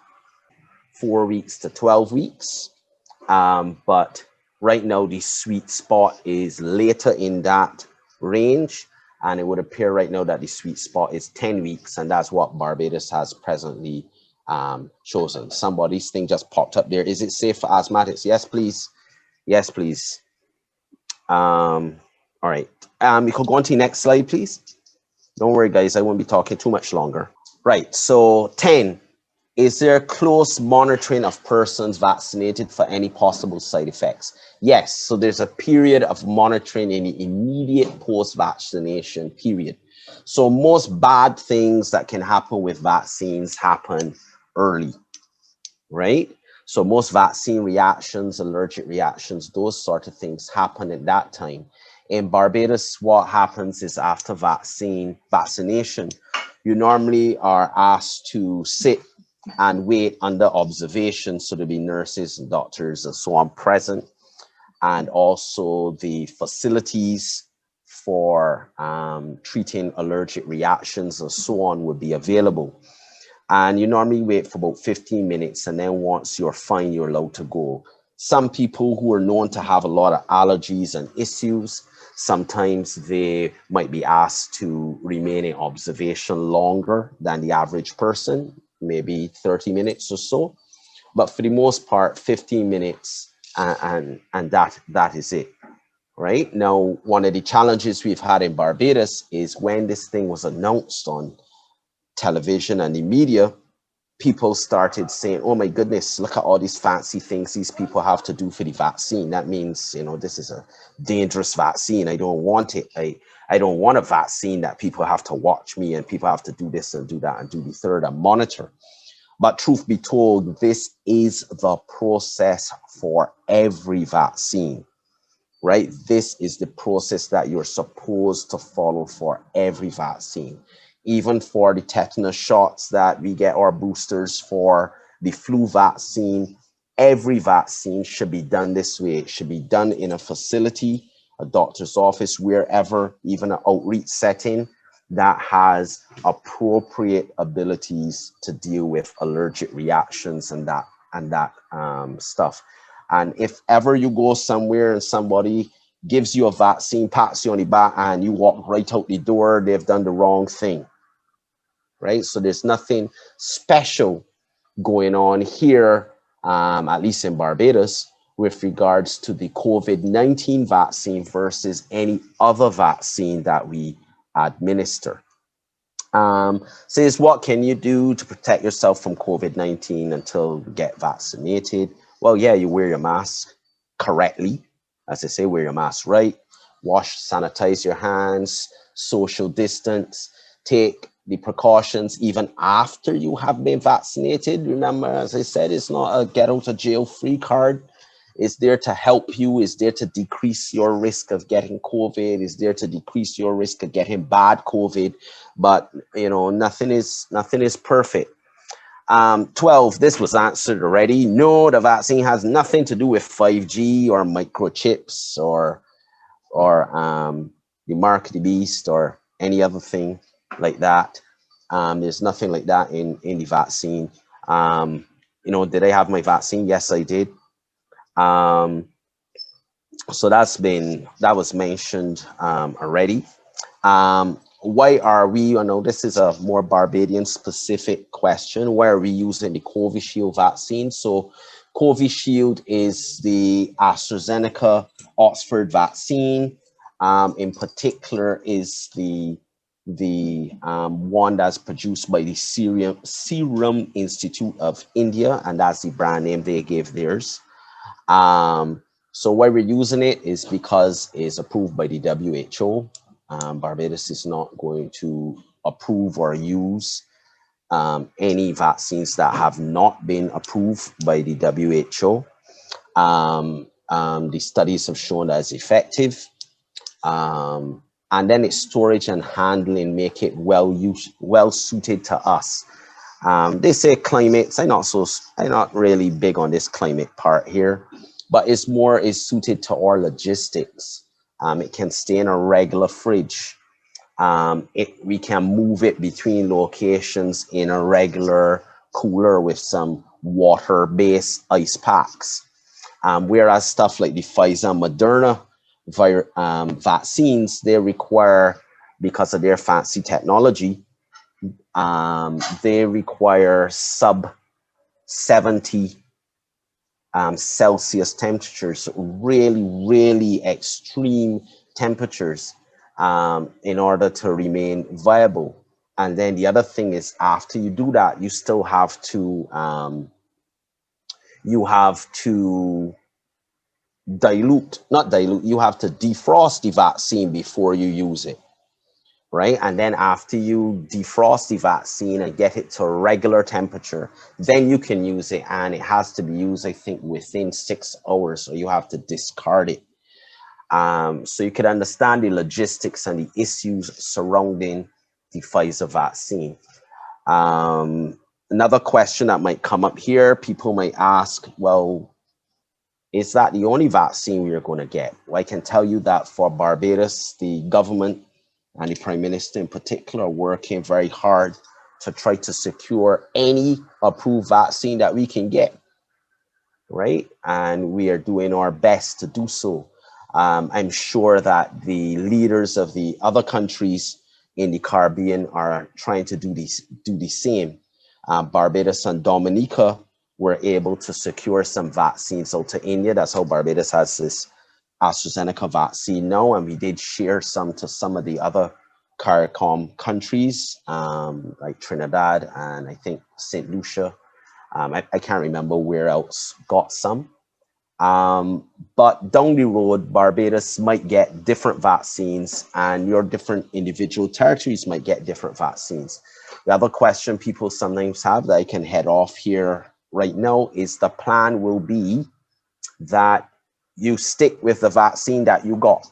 4 weeks to 12 weeks. But right now the sweet spot is later in that range. And it would appear right now that the sweet spot is 10 weeks. And that's what Barbados has presently chosen. Somebody's thing just popped up there. Is it safe for asthmatics? Yes, please. Yes, please. All right. You could go on to the next slide, please. Don't worry, guys, I won't be talking too much longer. Right, so 10, is there close monitoring of persons vaccinated for any possible side effects? Yes, so there's a period of monitoring in the immediate post-vaccination period. So most bad things that can happen with vaccines happen early, right? So most vaccine reactions, allergic reactions, those sort of things happen at that time. In Barbados, what happens is after vaccination, you normally are asked to sit and wait under observation. So there'll be nurses and doctors and so on present. And also the facilities for treating allergic reactions and so on would be available. And you normally wait for about 15 minutes. And then once you're fine, you're allowed to go. Some people who are known to have a lot of allergies and issues, sometimes they might be asked to remain in observation longer than the average person, maybe 30 minutes or so. But for the most part, 15 minutes and that is it, right? Now, one of the challenges we've had in Barbados is when this thing was announced on television and the media, people started saying, oh my goodness, look at all these fancy things these people have to do for the vaccine. That means, you know, this is a dangerous vaccine. I don't want it. I don't want a vaccine that people have to watch me and people have to do this and do that and do the third and monitor. But truth be told, this is the process for every vaccine, right? This is the process that you're supposed to follow for every vaccine. Even for the tetanus shots that we get, or boosters for the flu vaccine, every vaccine should be done this way. It should be done in a facility, a doctor's office, wherever, even an outreach setting that has appropriate abilities to deal with allergic reactions and that stuff. And if ever you go somewhere and somebody gives you a vaccine, pats you on the back, and you walk right out the door, they've done the wrong thing. Right? So there's nothing special going on here, at least in Barbados, with regards to the COVID-19 vaccine versus any other vaccine that we administer. Says, what can you do to protect yourself from COVID-19 until you get vaccinated? Well, yeah, you wear your mask correctly. As I say, wear your mask right. Wash, sanitize your hands, social distance, take the precautions even after you have been vaccinated. Remember, as I said, it's not a get out of jail free card. It's there to help you. It's there to decrease your risk of getting COVID. It's there to decrease your risk of getting bad COVID. But you know, nothing is perfect. 12, this was answered already. No, the vaccine has nothing to do with 5G or microchips or the mark of the beast or any other thing like that. There's nothing like that in the vaccine. You know, did I have my vaccine? Yes, I did. So that was mentioned already. Why are we, I know this is a more Barbadian specific question, why are we using the Covishield vaccine? So Covishield is the AstraZeneca Oxford vaccine. In particular is the one that's produced by the Serum Institute of India, and that's the brand name they gave theirs. So why we're using it is because it's approved by the WHO. Barbados is not going to approve or use any vaccines that have not been approved by the WHO. The studies have shown that it's effective. And then its storage and handling make it well suited to us. They say climate, I'm not really big on this climate part here, but it's suited to our logistics. It can stay in a regular fridge. We can move it between locations in a regular cooler with some water-based ice packs. Whereas stuff like the Pfizer and Moderna vaccines, they require, because of their fancy technology, they require sub 70 Celsius temperatures, really extreme temperatures in order to remain viable. And then the other thing is, after you do that, you still have to you have to defrost the vaccine before you use it, right? And then after you defrost the vaccine and get it to a regular temperature, then you can use it, and it has to be used, I think, within 6 hours, so you have to discard it. So you can understand the logistics and the issues surrounding the Pfizer vaccine. Another question that might come up here, people might ask, well, is that the only vaccine we are going to get? Well, I can tell you that for Barbados, the government and the Prime Minister in particular are working very hard to try to secure any approved vaccine that we can get, right? And we are doing our best to do so. I'm sure that the leaders of the other countries in the Caribbean are trying to do the same. Barbados and Dominica were able to secure some vaccines out to India. That's how Barbados has this AstraZeneca vaccine now, and we did share some to some of the other CARICOM countries, like Trinidad and I think St. Lucia. I can't remember where else got some. But down the road, Barbados might get different vaccines, and your different individual territories might get different vaccines. The other question people sometimes have that I can head off here right now is the plan will be that you stick with the vaccine that you got.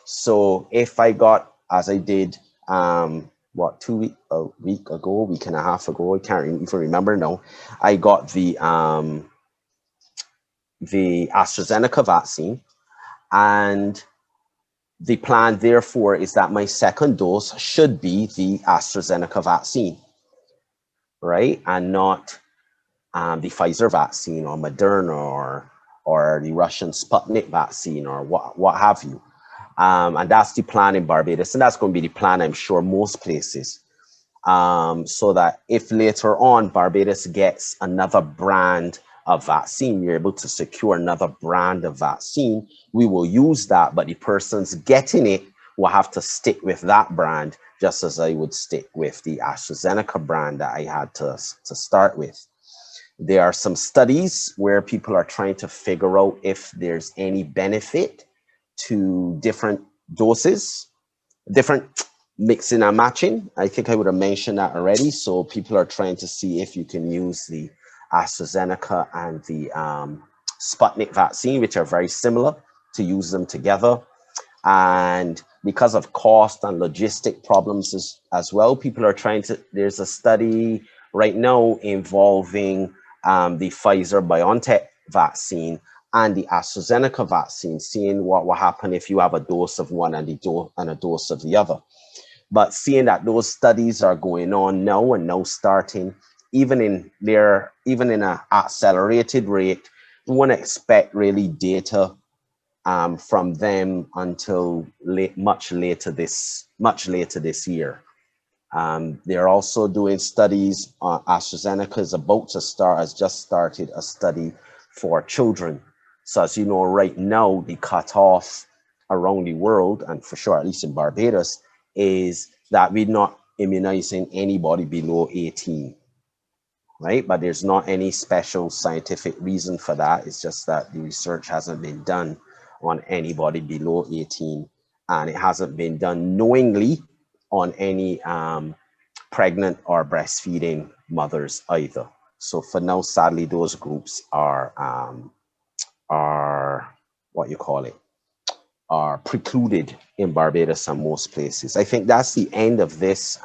So if I got, as I did, a week and a half ago, I can't even remember now, I got the AstraZeneca vaccine, and the plan therefore is that my second dose should be the AstraZeneca vaccine, right? And not the Pfizer vaccine or Moderna or the Russian Sputnik vaccine or what have you. And that's the plan in Barbados, and that's going to be the plan, I'm sure, most places. So that if later on Barbados gets another brand of vaccine, you're able to secure another brand of vaccine, we will use that, but the persons getting it will have to stick with that brand, just as I would stick with the AstraZeneca brand that I had to start with. There are some studies where people are trying to figure out if there's any benefit to different doses, different mixing and matching. I think I would have mentioned that already. So people are trying to see if you can use the AstraZeneca and the Sputnik vaccine, which are very similar, to use them together. And because of cost and logistic problems as well, people are trying to, there's a study right now involving the Pfizer-BioNTech vaccine and the AstraZeneca vaccine, seeing what will happen if you have a dose of one and a dose of the other. But seeing that those studies are going on now and now starting, even in an accelerated rate, we won't expect really data from them until much later this year. They're also doing studies. AstraZeneca is about to has just started a study for children. So as you know, right now, the cutoff around the world, and for sure, at least in Barbados, is that we're not immunizing anybody below 18, right? But there's not any special scientific reason for that. It's just that the research hasn't been done on anybody below 18, and it hasn't been done knowingly on any pregnant or breastfeeding mothers either. So for now, sadly, those groups are what you call it, are precluded in Barbados and most places. I think that's the end of this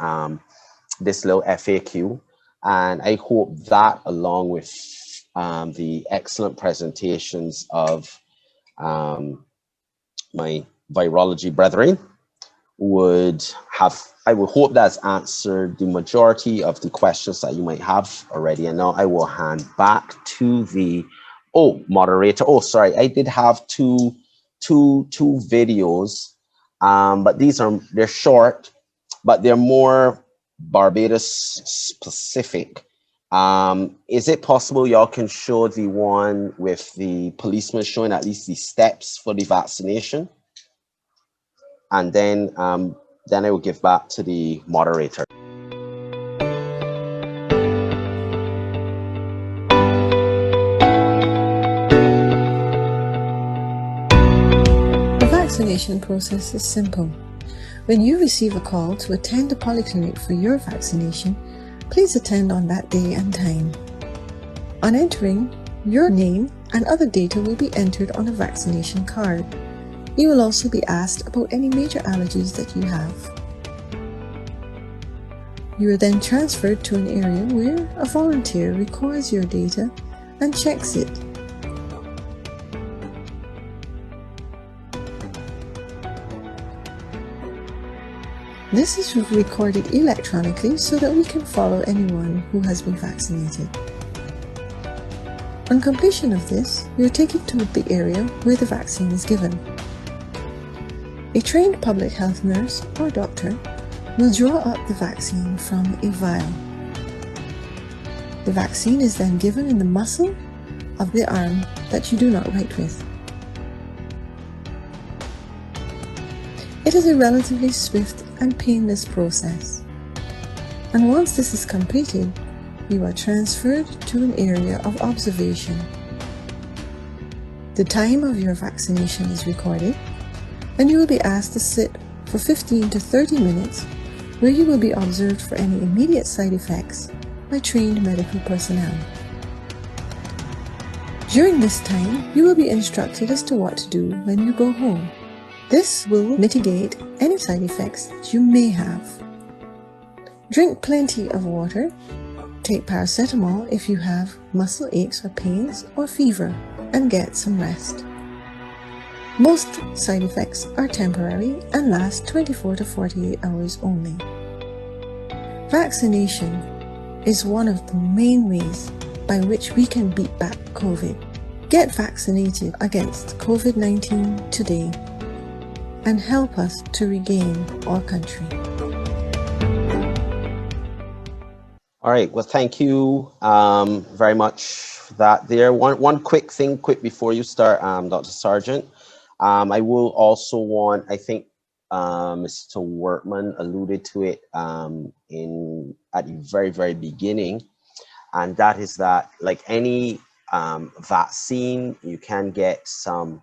this little FAQ, and I hope that, along with the excellent presentations of my virology brethren, I would hope that's answered the majority of the questions that you might have already. And now I will hand back to the moderator. Oh, sorry, I did have two videos, but they're short, but they're more Barbados specific. Is it possible y'all can show the one with the policeman showing at least the steps for the vaccination? And then I will give back to the moderator. The vaccination process is simple. When you receive a call to attend a polyclinic for your vaccination, please attend on that day and time. On entering, your name and other data will be entered on a vaccination card. You will also be asked about any major allergies that you have. You are then transferred to an area where a volunteer records your data and checks it. This is recorded electronically so that we can follow anyone who has been vaccinated. On completion of this, you are taken to the area where the vaccine is given. A trained public health nurse or doctor will draw up the vaccine from a vial. The vaccine is then given in the muscle of the arm that you do not write with. It is a relatively swift and painless process. And once this is completed, you are transferred to an area of observation. The time of your vaccination is recorded, and you will be asked to sit for 15 to 30 minutes where you will be observed for any immediate side effects by trained medical personnel. During this time, you will be instructed as to what to do when you go home. This will mitigate any side effects that you may have. Drink plenty of water. Take paracetamol if you have muscle aches or pains or fever, and get some rest. Most side effects are temporary and last 24 to 48 hours only. Vaccination is one of the main ways by which we can beat back COVID. Get vaccinated against COVID-19 today and help us to regain our country. All right, well, thank you very much for that there. One quick thing, before you start, Dr. Sargent. I will also want, I think Mr. Wortman alluded to it at the very, very beginning, and that is that, like any vaccine, you can get some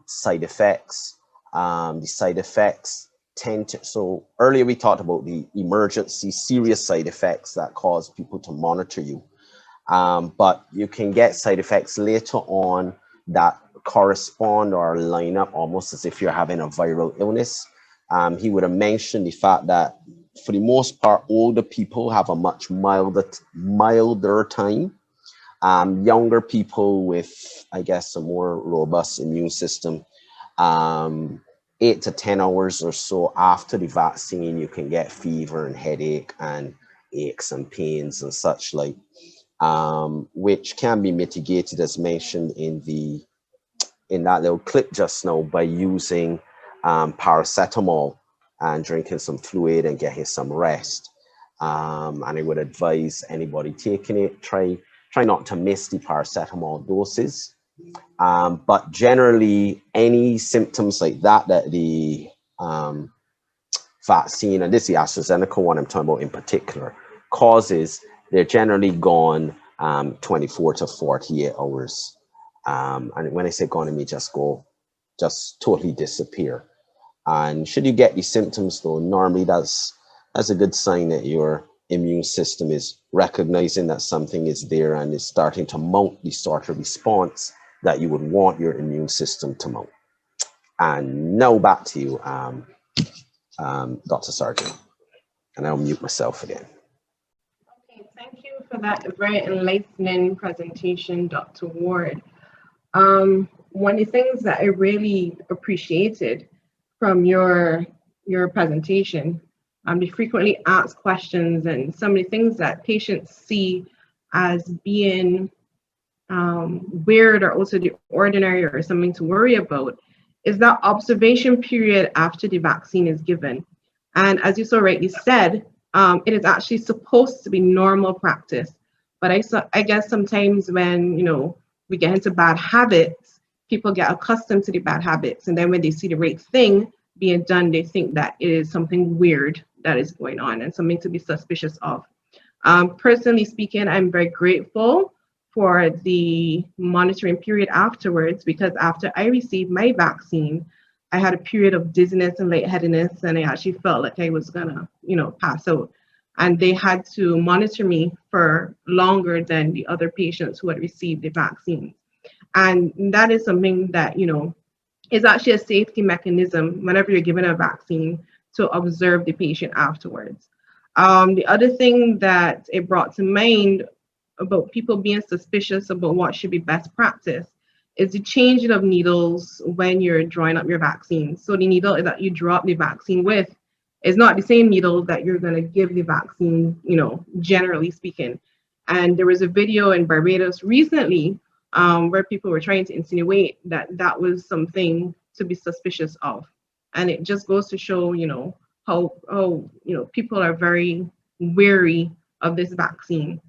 side effects. The side effects tend to, so earlier we talked about the emergency serious side effects that cause people to monitor you. But you can get side effects later on that correspond or line up almost as if you're having a viral illness. He would have mentioned the fact that for the most part, older people have a much milder time. Younger people with, I guess, a more robust immune system, 8 to 10 hours or so after the vaccine, you can get fever and headache and aches and pains and such like, which can be mitigated as mentioned in that little clip just now by using paracetamol and drinking some fluid and getting some rest. And I would advise anybody taking it, try not to miss the paracetamol doses. But generally, any symptoms like that the vaccine, and this is the AstraZeneca one I'm talking about in particular, causes, they're generally gone 24 to 48 hours. And when I say gone, I mean just totally disappear. And should you get these symptoms though, normally that's a good sign that your immune system is recognizing that something is there and is starting to mount the sort of response that you would want your immune system to mount. And now back to you, Dr. Sargent, and I'll mute myself again. Okay, thank you for that very enlightening presentation, Dr. Ward. One of the things that I really appreciated from your presentation, the frequently asked questions and some of the things that patients see as being weird or also the ordinary or something to worry about, is that observation period after the vaccine is given. And as you so rightly said, it is actually supposed to be normal practice. But I guess sometimes when, we get into bad habits, people get accustomed to the bad habits. And then when they see the right thing being done, they think that it is something weird that is going on and something to be suspicious of. Personally speaking, I'm very grateful for the monitoring period afterwards, because after I received my vaccine, I had a period of dizziness and lightheadedness, and I actually felt like I was gonna, pass out. And they had to monitor me for longer than the other patients who had received the vaccine. And that is something that, is actually a safety mechanism whenever you're given a vaccine to observe the patient afterwards. The other thing that it brought to mind about people being suspicious about what should be best practice is the changing of needles when you're drawing up your vaccine. So the needle that you draw up the vaccine with is not the same needle that you're going to give the vaccine, generally speaking. And there was a video in Barbados recently where people were trying to insinuate that that was something to be suspicious of. And it just goes to show, how people are very wary of this vaccine.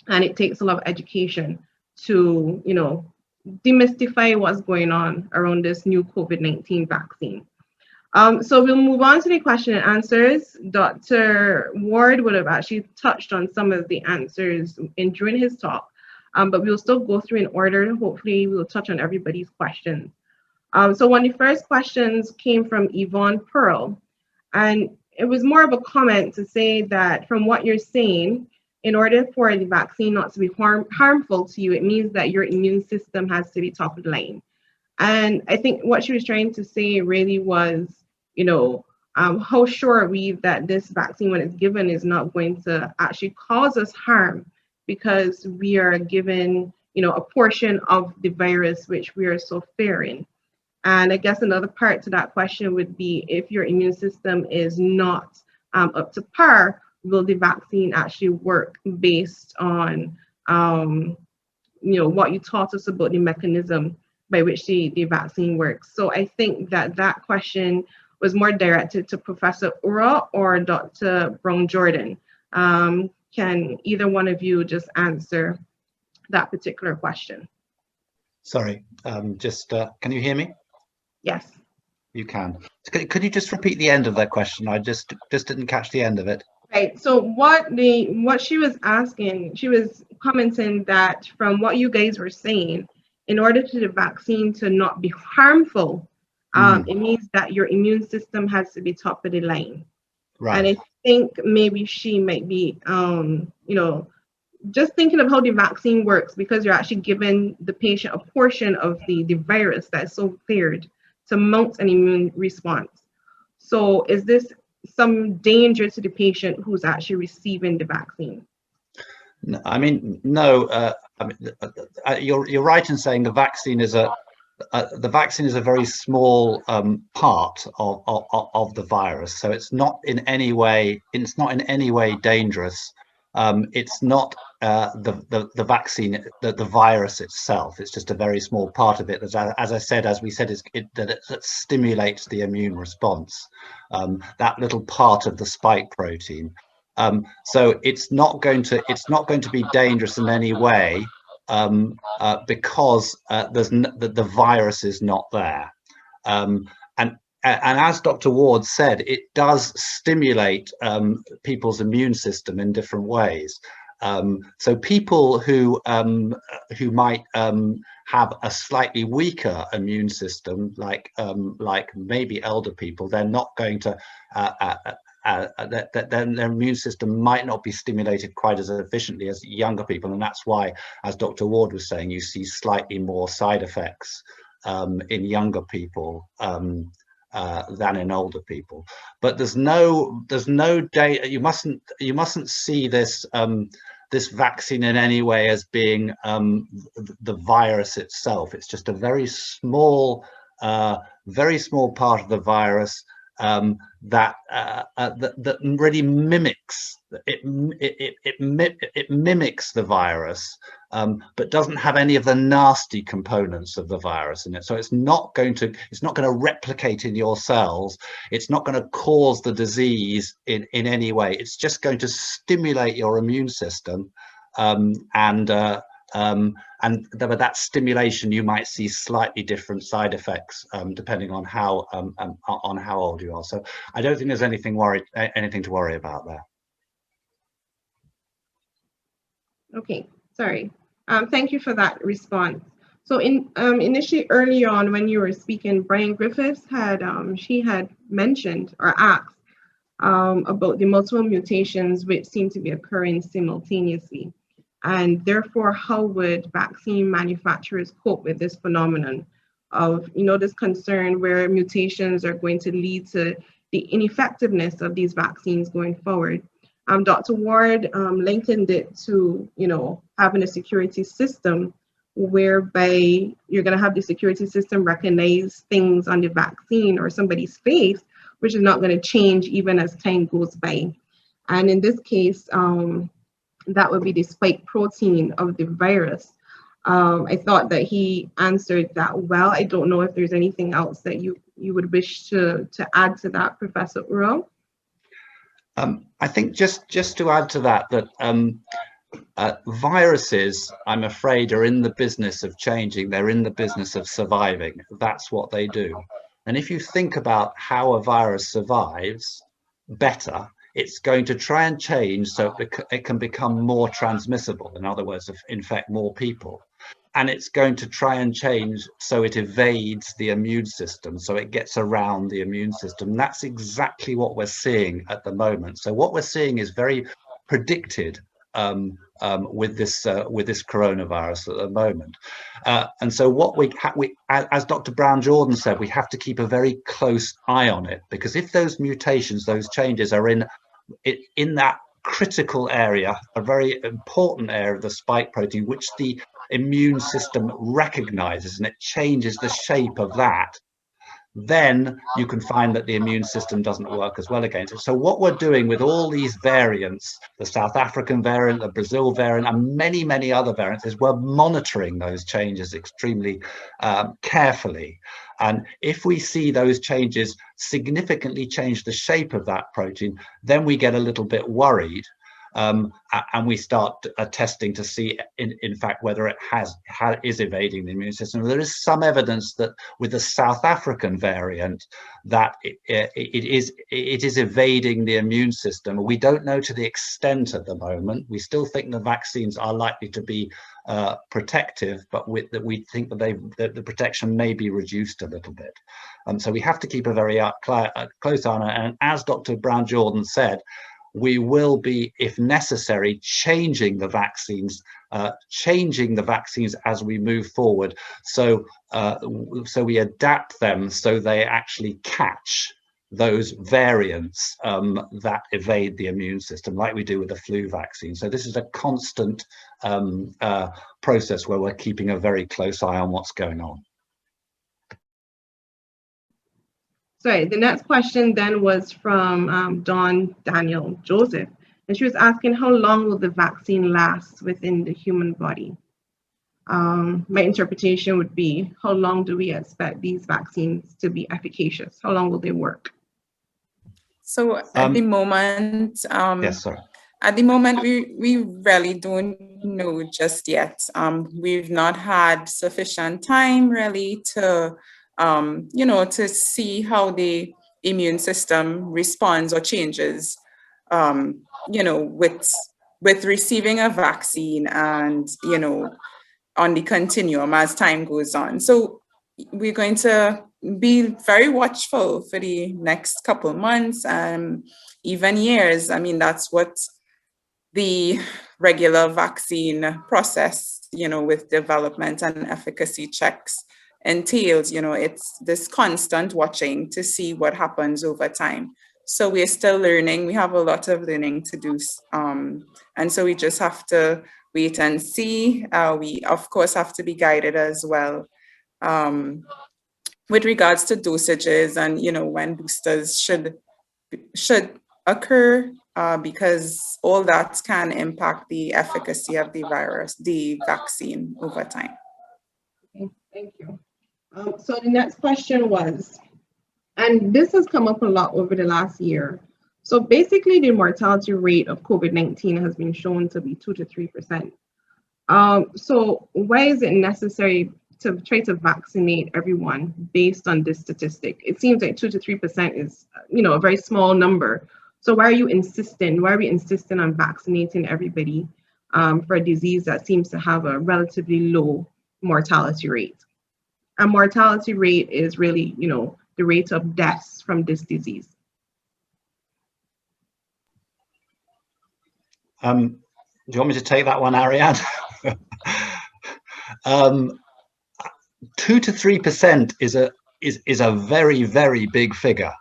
And it takes a lot of education to, demystify what's going on around this new COVID-19 vaccine. So we'll move on to the question and answers. Dr. Ward would have actually touched on some of the answers during his talk, but we'll still go through in order. Hopefully we'll touch on everybody's questions. So one of the first questions came from Yvonne Pearl, and it was more of a comment to say that from what you're saying, in order for the vaccine not to be harmful to you, it means that your immune system has to be top of the line. And I think what she was trying to say really was, how sure are we that this vaccine, when it's given, is not going to actually cause us harm, because we are given, a portion of the virus which we are so fearing. And I guess another part to that question would be, if your immune system is not up to par, will the vaccine actually work based on, what you taught us about the mechanism by which the vaccine works? So I think that question was more directed to Professor Ura or Dr. Brown-Jordan. Can either one of you just answer that particular question? Sorry, can you hear me? Yes. You can. Could you just repeat the end of that question? I just didn't catch the end of it. Right. So what she was asking, she was commenting that from what you guys were saying, in order for the vaccine to not be harmful, It means that your immune system has to be top of the line. Right. And I think maybe she might be, just thinking of how the vaccine works, because you're actually giving the patient a portion of the virus that's so cleared to mount an immune response. So is this some danger to the patient who's actually receiving the vaccine? I mean, no. You're right in saying the vaccine is a very small part of the virus. So it's not in any way dangerous. It's not the vaccine, the virus itself. It's just a very small part of it. As we said, that stimulates the immune response. That little part of the spike protein. So it's not going to be dangerous in any way because the virus is not there. And as Dr. Ward said, it does stimulate people's immune system in different ways. So people who might have a slightly weaker immune system, like maybe elder people, they're not going to then their immune system might not be stimulated quite as efficiently as younger people, and that's why, as Dr. Ward was saying, you see slightly more side effects in younger people than in older people. But there's no data. You mustn't see this this vaccine in any way as being the virus itself. It's just a very small part of the virus that really mimics it mimics the virus, but doesn't have any of the nasty components of the virus in it. So it's not going to replicate in your cells. It's not going to cause the disease in any way. It's just going to stimulate your immune system, with that stimulation, you might see slightly different side effects depending on how old you are. So I don't think there's anything to worry about there. Okay, sorry. Thank you for that response. So initially, early on when you were speaking, Brian Griffiths had mentioned or asked about the multiple mutations which seem to be occurring simultaneously. And therefore, how would vaccine manufacturers cope with this phenomenon of, this concern where mutations are going to lead to the ineffectiveness of these vaccines going forward? Dr. Ward likened it to, having a security system whereby you're going to have the security system recognize things on the vaccine or somebody's face, which is not going to change even as time goes by. And in this case, that would be the spike protein of the virus. I thought that he answered that well. I don't know if there's anything else that you would wish to add to that, Professor Uro. I think just to add to that, viruses, I'm afraid, are in the business of changing. They're in the business of surviving. That's what they do. And if you think about how a virus survives better, it's going to try and change so it can become more transmissible. In other words, infect more people. And it's going to try and change so it evades the immune system, so it gets around the immune system. And that's exactly what we're seeing at the moment. So what we're seeing is very predicted with this coronavirus at the moment. And so what as Dr. Brown-Jordan said, we have to keep a very close eye on it, because if those mutations, those changes are in that critical area, a very important area of the spike protein, which the immune system recognizes, and it changes the shape of that, then you can find that the immune system doesn't work as well against it. So what we're doing with all these variants, the South African variant, the Brazil variant, and many, many other variants, is we're monitoring those changes extremely carefully. And if we see those changes significantly change the shape of that protein, then we get a little bit worried. and we start testing to see, in fact, whether it is evading the immune system. There is some evidence that with the South African variant, that it is evading the immune system. We don't know to the extent at the moment. We still think the vaccines are likely to be protective, but that we think that the protection may be reduced a little bit. So we have to keep a very close eye on it. And as Dr. Brown-Jordan said, we will be, if necessary, changing the vaccines as we move forward. So we adapt them so they actually catch those variants that evade the immune system, like we do with the flu vaccine. So this is a constant process where we're keeping a very close eye on what's going on. Sorry, the next question then was from Dawn Daniel Joseph, and she was asking, how long will the vaccine last within the human body? My interpretation would be, how long do we expect these vaccines to be efficacious? How long will they work? So at the moment, yes, sorry. At the moment, we really don't know just yet. We've not had sufficient time really to, to see how the immune system responds or changes, with receiving a vaccine and, on the continuum as time goes on. So we're going to be very watchful for the next couple months, even years. I mean, that's what the regular vaccine process, with development and efficacy checks entails. It's this constant watching to see what happens over time. So we're still learning. We have a lot of learning to do. And so we just have to wait and see. We, of course, have to be guided as well with regards to dosages and, when boosters should occur, because all that can impact the efficacy of the vaccine over time. Okay, thank you. So the next question was, and this has come up a lot over the last year. So basically the mortality rate of COVID-19 has been shown to be 2 to 3%. So why is it necessary to try to vaccinate everyone based on this statistic? It seems like 2 to 3% is, a very small number. So why are we insisting on vaccinating everybody for a disease that seems to have a relatively low mortality rate? And mortality rate is really, the rate of deaths from this disease. Do you want me to take that one, Ariane? 2 to 3% is a very, very big figure.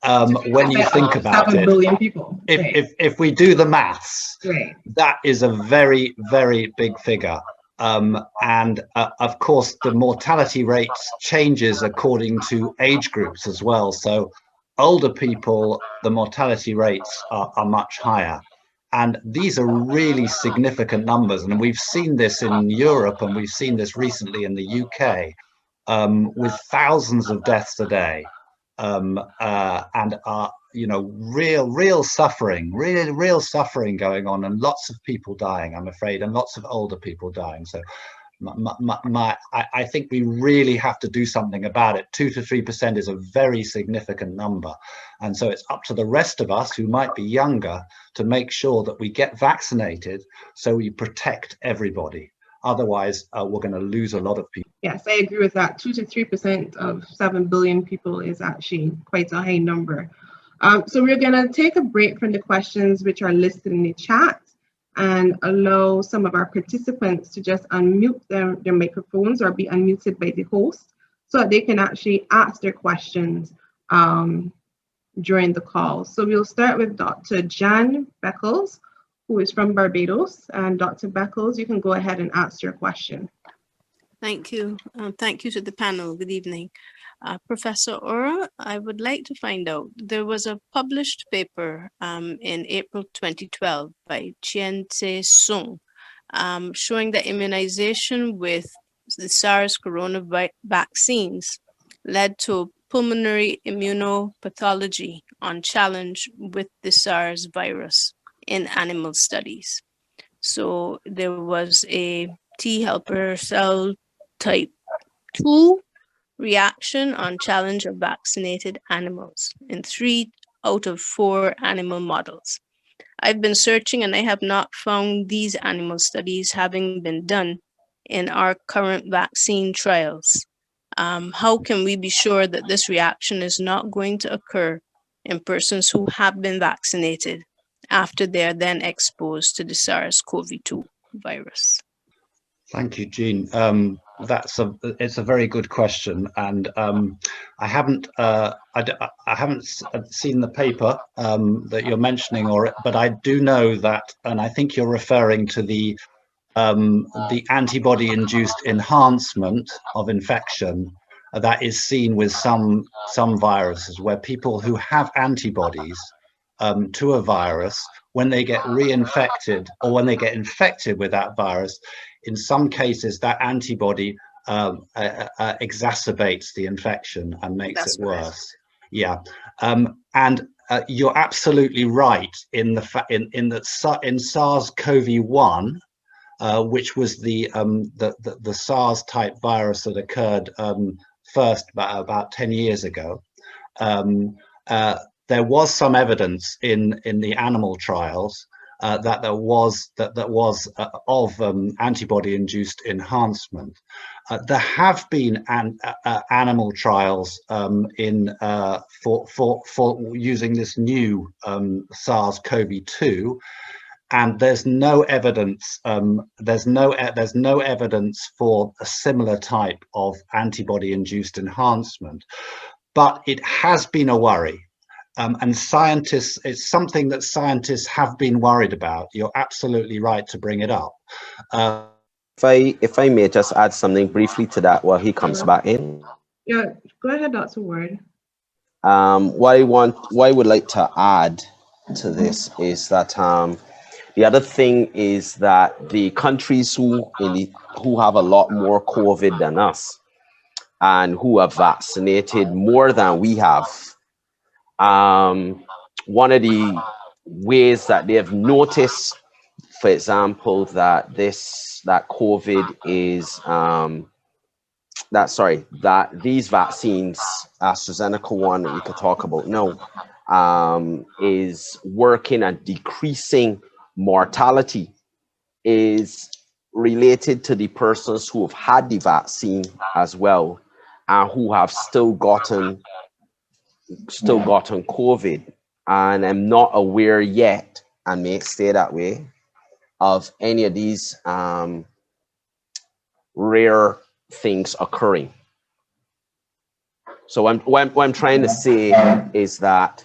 When you think about 7 it, billion people. If we do the maths, right, that is a very, very big figure. And of course, the mortality rate changes according to age groups as well. So older people, the mortality rates are much higher. And these are really significant numbers. And we've seen this in Europe, and we've seen this recently in the UK, with thousands of deaths a day, and real suffering going on, and lots of people dying, I'm afraid, and lots of older people dying. So I think we really have to do something about it. 2 to 3% is a very significant number. And so it's up to the rest of us who might be younger to make sure that we get vaccinated so we protect everybody. Otherwise, we're going to lose a lot of people. Yes, I agree with that. 2 to 3% of 7 billion people is actually quite a high number. So we're going to take a break from the questions which are listed in the chat and allow some of our participants to just unmute their microphones or be unmuted by the host so that they can actually ask their questions during the call. So we'll start with Dr. Jan Beckles, who is from Barbados. And Dr. Beckles, you can go ahead and ask your question. Thank you. Thank you to the panel. Good evening. Professor Ora, I would like to find out, there was a published paper in April 2012 by Chien-Tse Sung showing that immunization with the SARS coronavirus vaccines led to pulmonary immunopathology on challenge with the SARS virus. in animal studies. So there was a T helper cell type 2 reaction on challenge of vaccinated animals in 3 out of 4 animal models. I've been searching and I have not found these animal studies having been done in our current vaccine trials. How can we be sure that this reaction is not going to occur in persons who have been vaccinated after they are then exposed to the SARS-CoV-2 virus? Thank you, Jean. It's a very good question, and I haven't seen the paper that you're mentioning, but I do know that, and I think you're referring to the antibody-induced enhancement of infection that is seen with some viruses, where people who have antibodies to a virus, when they get reinfected or when they get infected with that virus, in some cases that antibody exacerbates the infection and makes it worse. Yeah, and you're absolutely right in in SARS-CoV-1, which was the SARS type virus that occurred first about 10 years ago. There was some evidence in the animal trials that was of antibody-induced enhancement. There have been animal trials for using this new SARS-CoV-2, and there's no evidence. There's no evidence for a similar type of antibody-induced enhancement, but it has been a worry. And scientists, it's something that scientists have been worried about. You're absolutely right to bring it up. If I may just add something briefly to that while he comes back in. Yeah, go ahead, Dr. Ward. What I would like to add to this is that the other thing is that the countries who have a lot more COVID than us and who have vaccinated more than we have, one of the ways that they have noticed, for example, that COVID is that these vaccines, AstraZeneca one that we could talk about now, is working at decreasing mortality, is related to the persons who have had the vaccine as well and who have still gotten COVID. And I'm not aware yet, and may stay that way, of any of these rare things occurring. So what I'm trying to say is that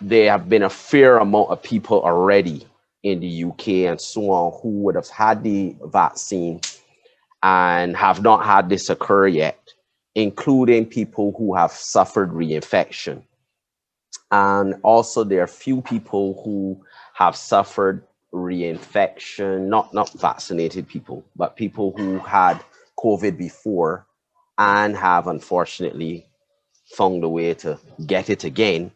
there have been a fair amount of people already in the UK and so on who would have had the vaccine and have not had this occur yet, including people who have suffered reinfection. And also there are few people who have suffered reinfection, not vaccinated people, but people who had COVID before and have unfortunately found a way to get it again.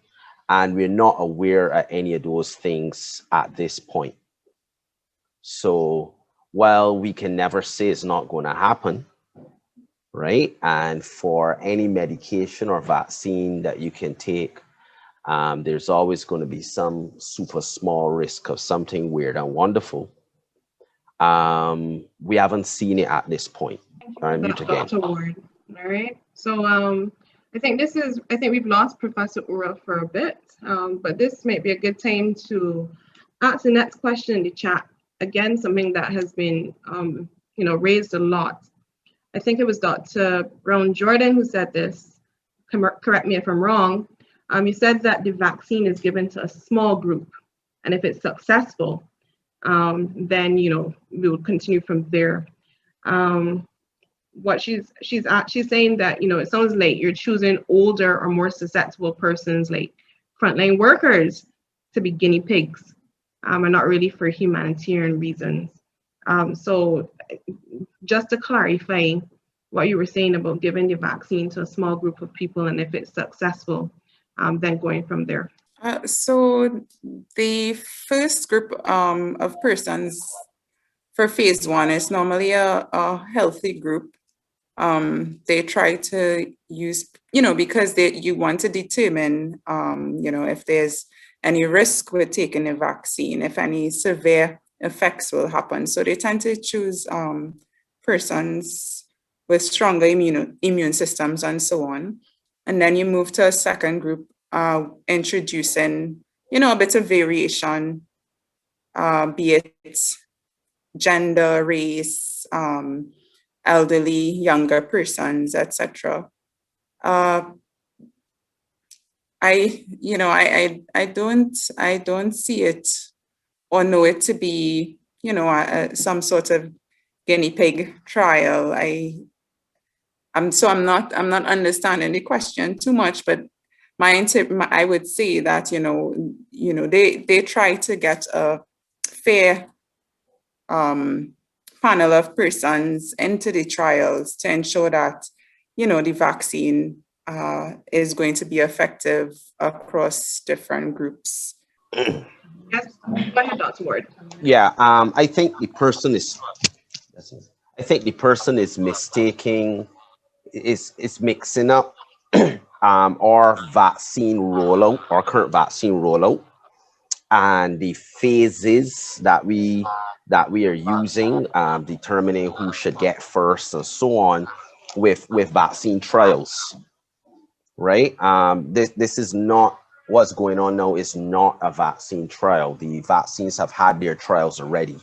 And we're not aware of any of those things at this point. So while we can never say it's not going to happen, right? And for any medication or vaccine that you can take, there's always going to be some super small risk of something weird and wonderful. We haven't seen it at this point. Mute again. Dr. Ward. All right. So I think we've lost Professor Ura for a bit, but this might be a good time to ask the next question in the chat. Again, something that has been raised a lot. I think it was Dr. Brown Jordan who said this. Correct me if I'm wrong. You said that the vaccine is given to a small group, and if it's successful, then we will continue from there. What she's saying that it sounds like you're choosing older or more susceptible persons like frontline workers to be guinea pigs, and not really for humanitarian reasons. So just to clarify what you were saying about giving the vaccine to a small group of people, and if it's successful, then going from there. So the first group of persons for phase 1 is normally a healthy group. They try to use, because you want to determine, if there's any risk with taking the vaccine, if any severe effects will happen. So they tend to choose persons with stronger immune systems and so on. And then you move to a second group, introducing, a bit of variation, be it gender, race, elderly, younger persons, etc. I don't see it or know it to be, some sort of guinea pig trial. I'm not understanding the question too much, but I would say that they try to get a fair panel of persons into the trials to ensure that the vaccine is going to be effective across different groups. Yes, go ahead, Dr. Ward. Yeah, I think the person is mistaking, is mixing up our vaccine rollout, our current vaccine rollout, and the phases that we are using, determining who should get first and so on, with vaccine trials, right? This is not what's going on now. Is not a vaccine trial. The vaccines have had their trials already,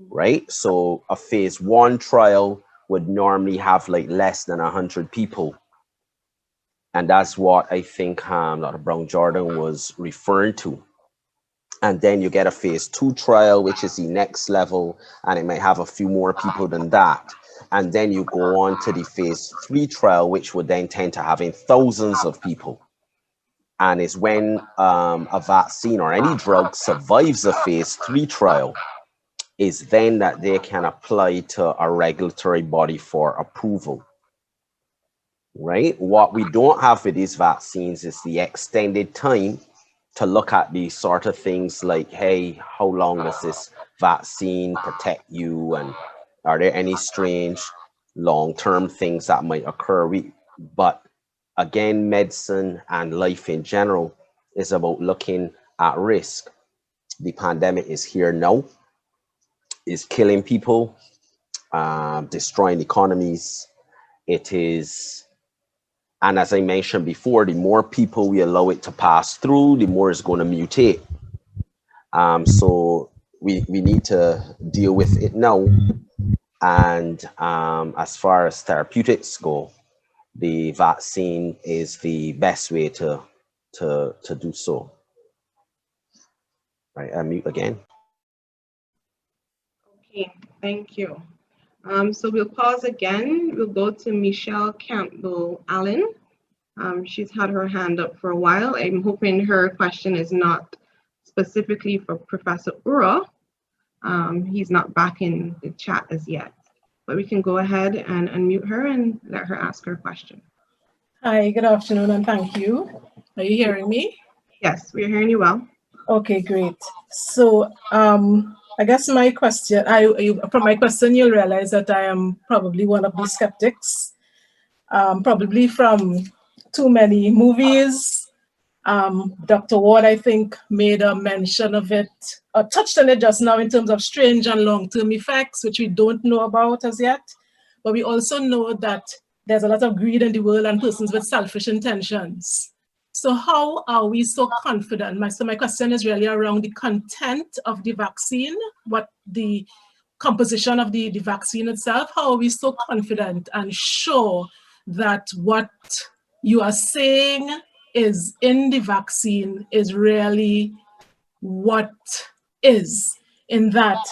right? So a phase 1 trial would normally have like less than 100 people. And that's what I think Dr. Brown Jordan was referring to. And then you get a phase 2 trial, which is the next level, and it might have a few more people than that. And then you go on to the phase 3 trial, which would then tend to having thousands of people. And it's when a vaccine or any drug survives a phase 3 trial, is then that they can apply to a regulatory body for approval, right? What we don't have with these vaccines is the extended time to look at these sort of things like, hey, how long does this vaccine protect you? And are there any strange long-term things that might occur? But again, medicine and life in general is about looking at risk. The pandemic is here now, is killing people, destroying economies. It is, and as I mentioned before, the more people we allow it to pass through, the more it's going to mutate. So we need to deal with it now. And as far as therapeutics go, the vaccine is the best way to do so. Right, I mute again. Okay, thank you. So we'll pause again. We'll go to Michelle Campbell Allen. She's had her hand up for a while. I'm hoping her question is not specifically for Professor Ura. He's not back in the chat as yet, but we can go ahead and unmute her and let her ask her question. Hi, good afternoon, and thank you. Are you hearing me? Yes, we're hearing you well. Okay, great. So I guess my question, from my question, you'll realize that I am probably one of the skeptics, probably from too many movies. Dr. Ward, I think, made a mention of it, or touched on it just now in terms of strange and long-term effects, which we don't know about as yet. But we also know that there's a lot of greed in the world and persons with selfish intentions. So how are we so confident? My question is really around the content of the vaccine, what the composition of the vaccine itself. How are we so confident and sure that what you are saying is in the vaccine is really what is? In that,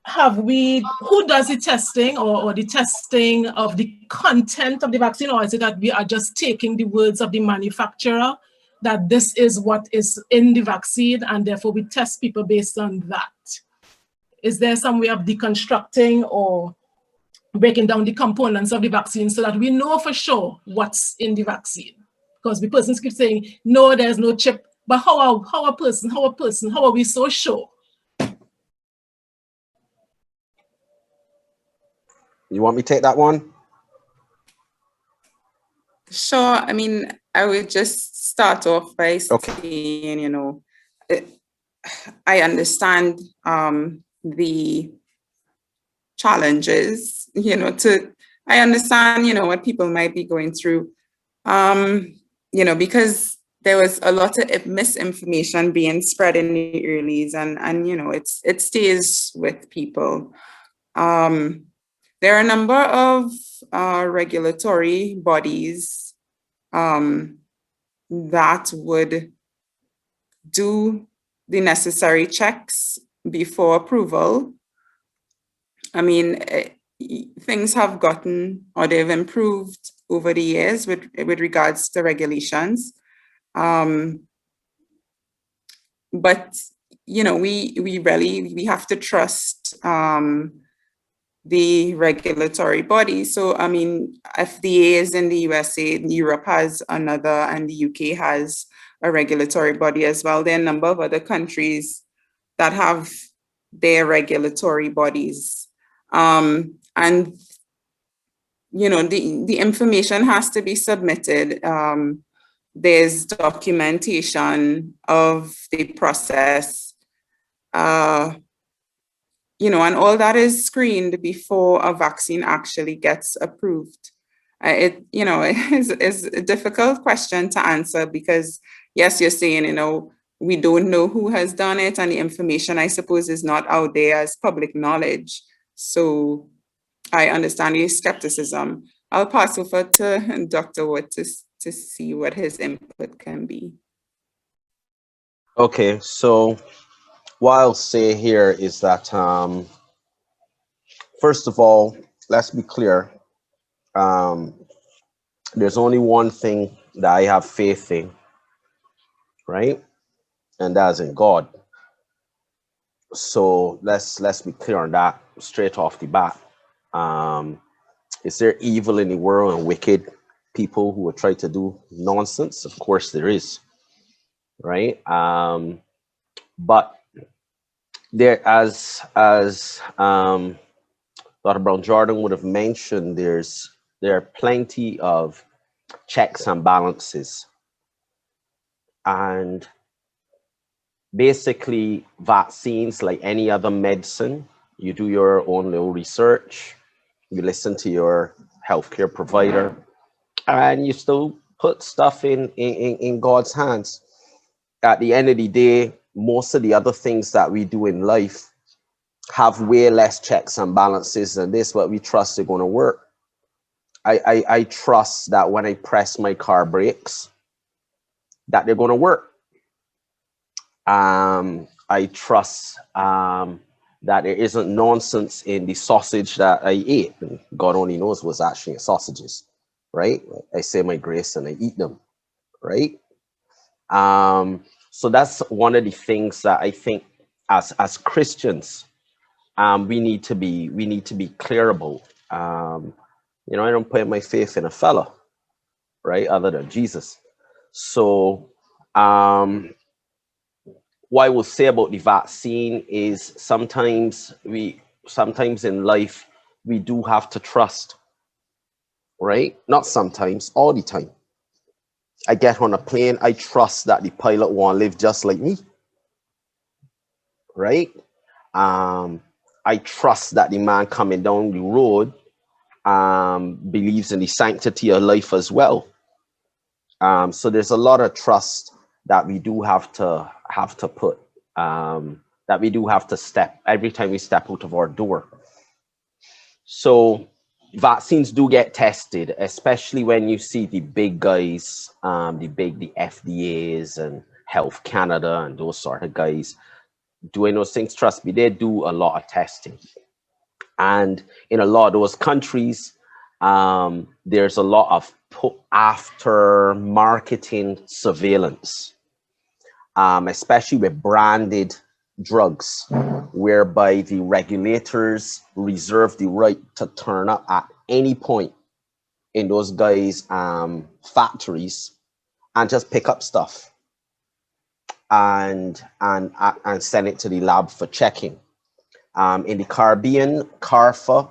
who does the testing or the testing of the content of the vaccine, or is it that we are just taking the words of the manufacturer that this is what is in the vaccine and therefore we test people based on that? Is there some way of deconstructing or breaking down the components of the vaccine so that we know for sure what's in the vaccine? Because the persons keep saying, no, there's no chip, But how are we so sure? You want me to take that one? Sure. I mean, I would just start off by saying, you know, I understand the challenges, you know, I understand, you know, what people might be going through, you know, because there was a lot of misinformation being spread in the earlies, and you know, it stays with people. There are a number of regulatory bodies that would do the necessary checks before approval. I mean, things have gotten, or they've improved over the years with regards to regulations. But, you know, we have to trust the regulatory body. So, I mean, FDA is in the USA, Europe has another, and the UK has a regulatory body as well. There are a number of other countries that have their regulatory bodies. And, you know, the information has to be submitted. There's documentation of the process, you know, and all that is screened before a vaccine actually gets approved. It, you know, is a difficult question to answer because, yes, you're saying, you know, we don't know who has done it, and the information, I suppose, is not out there as public knowledge. So I understand your skepticism. I'll pass over to Dr. Wood to see what his input can be. Okay, so what I'll say here is that, first of all, let's be clear. There's only one thing that I have faith in, right? And that's in God. So let's be clear on that straight off the bat. Is there evil in the world and wicked people who would try to do nonsense? Of course there is, right? But there, as Dr. Brown Jordan would have mentioned, there are plenty of checks and balances, and basically vaccines, like any other medicine, you do your own little research, you listen to your healthcare provider, and you still put stuff in God's hands. At the end of the day, most of the other things that we do in life have way less checks and balances than this, but we trust they're going to work. I trust that when I press my car brakes, that they're going to work. I trust that there isn't nonsense in the sausage that I ate. And God only knows what's actually in sausages, right? I say my grace and I eat them, right? So that's one of the things that I think as Christians, we need to be clear about. You know, I don't put my faith in a fella, right, other than Jesus. So what I will say about the vaccine is sometimes in life we do have to trust, right? Not sometimes, all the time. I get on a plane, I trust that the pilot won't live just like me, right? I trust that the man coming down the road believes in the sanctity of life as well. So there's a lot of trust that we do have to put, that we do have to step every time we step out of our door. So vaccines do get tested, especially when you see the big guys, the FDAs and Health Canada and those sort of guys doing those things. Trust me, they do a lot of testing. And in a lot of those countries, there's a lot of after marketing surveillance, especially with branded drugs, whereby the regulators reserve the right to turn up at any point in those guys' factories and just pick up stuff, and send it to the lab for checking. In the Caribbean, CARFA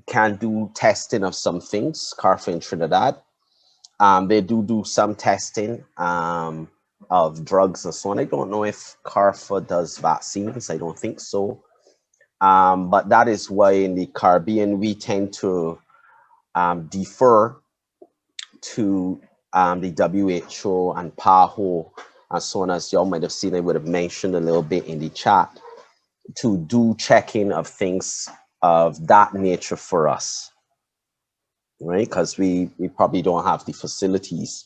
can do testing of some things, CARFA in Trinidad. They do some testing of drugs and so on. I don't know if CARFA does vaccines. I don't think so. But that is why in the Caribbean, we tend to defer to the WHO and PAHO and so on, as y'all might have seen. I would have mentioned a little bit in the chat, to do checking of things of that nature for us, right? Because we probably don't have the facilities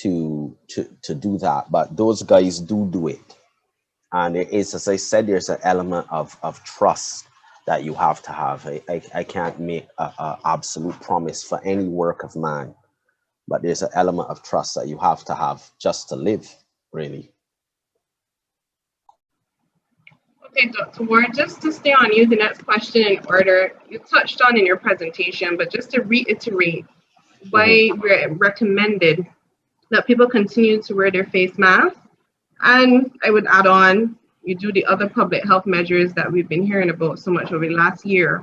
to do that, but those guys do it. And there is, as I said, there's an element of trust that you have to have. I can't make an absolute promise for any work of man, but there's an element of trust that you have to have just to live, really. Okay, Dr. Ward, just to stay on you, the next question in order, you touched on in your presentation, but just to reiterate, why we recommended that people continue to wear their face mask. And I would add on, you do the other public health measures that we've been hearing about so much over the last year.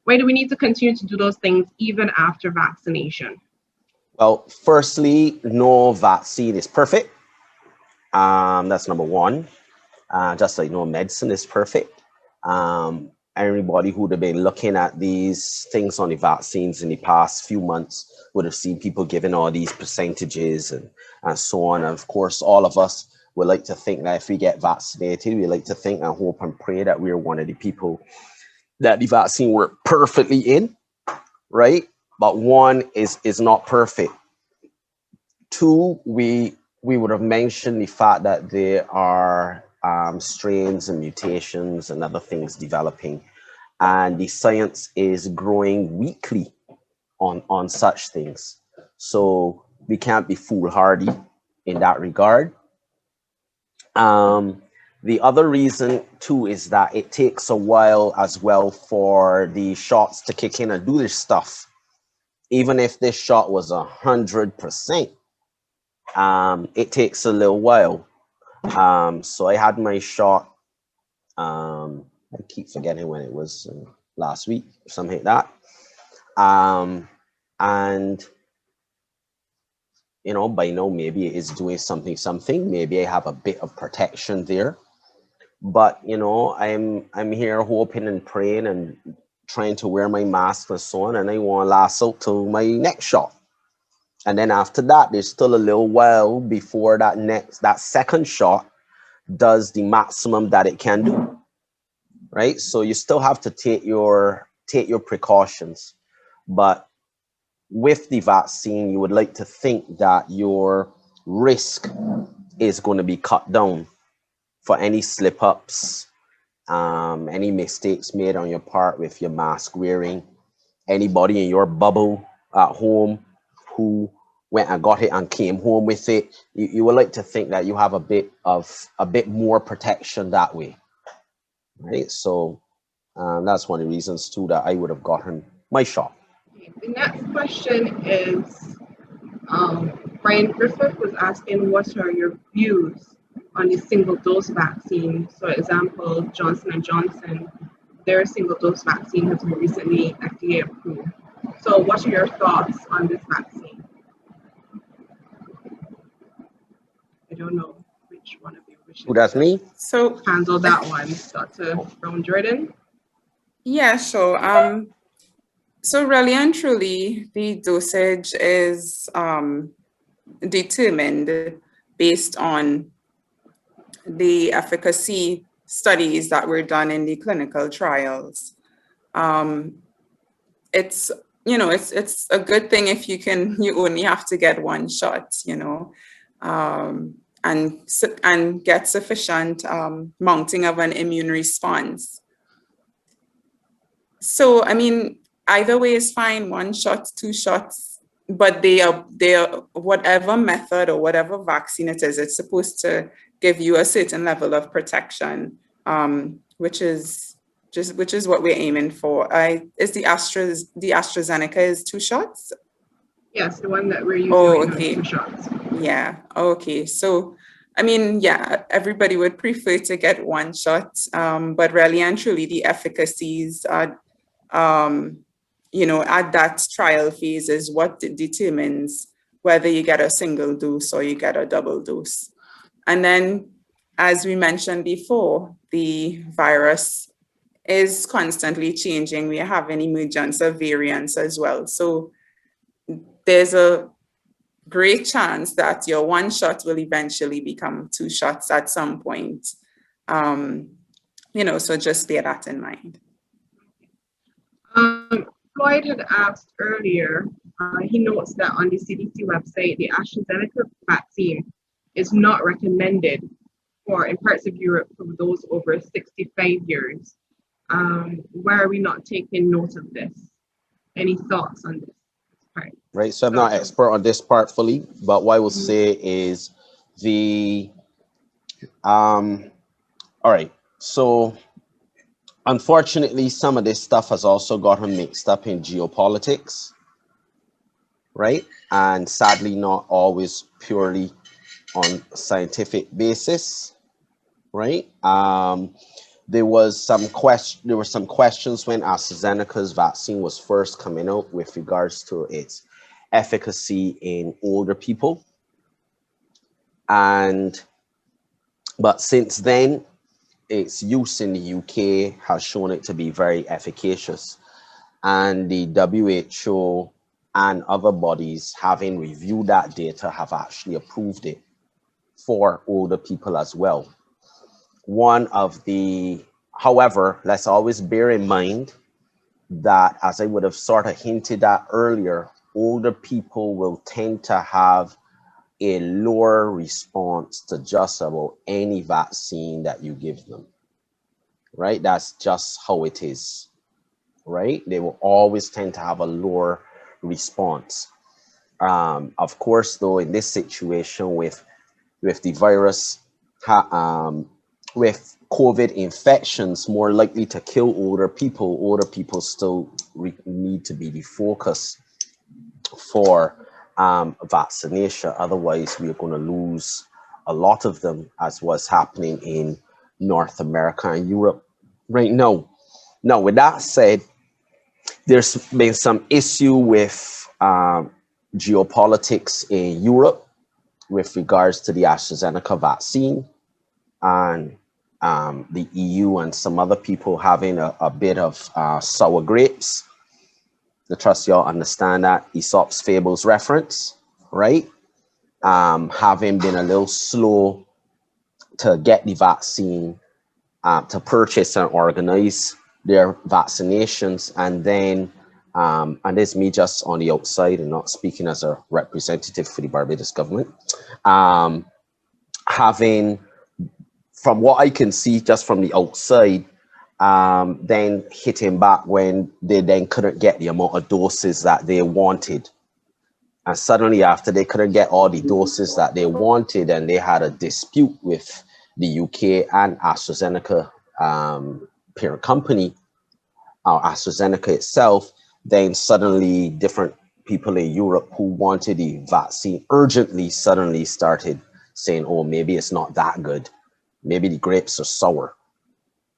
Why do we need to continue to do those things even after vaccination? Well, firstly, no vaccine is perfect. That's number one. Just like no medicine is perfect. Everybody who would have been looking at these things on the vaccines in the past few months would have seen people giving all these percentages and so on. And of course, all of us would like to think that if we get vaccinated, we like to think and hope and pray that we're one of the people that the vaccine worked perfectly in, right? But one is not perfect. Two, we would have mentioned the fact that there are strains and mutations and other things developing, and the science is growing weekly on such things. So we can't be foolhardy in that regard. The other reason too is that it takes a while as well for the shots to kick in and do this stuff. Even if this shot was 100%, it takes a little while. So I had my shot, I keep forgetting when it was, last week, something like that. And, you know, by now, maybe it is doing something, maybe I have a bit of protection there. But, you know, I'm here hoping and praying and trying to wear my mask and so on, and I want to last out till my next shot. And then after that, there's still a little while before that second shot does the maximum that it can do, right? So you still have to take your precautions. But with the vaccine, you would like to think that your risk is going to be cut down for any slip-ups, any mistakes made on your part with your mask wearing, anybody in your bubble at home who went and got it and came home with it. You would like to think that you have a bit more protection that way, right? So that's one of the reasons too that I would have gotten my shot. The next question is, Brian Griffith was asking, what are your views on the single-dose vaccine? So, example, Johnson & Johnson, their single-dose vaccine has been recently FDA approved. So what are your thoughts on this vaccine? I don't know which one of you wishes Who, that's me? So handle that one, Dr. Brown Jordan. yeah, sure. So really and truly, the dosage is determined based on the efficacy studies that were done in the clinical trials. It's, you know, it's a good thing if you only have to get one shot, you know, and get sufficient mounting of an immune response. So, I mean, either way is fine, 1 shot, 2 shots, but they are whatever method or whatever vaccine it is, it's supposed to give you a certain level of protection, which is what we're aiming for. Is the AstraZeneca is 2 shots? Yes, the one that we're using Oh, right now okay. is 2 shots. Yeah, okay. So I mean, yeah, everybody would prefer to get one shot, but really and truly the efficacies are, you know, at that trial phase is what determines whether you get a single dose or you get a double dose. And then, as we mentioned before, the virus is constantly changing. We have an emergence of variants as well. So there's a great chance that your one shot will eventually become 2 shots at some point. You know, so just bear that in mind. Floyd had asked earlier, he notes that on the CDC website, the AstraZeneca vaccine is not recommended for in parts of Europe for those over 65 years. Why are we not taking note of this? Any thoughts on this part? Right, so I'm not expert on this part fully, but what I will say is all right, so unfortunately, some of this stuff has also gotten mixed up in geopolitics, right? And sadly, not always purely on a scientific basis, right? There were some questions when AstraZeneca's vaccine was first coming out with regards to its efficacy in older people. But since then, its use in the UK has shown it to be very efficacious. And the WHO and other bodies, having reviewed that data, have actually approved it for older people as well. However, let's always bear in mind that, as I would have sort of hinted at earlier, older people will tend to have a lower response to just about any vaccine that you give them, right? That's just how it is, right? They will always tend to have a lower response. Of course, though, in this situation with the virus, with COVID infections more likely to kill older people still need to be the focus for vaccination. Otherwise, we're going to lose a lot of them, as was happening in North America and Europe right now. Now, with that said, there's been some issue with geopolitics in Europe with regards to the AstraZeneca vaccine, and the EU and some other people having a bit of sour grapes. I trust y'all understand that Aesop's Fables reference, right? Having been a little slow to get the vaccine, to purchase and organize their vaccinations, and then, and this is me just on the outside and not speaking as a representative for the Barbados government, having, from what I can see just from the outside, then hitting back when they then couldn't get the amount of doses that they wanted. And suddenly after they couldn't get all the doses that they wanted, and they had a dispute with the UK and AstraZeneca parent company, AstraZeneca itself, then suddenly different people in Europe who wanted the vaccine urgently suddenly started saying, oh, maybe it's not that good. Maybe the grapes are sour,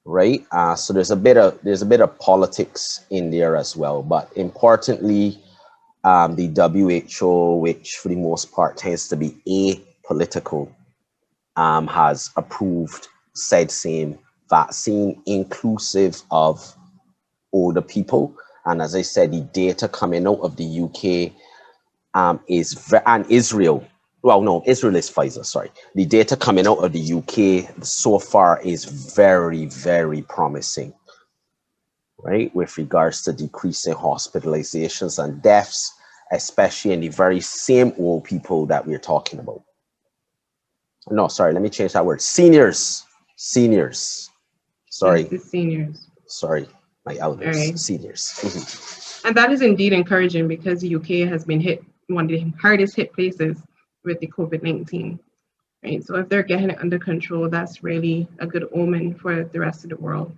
right? So there's a bit of politics in there as well. But importantly, the WHO, which for the most part tends to be apolitical, has approved said same vaccine, inclusive of older people. And as I said, the data coming out of the UK and Israel. Well, no, Israel is Pfizer, sorry. The data coming out of the UK so far is very, very promising, right? With regards to decreasing hospitalizations and deaths, especially in the very same old people that we're talking about. No, sorry, let me change that word. Seniors. Sorry. The seniors. Sorry, my elders, right. Seniors. And that is indeed encouraging, because the UK has been hit, one of the hardest hit places with the COVID-19, right? So if they're getting it under control, that's really a good omen for the rest of the world.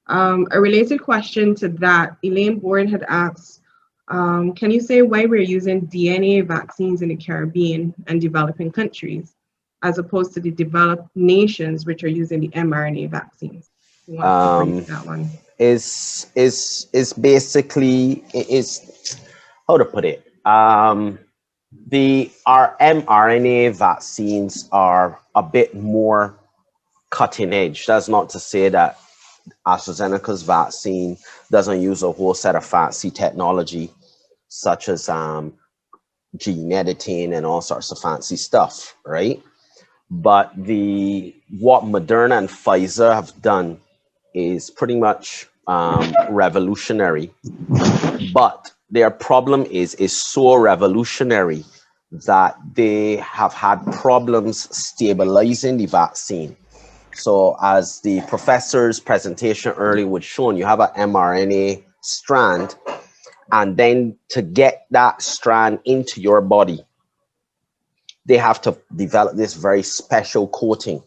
A related question to that, Elaine Bourne had asked, can you say why we're using DNA vaccines in the Caribbean and developing countries, as opposed to the developed nations which are using the mRNA vaccines? Who wants to bring that one? Is basically how to put it. Our mRNA vaccines are a bit more cutting edge. That's not to say that AstraZeneca's vaccine doesn't use a whole set of fancy technology, such as gene editing and all sorts of fancy stuff, right? But what Moderna and Pfizer have done is pretty much revolutionary. But their problem is so revolutionary that they have had problems stabilizing the vaccine. So as the professor's presentation earlier would show, you have an mRNA strand, and then to get that strand into your body, they have to develop this very special coating,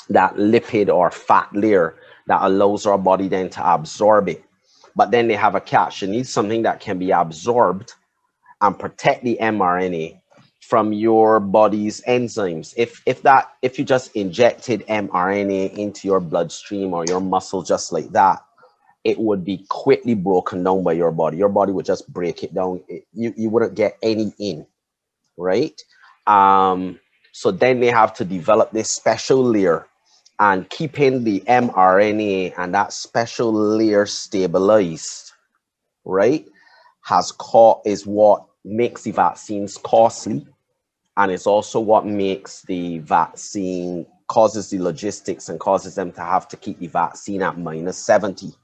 that lipid or fat layer that allows our body then to absorb it. But then they have a catch. You need something that can be absorbed and protect the mRNA from your body's enzymes. If you just injected mRNA into your bloodstream or your muscle just like that, it would be quickly broken down by your body. Your body would just break it down. You wouldn't get any in, right? So then they have to develop this special layer, and keeping the mRNA and that special layer stabilized, right, is what makes the vaccines costly, and it's also what makes the vaccine, causes the logistics and causes them to have to keep the vaccine at -70.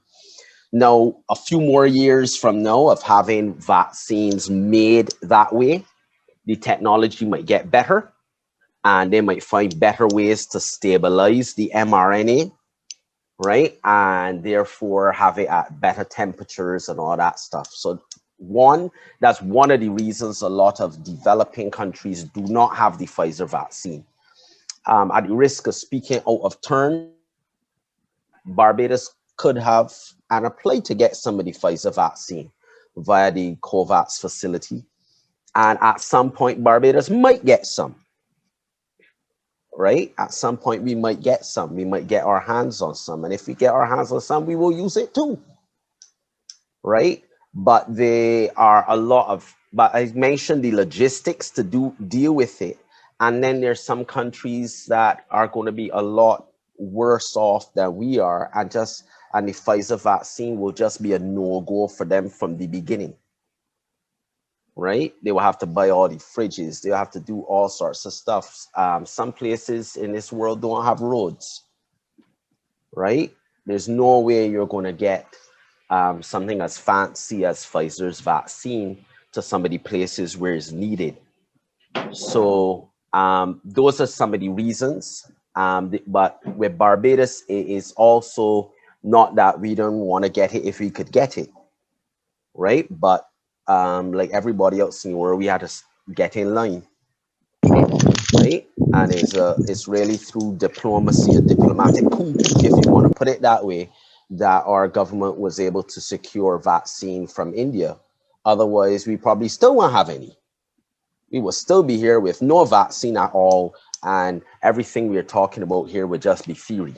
Now, a few more years from now of having vaccines made that way, the technology might get better, and they might find better ways to stabilize the mRNA, right? And therefore have it at better temperatures and all that stuff. So that's one of the reasons a lot of developing countries do not have the Pfizer vaccine. At the risk of speaking out of turn, Barbados could have and applied to get some of the Pfizer vaccine via the COVAX facility. And at some point, Barbados might get some. Right? At some point, we might get some. We might get our hands on some. And if we get our hands on some, we will use it too. Right? But there are but I mentioned the logistics to deal with it. And then there's some countries that are going to be a lot worse off than we are. And the Pfizer vaccine will just be a no-go for them from the beginning. Right? They will have to buy all the fridges. They'll have to do all sorts of stuff. Some places in this world don't have roads. Right? There's no way you're going to get something as fancy as Pfizer's vaccine to some of the places where it's needed. So those are some of the reasons. But with Barbados, it is also not that we don't want to get it if we could get it. Right? But like everybody else in the world, we had to get in line, right? And it's really through diplomacy, a diplomatic coup, if you want to put it that way, that our government was able to secure vaccine from India. Otherwise, we probably still won't have any. We will still be here with no vaccine at all, and everything we're talking about here would just be theory.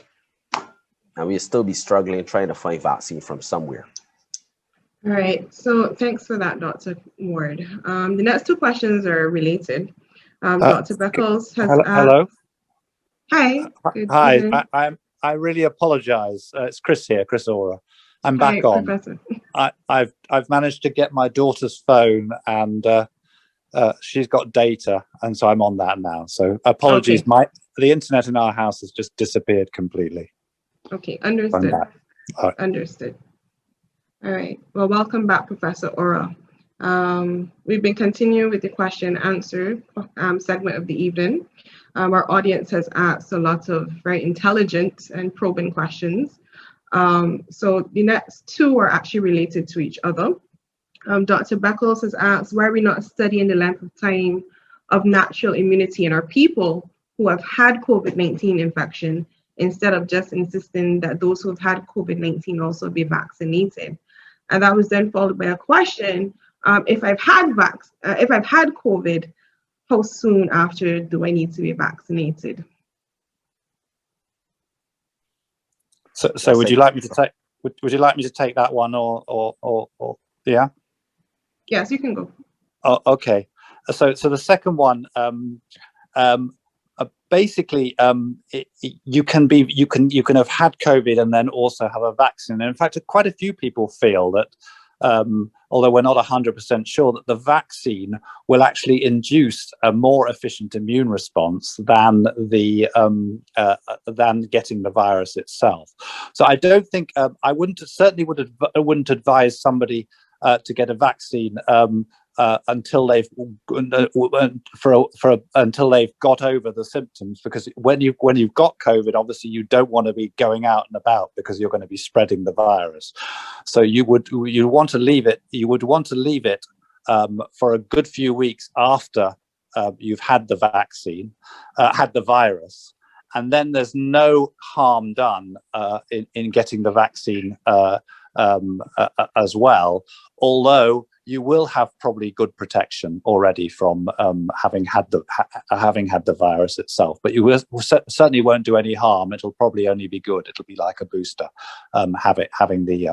And we'll still be struggling trying to find vaccine from somewhere. All right, so thanks for that, Dr. Ward. The next two questions are related. Dr. Beckles has hello. Hi. Hi. I really apologize. It's Chris here, Chris Ora. I'm back on. Professor. I've managed to get my daughter's phone, and she's got data, and so I'm on that now. So apologies. Okay. The internet in our house has just disappeared completely. Okay, understood. Right. Understood. All right. Well, welcome back, Professor Ora. We've been continuing with the question and answer segment of the evening. Our audience has asked a lot of very intelligent and probing questions. So the next two are actually related to each other. Dr. Beckles has asked, why are we not studying the length of time of natural immunity in our people who have had COVID-19 infection, instead of just insisting that those who have had COVID-19 also be vaccinated? And that was then followed by a question, if I've had COVID, how soon after do I need to be vaccinated? So would you like me to take? Would you like me to take that one, or yeah? Yes, you can go. Oh, okay. So the second one, basically, you can have had COVID and then also have a vaccine. And in fact, quite a few people feel that, although we're not 100% sure, that the vaccine will actually induce a more efficient immune response than than getting the virus itself. So I don't think I wouldn't advise somebody to get a vaccine until they've until they've got over the symptoms, because when you've got COVID, obviously you don't want to be going out and about because you're going to be spreading the virus. So you would want to leave it for a good few weeks after you've had the vaccine, had the virus, and then there's no harm done in getting the vaccine as well, although you will have probably good protection already from having had the virus itself. But you certainly won't do any harm. It'll probably only be good. It'll be like a booster, having the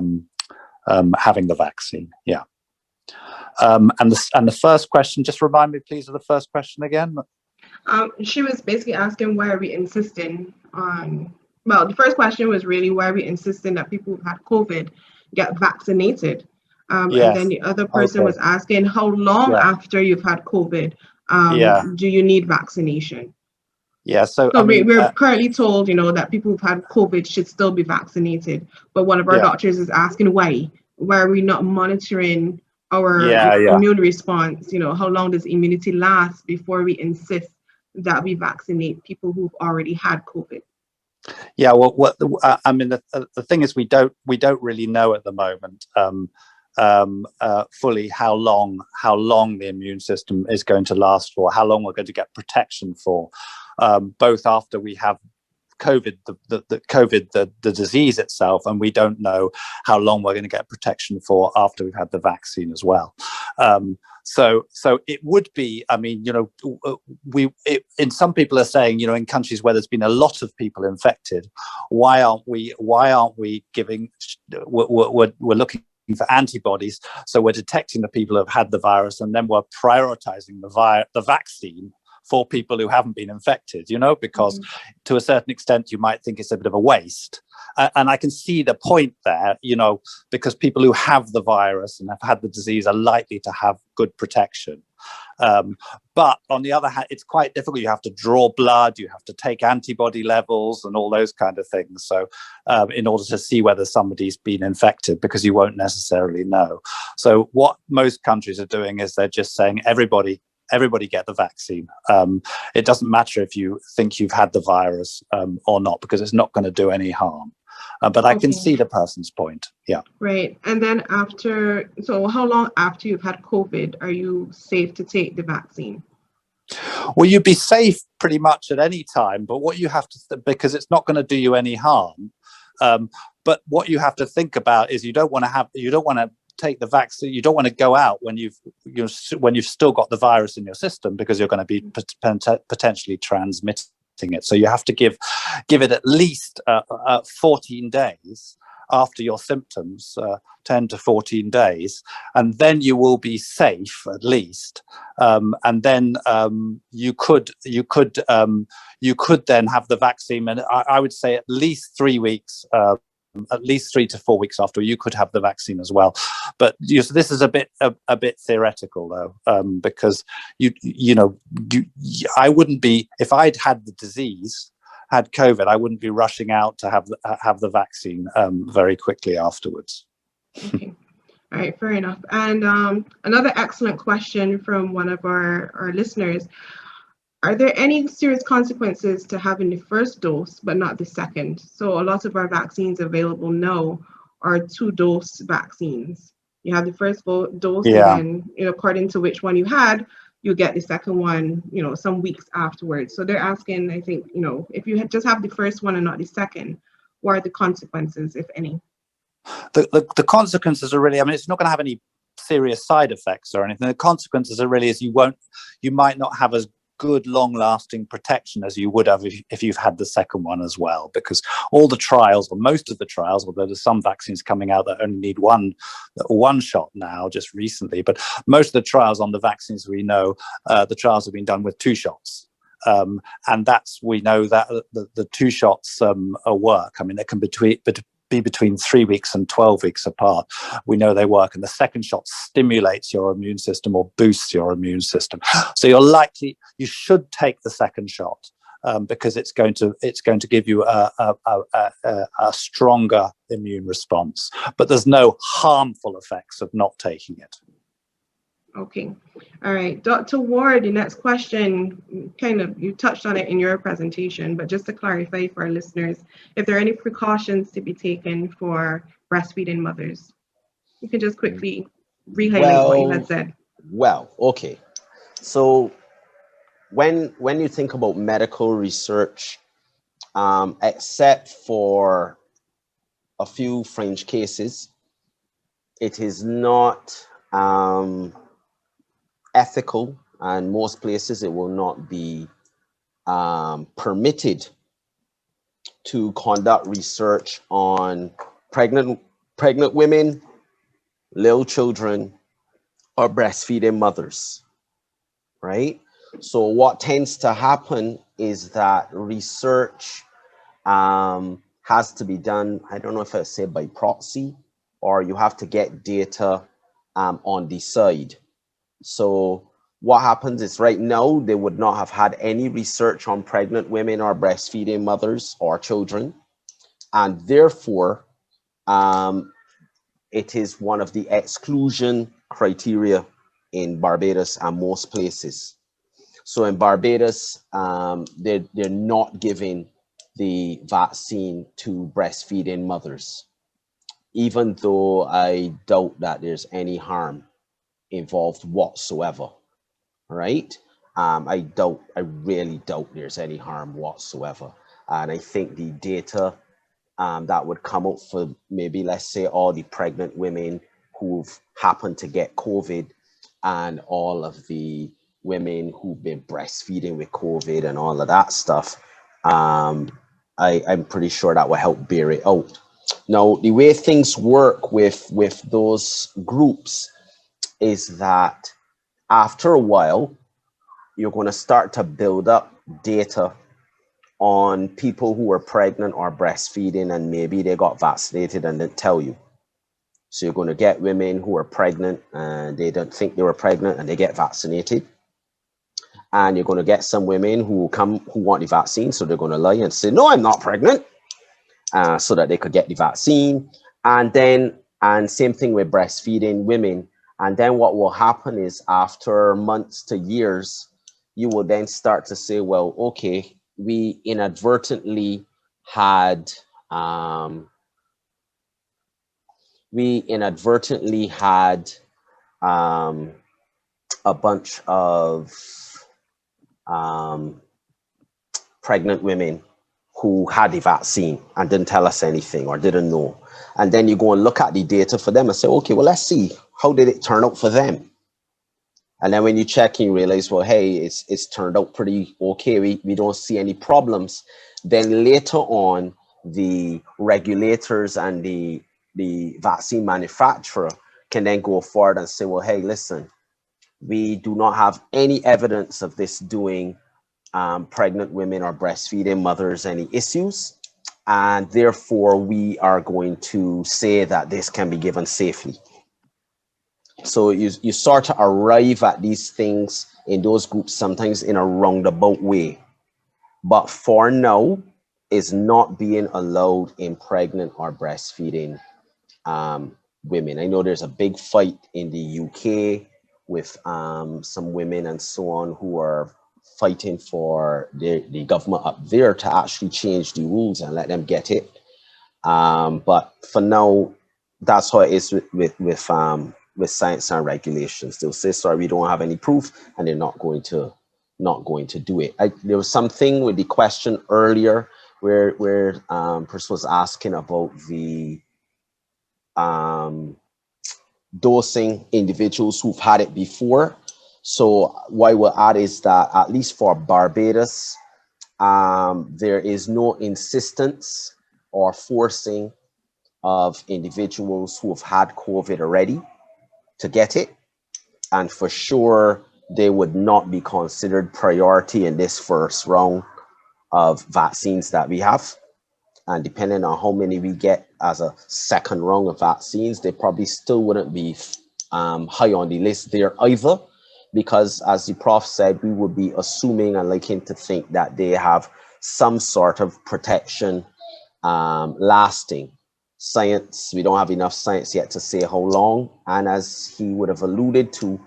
vaccine. Yeah. And the first question, just remind me, please, of the first question again. She was basically asking why are we insisting on. Well, the first question was really why are we insisting that people who've had COVID get vaccinated. Yes. And then the other person was asking how long after you've had COVID do you need vaccination? Yeah, so we're currently told, that people who've had COVID should still be vaccinated. But one of our doctors is asking why are we not monitoring our immune response? How long does immunity last before we insist that we vaccinate people who've already had COVID? Yeah, well, the thing is, we don't really know at the moment fully how long the immune system is going to last for, how long we're going to get protection for, both after we have COVID, the disease itself, and we don't know how long we're going to get protection for after we've had the vaccine as well. So it would be, in some people are saying, in countries where there's been a lot of people infected, why aren't we giving, we're looking for antibodies, so we're detecting the people who have had the virus, and then we're prioritizing the vaccine for people who haven't been infected, because to a certain extent you might think it's a bit of a waste. And I can see the point there, because people who have the virus and have had the disease are likely to have good protection. But on the other hand, it's quite difficult. You have to draw blood, you have to take antibody levels and all those kind of things. So in order to see whether somebody's been infected, because you won't necessarily know. So what most countries are doing is they're just saying everybody get the vaccine. It doesn't matter if you think you've had the virus or not, because it's not going to do any harm. But I can see the person's point. Yeah. Right. And then so how long after you've had COVID are you safe to take the vaccine? Well, you'd be safe pretty much at any time, but what you have to, because it's not going to do you any harm. But what you have to think about is you don't want to take the vaccine. You don't want to go out when you've still got the virus in your system, because you're going to be potentially transmitting it. So you have to give it at least 14 days after your symptoms, 10 to 14 days, and then you will be safe at least. And then you could then have the vaccine, and I would say at least 3 weeks. At least 3 to 4 weeks after, you could have the vaccine as well. But so this is a bit theoretical though, because I wouldn't be, if I'd had the disease, had COVID, I wouldn't be rushing out to have the vaccine very quickly afterwards. Okay. All right, fair enough. And another excellent question from one of our listeners. Are there any serious consequences to having the first dose but not the second? So a lot of our vaccines available now are 2-dose vaccines. You have the first dose, and then according to which one you had, you get the second one, some weeks afterwards. So they're asking, I think, if you just have the first one and not the second, what are the consequences, if any? The consequences are really, it's not going to have any serious side effects or anything. The consequences are really is you might not have as good long-lasting protection as you would have if you've had the second one as well, because all the trials, or most of the trials, although there's some vaccines coming out that only need one shot now just recently, but most of the trials on the vaccines we know, the trials have been done with 2 shots. And we know that the 2 shots work. I mean, they can be between 3 weeks and 12 weeks apart. We know they work, and the second shot stimulates your immune system or boosts your immune system. So you should take the second shot because it's going to give you a stronger immune response. But there's no harmful effects of not taking it. Okay. All right. Dr. Ward, the next question, you touched on it in your presentation, but just to clarify for our listeners, if there are any precautions to be taken for breastfeeding mothers, you can just quickly re-highlight what you had said. Well, okay. So when you think about medical research, except for a few fringe cases, it is not ethical, and most places it will not be permitted to conduct research on pregnant women, little children, or breastfeeding mothers, right? So what tends to happen is that research has to be done, I don't know if I say by proxy, or you have to get data on the side. So what happens is right now, they would not have had any research on pregnant women or breastfeeding mothers or children. And therefore, it is one of the exclusion criteria in Barbados and most places. So in Barbados, they're not giving the vaccine to breastfeeding mothers, even though I doubt that there's any harm involved whatsoever, right? I really doubt there's any harm whatsoever. And I think the data that would come out for maybe, let's say, all the pregnant women who've happened to get COVID and all of the women who've been breastfeeding with COVID and all of that stuff, I'm pretty sure that will help bear it out. Now, the way things work with those groups is that after a while, you're going to start to build up data on people who are pregnant or breastfeeding, and maybe they got vaccinated and didn't tell you. So you're going to get women who are pregnant and they don't think they were pregnant and they get vaccinated. And you're going to get some women who want the vaccine, so they're going to lie and say, no, I'm not pregnant, so that they could get the vaccine. And same thing with breastfeeding women. And then what will happen is after months to years, you will then start to say, well, okay, we inadvertently had a bunch of pregnant women who had the vaccine and didn't tell us anything or didn't know. And then you go and look at the data for them and say, okay, well, let's see, how did it turn out for them? And then when you check and you realize, well, hey, it's turned out pretty okay. We don't see any problems. Then later on, the regulators and the vaccine manufacturer can then go forward and say, well, hey, listen, we do not have any evidence of this doing pregnant women or breastfeeding mothers any issues. And therefore, we are going to say that this can be given safely. So you sort of arrive at these things in those groups sometimes in a roundabout way. But for now, it's not being allowed in pregnant or breastfeeding women. I know there's a big fight in the UK with some women and so on who are fighting for the government up there to actually change the rules and let them get it. But for now, that's how it is with science and regulations. They'll say, sorry, we don't have any proof, and they're not going to do it. There was something with the question earlier where person was asking about the dosing individuals who've had it before. So what I will add is that at least for Barbados, there is no insistence or forcing of individuals who have had COVID already to get it. And for sure, they would not be considered priority in this first round of vaccines that we have. And depending on how many we get as a second round of vaccines, they probably still wouldn't be high on the list there either, because as the prof said, we would be assuming and liking to think that they have some sort of protection lasting. Science, we don't have enough science yet to say how long. And as he would have alluded to,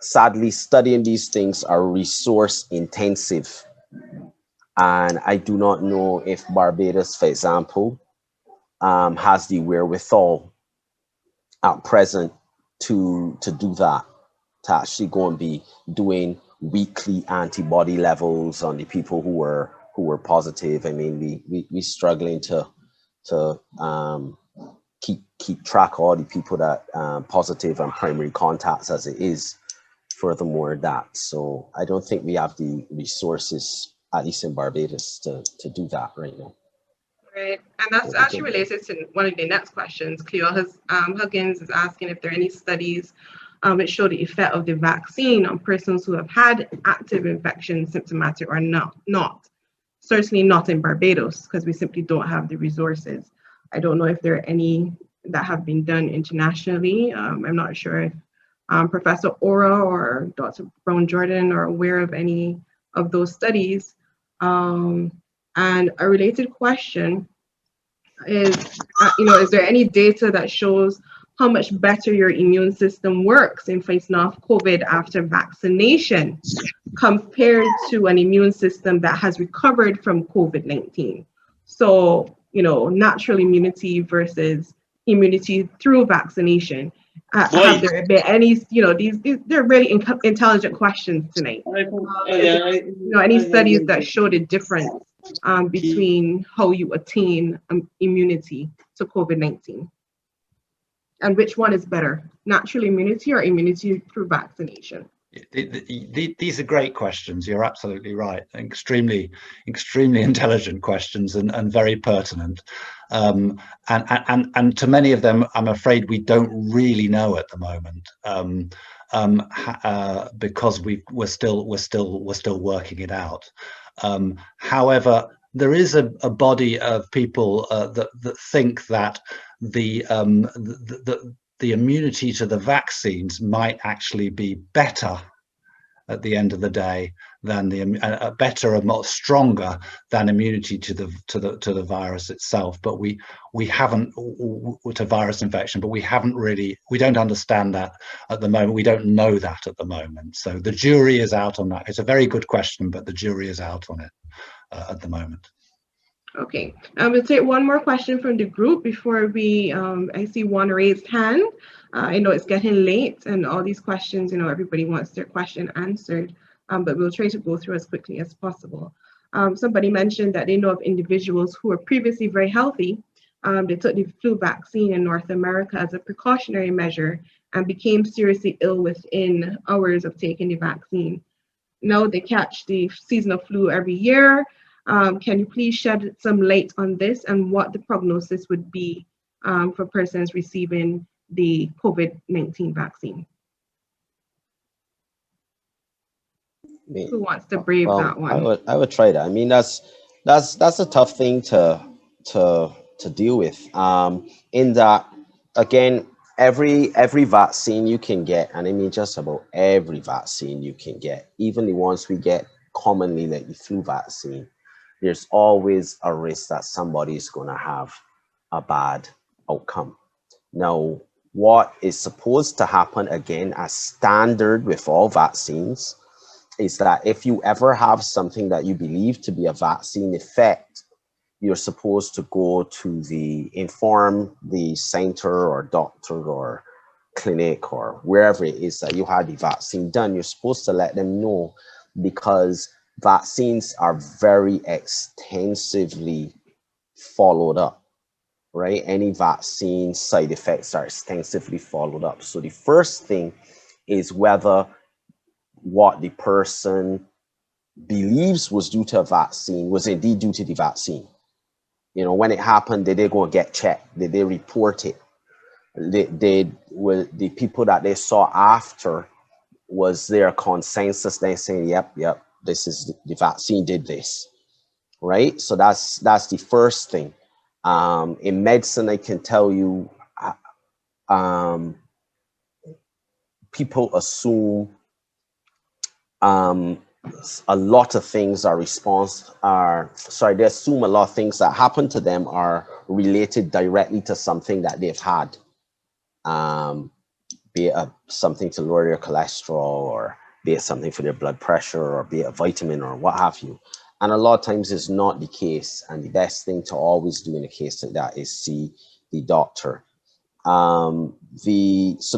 sadly, studying these things are resource intensive. And I do not know if Barbados, for example, has the wherewithal at present to do that, to actually go and be doing weekly antibody levels on the people who were positive. I mean, we struggling to keep track of all the people that positive and primary contacts as it is. Furthermore, that so I don't think we have the resources, at least in Barbados, to do that right now. Right, and that's actually related to one of the next questions. Cleo Huggins is asking if there are any studies which show the effect of the vaccine on persons who have had active infection, symptomatic or not. Certainly not in Barbados, because we simply don't have the resources. I don't know if there are any that have been done internationally. I'm not sure if Professor Ora or Dr. Brown-Jordan are aware of any of those studies. And a related question is, is there any data that shows how much better your immune system works in facing off COVID after vaccination compared to an immune system that has recovered from COVID-19? So, natural immunity versus immunity through vaccination. Have there been any, they're really intelligent questions tonight. Any studies that show the difference between how you attain immunity to COVID-19? And which one is better, natural immunity or immunity through vaccination? These are great questions. You're absolutely right. Extremely intelligent questions and very pertinent. And to many of them, I'm afraid we don't really know at the moment, because we're still working it out. However, there is a body of people that think that the immunity to the vaccines might actually be better at the end of the day than the better and more stronger than immunity to the virus itself. But we haven't, to virus infection, but we don't understand that at the moment. We don't know that at the moment. So the jury is out on that. It's a very good question, but the jury is out on it at the moment. Okay, we'll take one more question from the group before we, I see one raised hand. I know it's getting late and all these questions, everybody wants their question answered, but we'll try to go through as quickly as possible. Somebody mentioned that they know of individuals who were previously very healthy. They took the flu vaccine in North America as a precautionary measure and became seriously ill within hours of taking the vaccine. Now they catch the seasonal flu every year. Can you please shed some light on this and what the prognosis would be for persons receiving the COVID-19 vaccine? Who wants to brave that one? I would try that. I mean, that's a tough thing to deal with. In that, again, every vaccine you can get, and I mean just about every vaccine you can get, even the ones we get commonly, like the flu vaccine, there's always a risk that somebody is going to have a bad outcome. Now, what is supposed to happen, again, as standard with all vaccines, is that if you ever have something that you believe to be a vaccine effect, you're supposed to go to inform the center or doctor or clinic or wherever it is that you had the vaccine done. You're supposed to let them know, because vaccines are very extensively followed up. right? Any vaccine side effects are extensively followed up. So the first thing is whether what the person believes was due to a vaccine was indeed due to the vaccine. You know, when it happened, did they go and get checked? Did they report it? Were the people that they saw after, was there consensus then saying, yep, this is the vaccine did this, right? So that's the first thing. In medicine, I can tell you, people assume a lot of things they assume a lot of things that happen to them are related directly to something that they've had. Be it something to lower their cholesterol, or be it something for their blood pressure, or be it a vitamin or what have you. And a lot of times it's not the case. And the best thing to always do in a case like that is see the doctor. So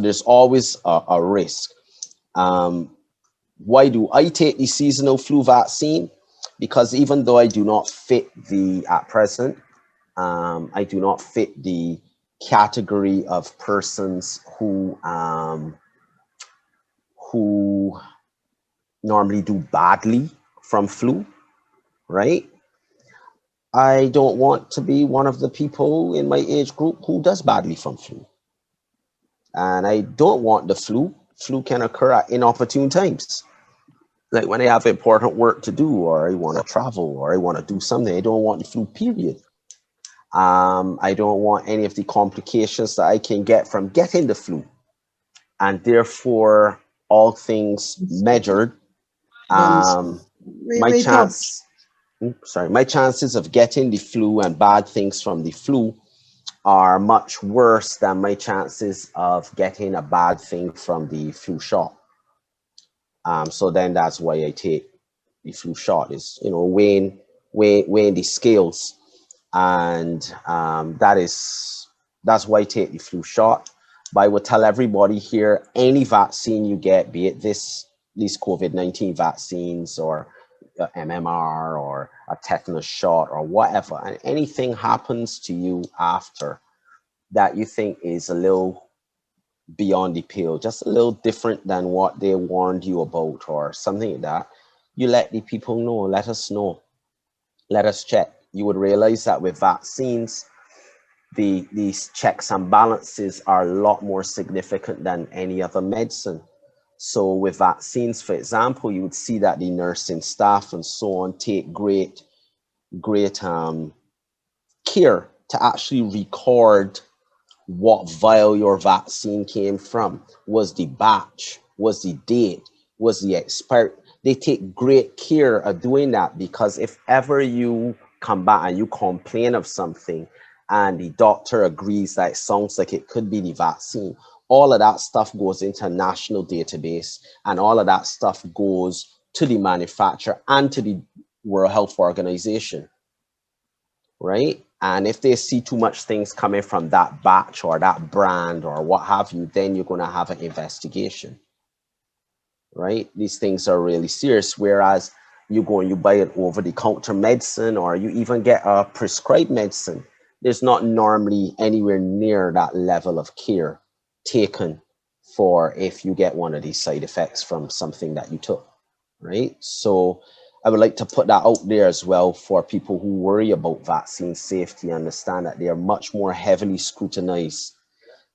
there's always a risk. Why do I take the seasonal flu vaccine? Because even though I do not fit at present, I do not fit the category of persons who normally do badly from flu, right? I don't want to be one of the people in my age group who does badly from flu. And I don't want the flu. Flu can occur at inopportune times. Like when I have important work to do, or I want to travel, or I want to do something. I don't want the flu, period. I don't want any of the complications that I can get from getting the flu. And therefore, all things measured, my chances of getting the flu and bad things from the flu are much worse than my chances of getting a bad thing from the flu shot. So then that's why I take the flu shot, is, you know, weighing the scales. And that's why I take the flu shot. But I would tell everybody here, any vaccine you get, be it these COVID-19 vaccines, or MMR, or a tetanus shot, or whatever, and anything happens to you after that you think is a little beyond the pale, just a little different than what they warned you about, or something like that, you let the people know, let us know, let us check. You would realize that with vaccines, these checks and balances are a lot more significant than any other medicine. So with vaccines, for example, you would see that the nursing staff and so on take great care to actually record what vial your vaccine came from. Was the batch, was the date, was the expiry. They take great care of doing that, because if ever you come back and you complain of something and the doctor agrees that it sounds like it could be the vaccine, all of that stuff goes into a national database, and all of that stuff goes to the manufacturer and to the World Health Organization, right? And if they see too much things coming from that batch or that brand or what have you, then you're going to have an investigation, right? These things are really serious. Whereas you go and you buy an over-the-counter medicine, or you even get a prescribed medicine, there's not normally anywhere near that level of care taken for if you get one of these side effects from something that you took, right? So I would like to put that out there as well for people who worry about vaccine safety. Understand that they are much more heavily scrutinized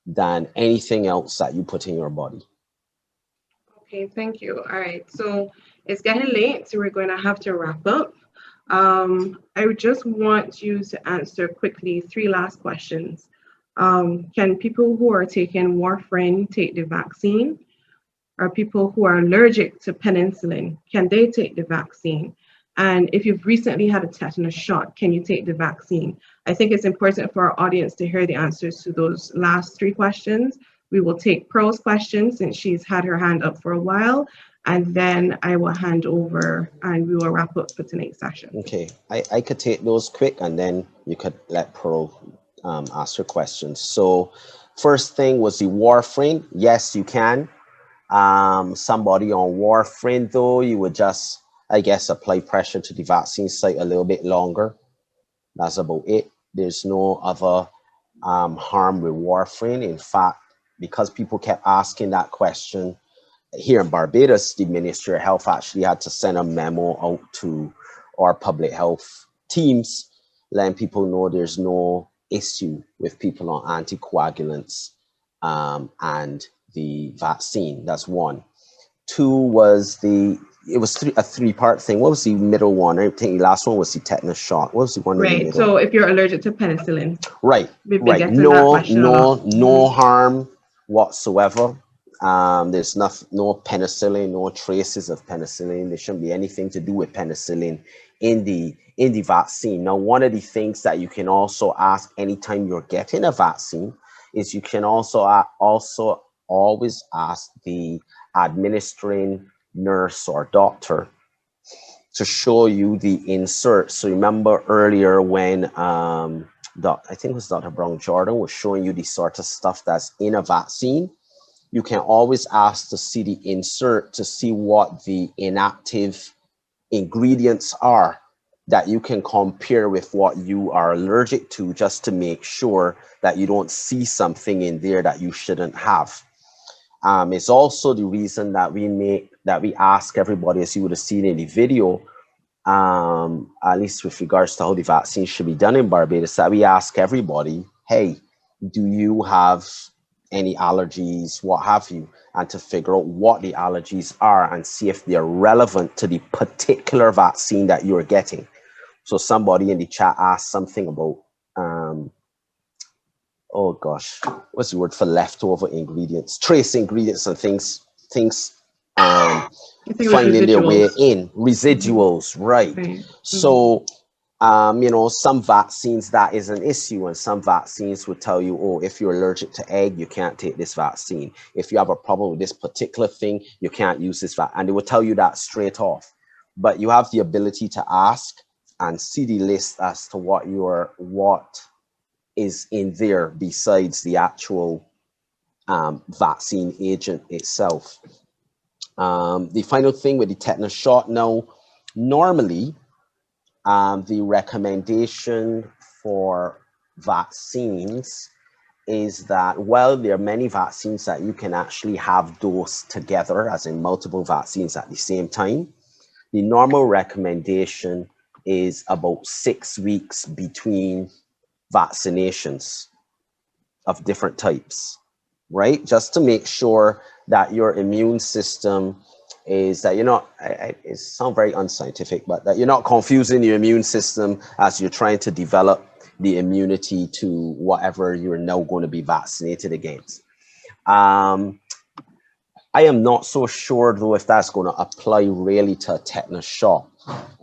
than anything else that you put in your body. Okay, thank you. All right, so it's getting late, so we're going to have to wrap up. I would just want you to answer quickly 3 last questions. Can people who are taking warfarin take the vaccine? Are people who are allergic to penicillin, can they take the vaccine? And if you've recently had a tetanus shot, can you take the vaccine? I think it's important for our audience to hear the answers to those last 3 questions. We will take Pearl's questions since she's had her hand up for a while, and then I will hand over and we will wrap up for tonight's session. Okay, I could take those quick, and then you could let Pearl ask her questions. So first thing was the warfarin. Yes, you can. Somebody on warfarin, though, you would just, I guess, apply pressure to the vaccine site a little bit longer. That's about it. There's no other harm with warfarin. In fact, because people kept asking that question, here in Barbados, the Ministry of Health actually had to send a memo out to our public health teams, letting people know there's no issue with people on anticoagulants and the vaccine. That's one. Two was a three-part thing. What was the middle one? I think the last one was the tetanus shot. What was the one in the Right. middle? So if you're allergic to penicillin. Right. We've been Right. getting that question a lot. No harm whatsoever. There's no penicillin, no traces of penicillin. There shouldn't be anything to do with penicillin in the vaccine. Now, one of the things that you can also ask anytime you're getting a vaccine is you can also always ask the administering nurse or doctor to show you the insert. So remember earlier when I think it was Dr. Brown Jordan was showing you the sort of stuff that's in a vaccine. You can always ask to see the insert to see what the inactive ingredients are that you can compare with what you are allergic to, just to make sure that you don't see something in there that you shouldn't have. It's also the reason that we ask everybody, as you would have seen in the video, at least with regards to how the vaccine should be done in Barbados, that we ask everybody, hey, do you have any allergies, what have you, and to figure out what the allergies are and see if they're relevant to the particular vaccine that you're getting. So somebody in the chat asked something about, oh gosh, what's the word for leftover ingredients? Trace ingredients and things finding their way in. Residuals, right. So, some vaccines, that is an issue, and some vaccines would tell you, oh, if you're allergic to egg, you can't take this vaccine. If you have a problem with this particular thing, you can't use this vaccine. And they will tell you that straight off. But you have the ability to ask and see the list as to what is in there besides the actual vaccine agent itself. The final thing with the tetanus shot now, normally the recommendation for vaccines is that, well, there are many vaccines that you can actually have dosed together, as in multiple vaccines at the same time. The normal recommendation is about 6 weeks between vaccinations of different types, right? Just to make sure that your immune system is that you're not, it sounds very unscientific, but that you're not confusing your immune system as you're trying to develop the immunity to whatever you're now going to be vaccinated against. I am not so sure though if that's going to apply really to a tetanus shot,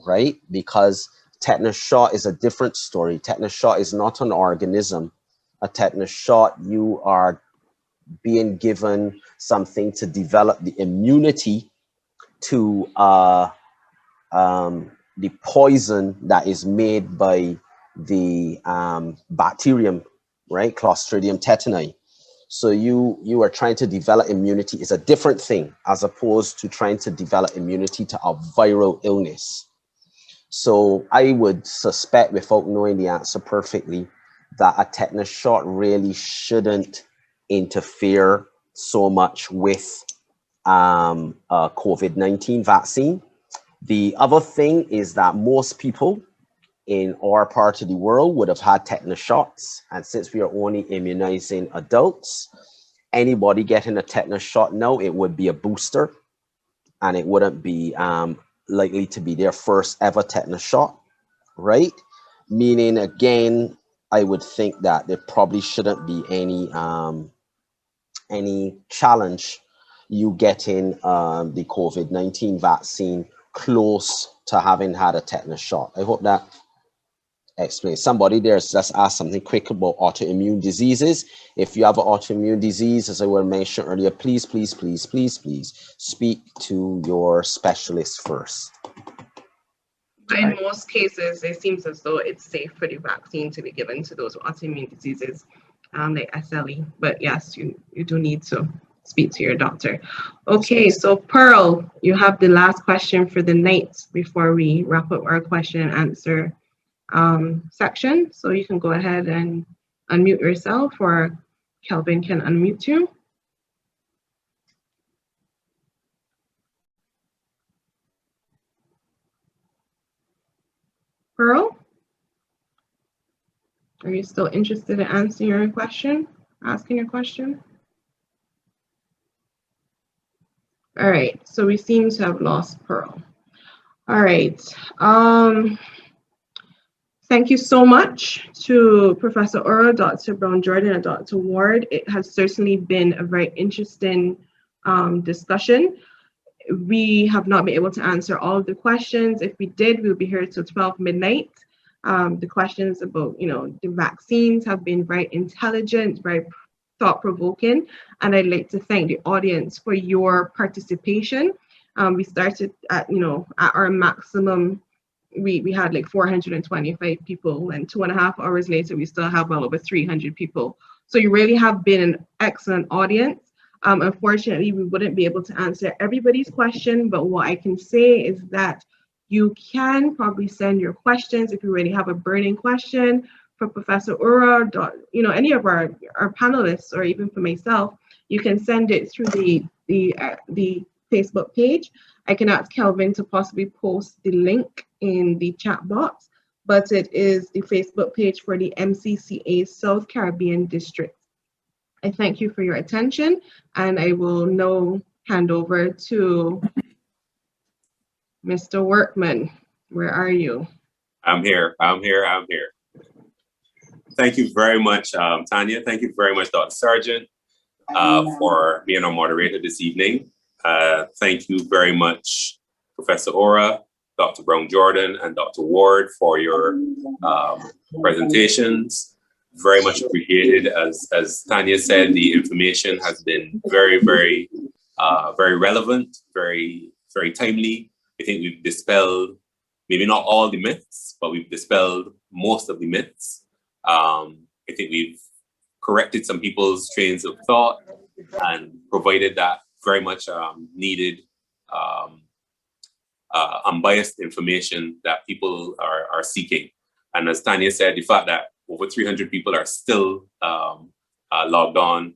right? Because tetanus shot is a different story. Tetanus shot is not an organism. A tetanus shot, you are being given something to develop the immunity to the poison that is made by the bacterium, right? Clostridium tetani. So you are trying to develop immunity is a different thing as opposed to trying to develop immunity to a viral illness. So I would suspect, without knowing the answer perfectly, that a tetanus shot really shouldn't interfere so much with a COVID-19 vaccine. The other thing is that most people in our part of the world would have had tetanus shots. And since we are only immunizing adults, anybody getting a tetanus shot now, it would be a booster, and it wouldn't be likely to be their first ever tetanus shot, right? Meaning, again, I would think that there probably shouldn't be any challenge you getting the COVID-19 vaccine close to having had a tetanus shot. I hope that explains. Somebody there's just asked something quick about autoimmune diseases. If you have an autoimmune disease, as I will mention earlier, please speak to your specialist first. In most cases, it seems as though it's safe for the vaccine to be given to those autoimmune diseases, like SLE. But yes, you do need to speak to your doctor. Okay, so Pearl, you have the last question for the night before we wrap up our question and answer section. So you can go ahead and unmute yourself, or Kelvin can unmute you. Pearl, are you still interested in answering your question, asking a question? All right, so we seem to have lost Pearl. All right. Thank you so much to Professor Oro, Dr. Brown-Jordan, and Dr. Ward. It has certainly been a very interesting discussion. We have not been able to answer all of the questions. If we did, we'll be here till 12 midnight. The questions about, the vaccines have been very intelligent, very thought-provoking, and I'd like to thank the audience for your participation. We started at, at our maximum. We had like 425 people, and 2.5 hours later, we still have well over 300 people. So you really have been an excellent audience. Unfortunately, we wouldn't be able to answer everybody's question, but what I can say is that you can probably send your questions if you already have a burning question for Professor Ura, any of our panelists, or even for myself. You can send it through the Facebook page. I can ask Kelvin to possibly post the link in the chat box, but it is the Facebook page for the MCCA South Caribbean District. I thank you for your attention, and I will now hand over to Mr. Workman. Where are you? I'm here. Thank you very much, Tanya. Thank you very much, Dr. Sargent, for being our moderator this evening. Thank you very much, Professor Ora, Dr. Brown-Jordan, and Dr. Ward for your presentations. Very much appreciated. As Tanya said, the information has been very, very, very relevant, very, very timely. I think we've dispelled, maybe not all the myths, but we've dispelled most of the myths. I think we've corrected some people's trains of thought and provided that very much needed unbiased information that people are seeking. And as Tanya said, the fact that over 300 people are still logged on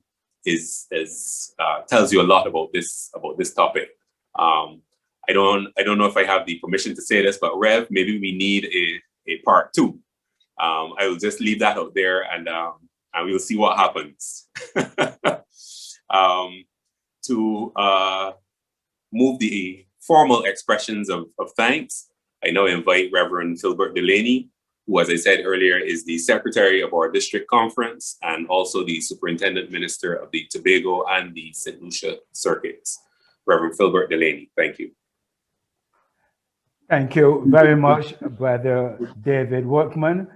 tells you a lot about this topic. I don't know if I have the permission to say this, but Rev, maybe we need a part 2. I will just leave that out there, and we will see what happens. To move the formal expressions of thanks, I now invite Reverend Philbert Delaney, who, as I said earlier, is the secretary of our district conference and also the superintendent minister of the Tobago and the St. Lucia circuits. Reverend Philbert Delaney, thank you. Thank you very much, Brother David Workman.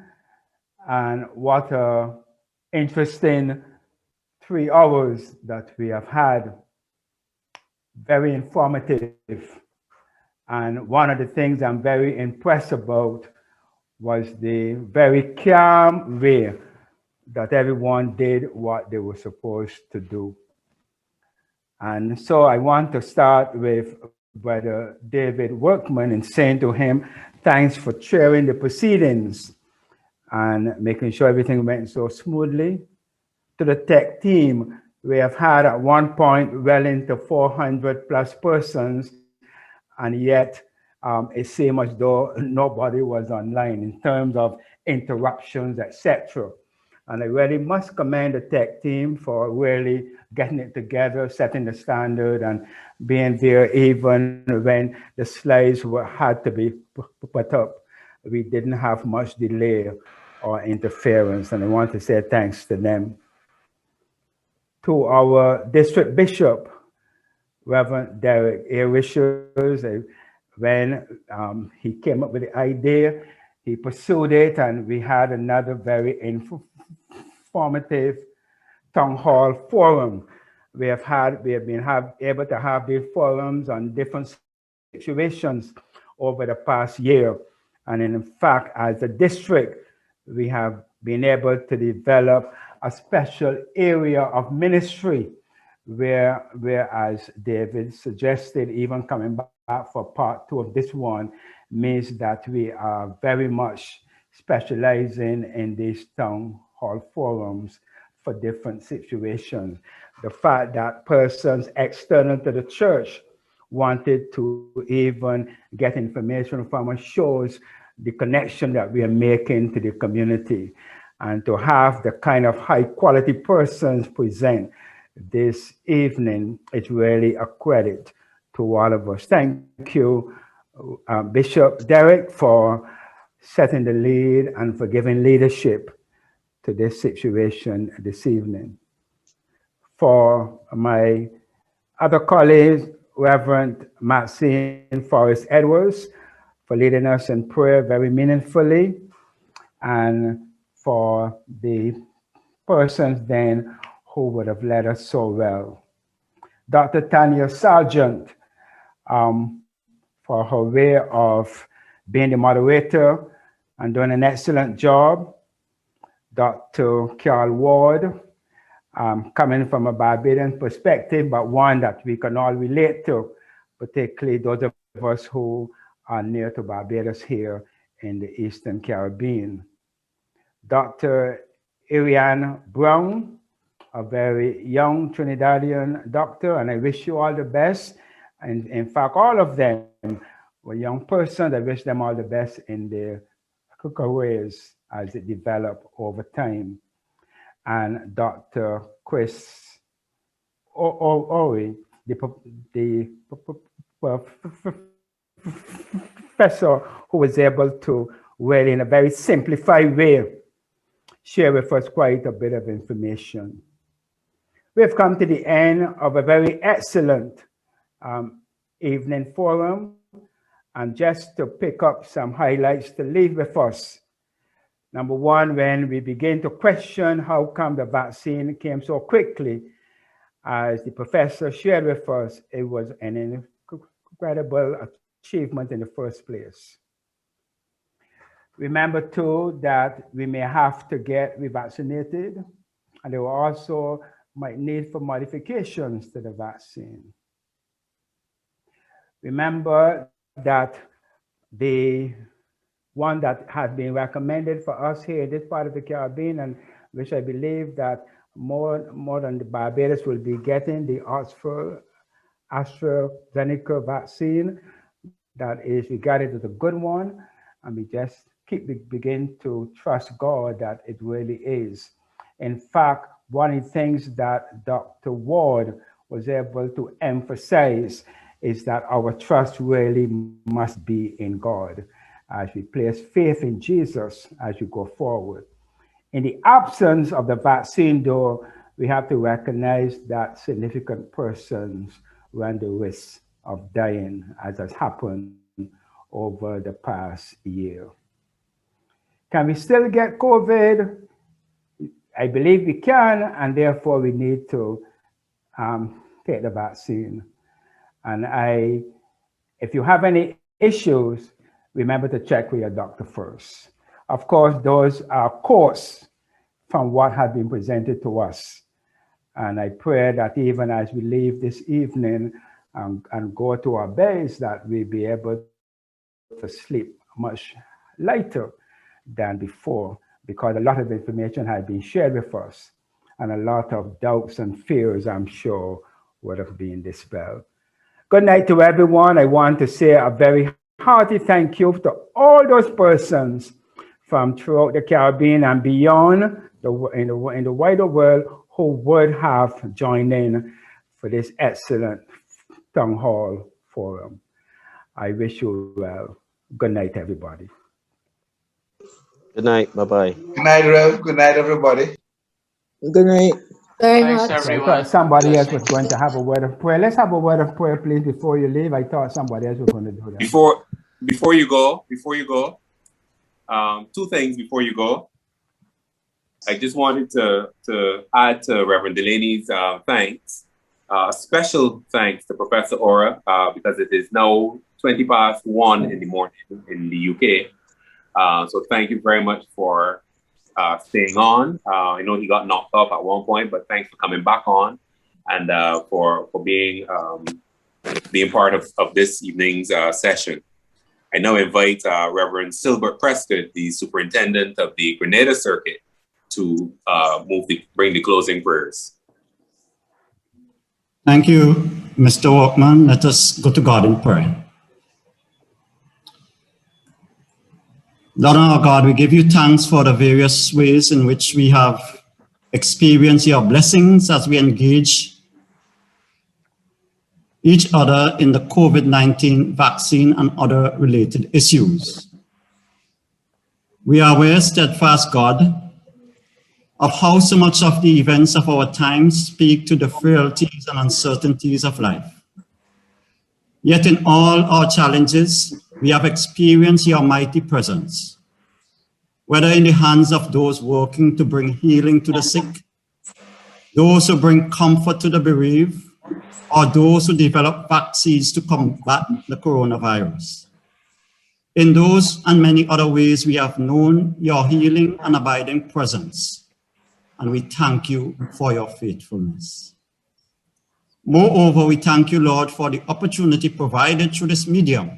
And what an interesting 3 hours that we have had. Very informative. And one of the things I'm very impressed about was the very calm way that everyone did what they were supposed to do. And so I want to start with Brother David Workman and saying to him, thanks for chairing the proceedings and making sure everything went so smoothly. To the tech team, we have had at one point well into 400 plus persons, and yet it seemed as though nobody was online in terms of interruptions, etc. And I really must commend the tech team for really getting it together, setting the standard, and being there even when the slides had to be put up. We didn't have much delay or interference, and I want to say thanks to them. To our district bishop, Reverend Derek A. Richards, when he came up with the idea, he pursued it, and we had another very informative town hall forum. We have been able to have these forums on different situations over the past year. And in fact, as a district, we have been able to develop a special area of ministry where as David suggested, even coming back for part 2 of this one, means that we are very much specializing in these town hall forums for different situations. The fact that persons external to the church wanted to even get information from us shows the connection that we are making to the community. And to have the kind of high quality persons present this evening is really a credit to all of us. Thank you, Bishop Derek, for setting the lead and for giving leadership to this situation this evening. For my other colleagues, Reverend Maxine Forrest Edwards, for leading us in prayer very meaningfully, and for the persons then who would have led us so well. Dr. Tanya Sargent, for her way of being the moderator and doing an excellent job. Dr. Carl Ward, coming from a Barbadian perspective, but one that we can all relate to, particularly those of us who are near to Barbados here in the Eastern Caribbean. Dr. Ariane Brown, a very young Trinidadian doctor, and I wish you all the best. And in fact, all of them were young persons. I wish them all the best in their careers as it developed over time. And Dr. Chris Ori, the professor who was able to really, in a very simplified way, share with us quite a bit of information. We have come to the end of a very excellent evening forum, and just to pick up some highlights to leave with us. Number one, when we begin to question how come the vaccine came so quickly, as the professor shared with us, it was an incredible achievement in the first place. Remember too that we may have to get revaccinated, and there will also might need for modifications to the vaccine. Remember that the one that has been recommended for us here in this part of the Caribbean, and which I believe that more than the Barbados will be getting the AstraZeneca vaccine, that is regarded as a good one, and we just begin to trust God that it really is. In fact, one of the things that Dr. Ward was able to emphasize is that our trust really must be in God as we place faith in Jesus as we go forward. In the absence of the vaccine, though, we have to recognize that significant persons run the risk of dying, as has happened over the past year. Can we still get COVID? I believe we can, and therefore we need to take the vaccine. And if you have any issues, remember to check with your doctor first. Of course, those are quotes from what has been presented to us. And I pray that even as we leave this evening and go to our beds, that we'll be able to sleep much lighter than before, because a lot of information has been shared with us, and a lot of doubts and fears, I'm sure, would have been dispelled. Good night to everyone. I want to say a very hearty thank you to all those persons from throughout the Caribbean and beyond in the wider world who would have joined in for this excellent town hall forum. I wish you well. Good night, everybody. Good night. Bye-bye. Good night, Rev. Good night, everybody. Good night. Thanks, I everyone. thought somebody else was going to have a word of prayer. Let's have a word of prayer, please, before you leave. I thought somebody else was going to do that. Before you go, two things before you go. I just wanted to add to Reverend Delaney's thanks. Special thanks to Professor Ora, because it is now 1:20 in the morning in the UK. So thank you very much for staying on. I know he got knocked off at one point, but thanks for coming back on and for being part of this evening's session. I now invite Reverend Silbert Prescott, the superintendent of the Grenada Circuit, to bring the closing prayers. Thank you, Mr. Walkman. Let us go to God in prayer. Lord our God, we give you thanks for the various ways in which we have experienced your blessings as we engage each other in the COVID-19 vaccine and other related issues. We are aware, steadfast God, of how so much of the events of our time speak to the frailties and uncertainties of life. Yet in all our challenges, we have experienced your mighty presence, whether in the hands of those working to bring healing to the sick, those who bring comfort to the bereaved, or those who develop vaccines to combat the coronavirus. In those and many other ways, we have known your healing and abiding presence, and we thank you for your faithfulness. Moreover, we thank you, Lord, for the opportunity provided through this medium,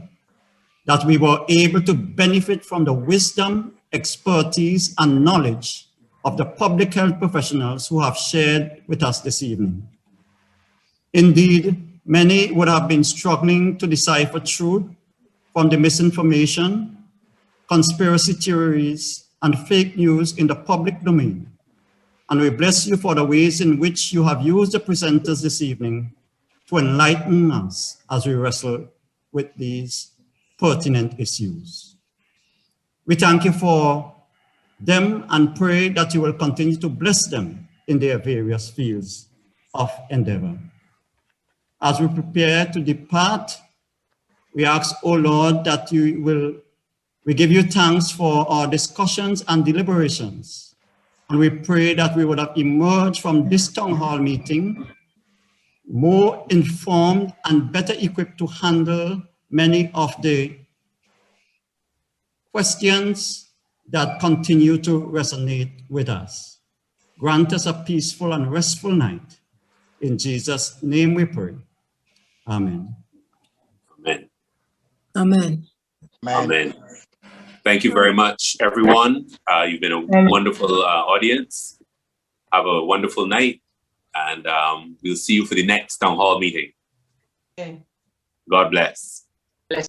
that we were able to benefit from the wisdom, expertise, and knowledge of the public health professionals who have shared with us this evening. Indeed, many would have been struggling to decipher truth from the misinformation, conspiracy theories, and fake news in the public domain. And we bless you for the ways in which you have used the presenters this evening to enlighten us as we wrestle with these pertinent issues. We thank you for them and pray that you will continue to bless them in their various fields of endeavor. As we prepare to depart, we ask, O Lord, that we give you thanks for our discussions and deliberations. And we pray that we would have emerged from this town hall meeting more informed and better equipped to handle many of the questions that continue to resonate with us. Grant us a peaceful and restful night. In Jesus' name we pray. Amen. Amen. Amen. Amen. Thank you very much, everyone. You've been a wonderful audience. Have a wonderful night, and we'll see you for the next town hall meeting. Okay. God bless. Bless.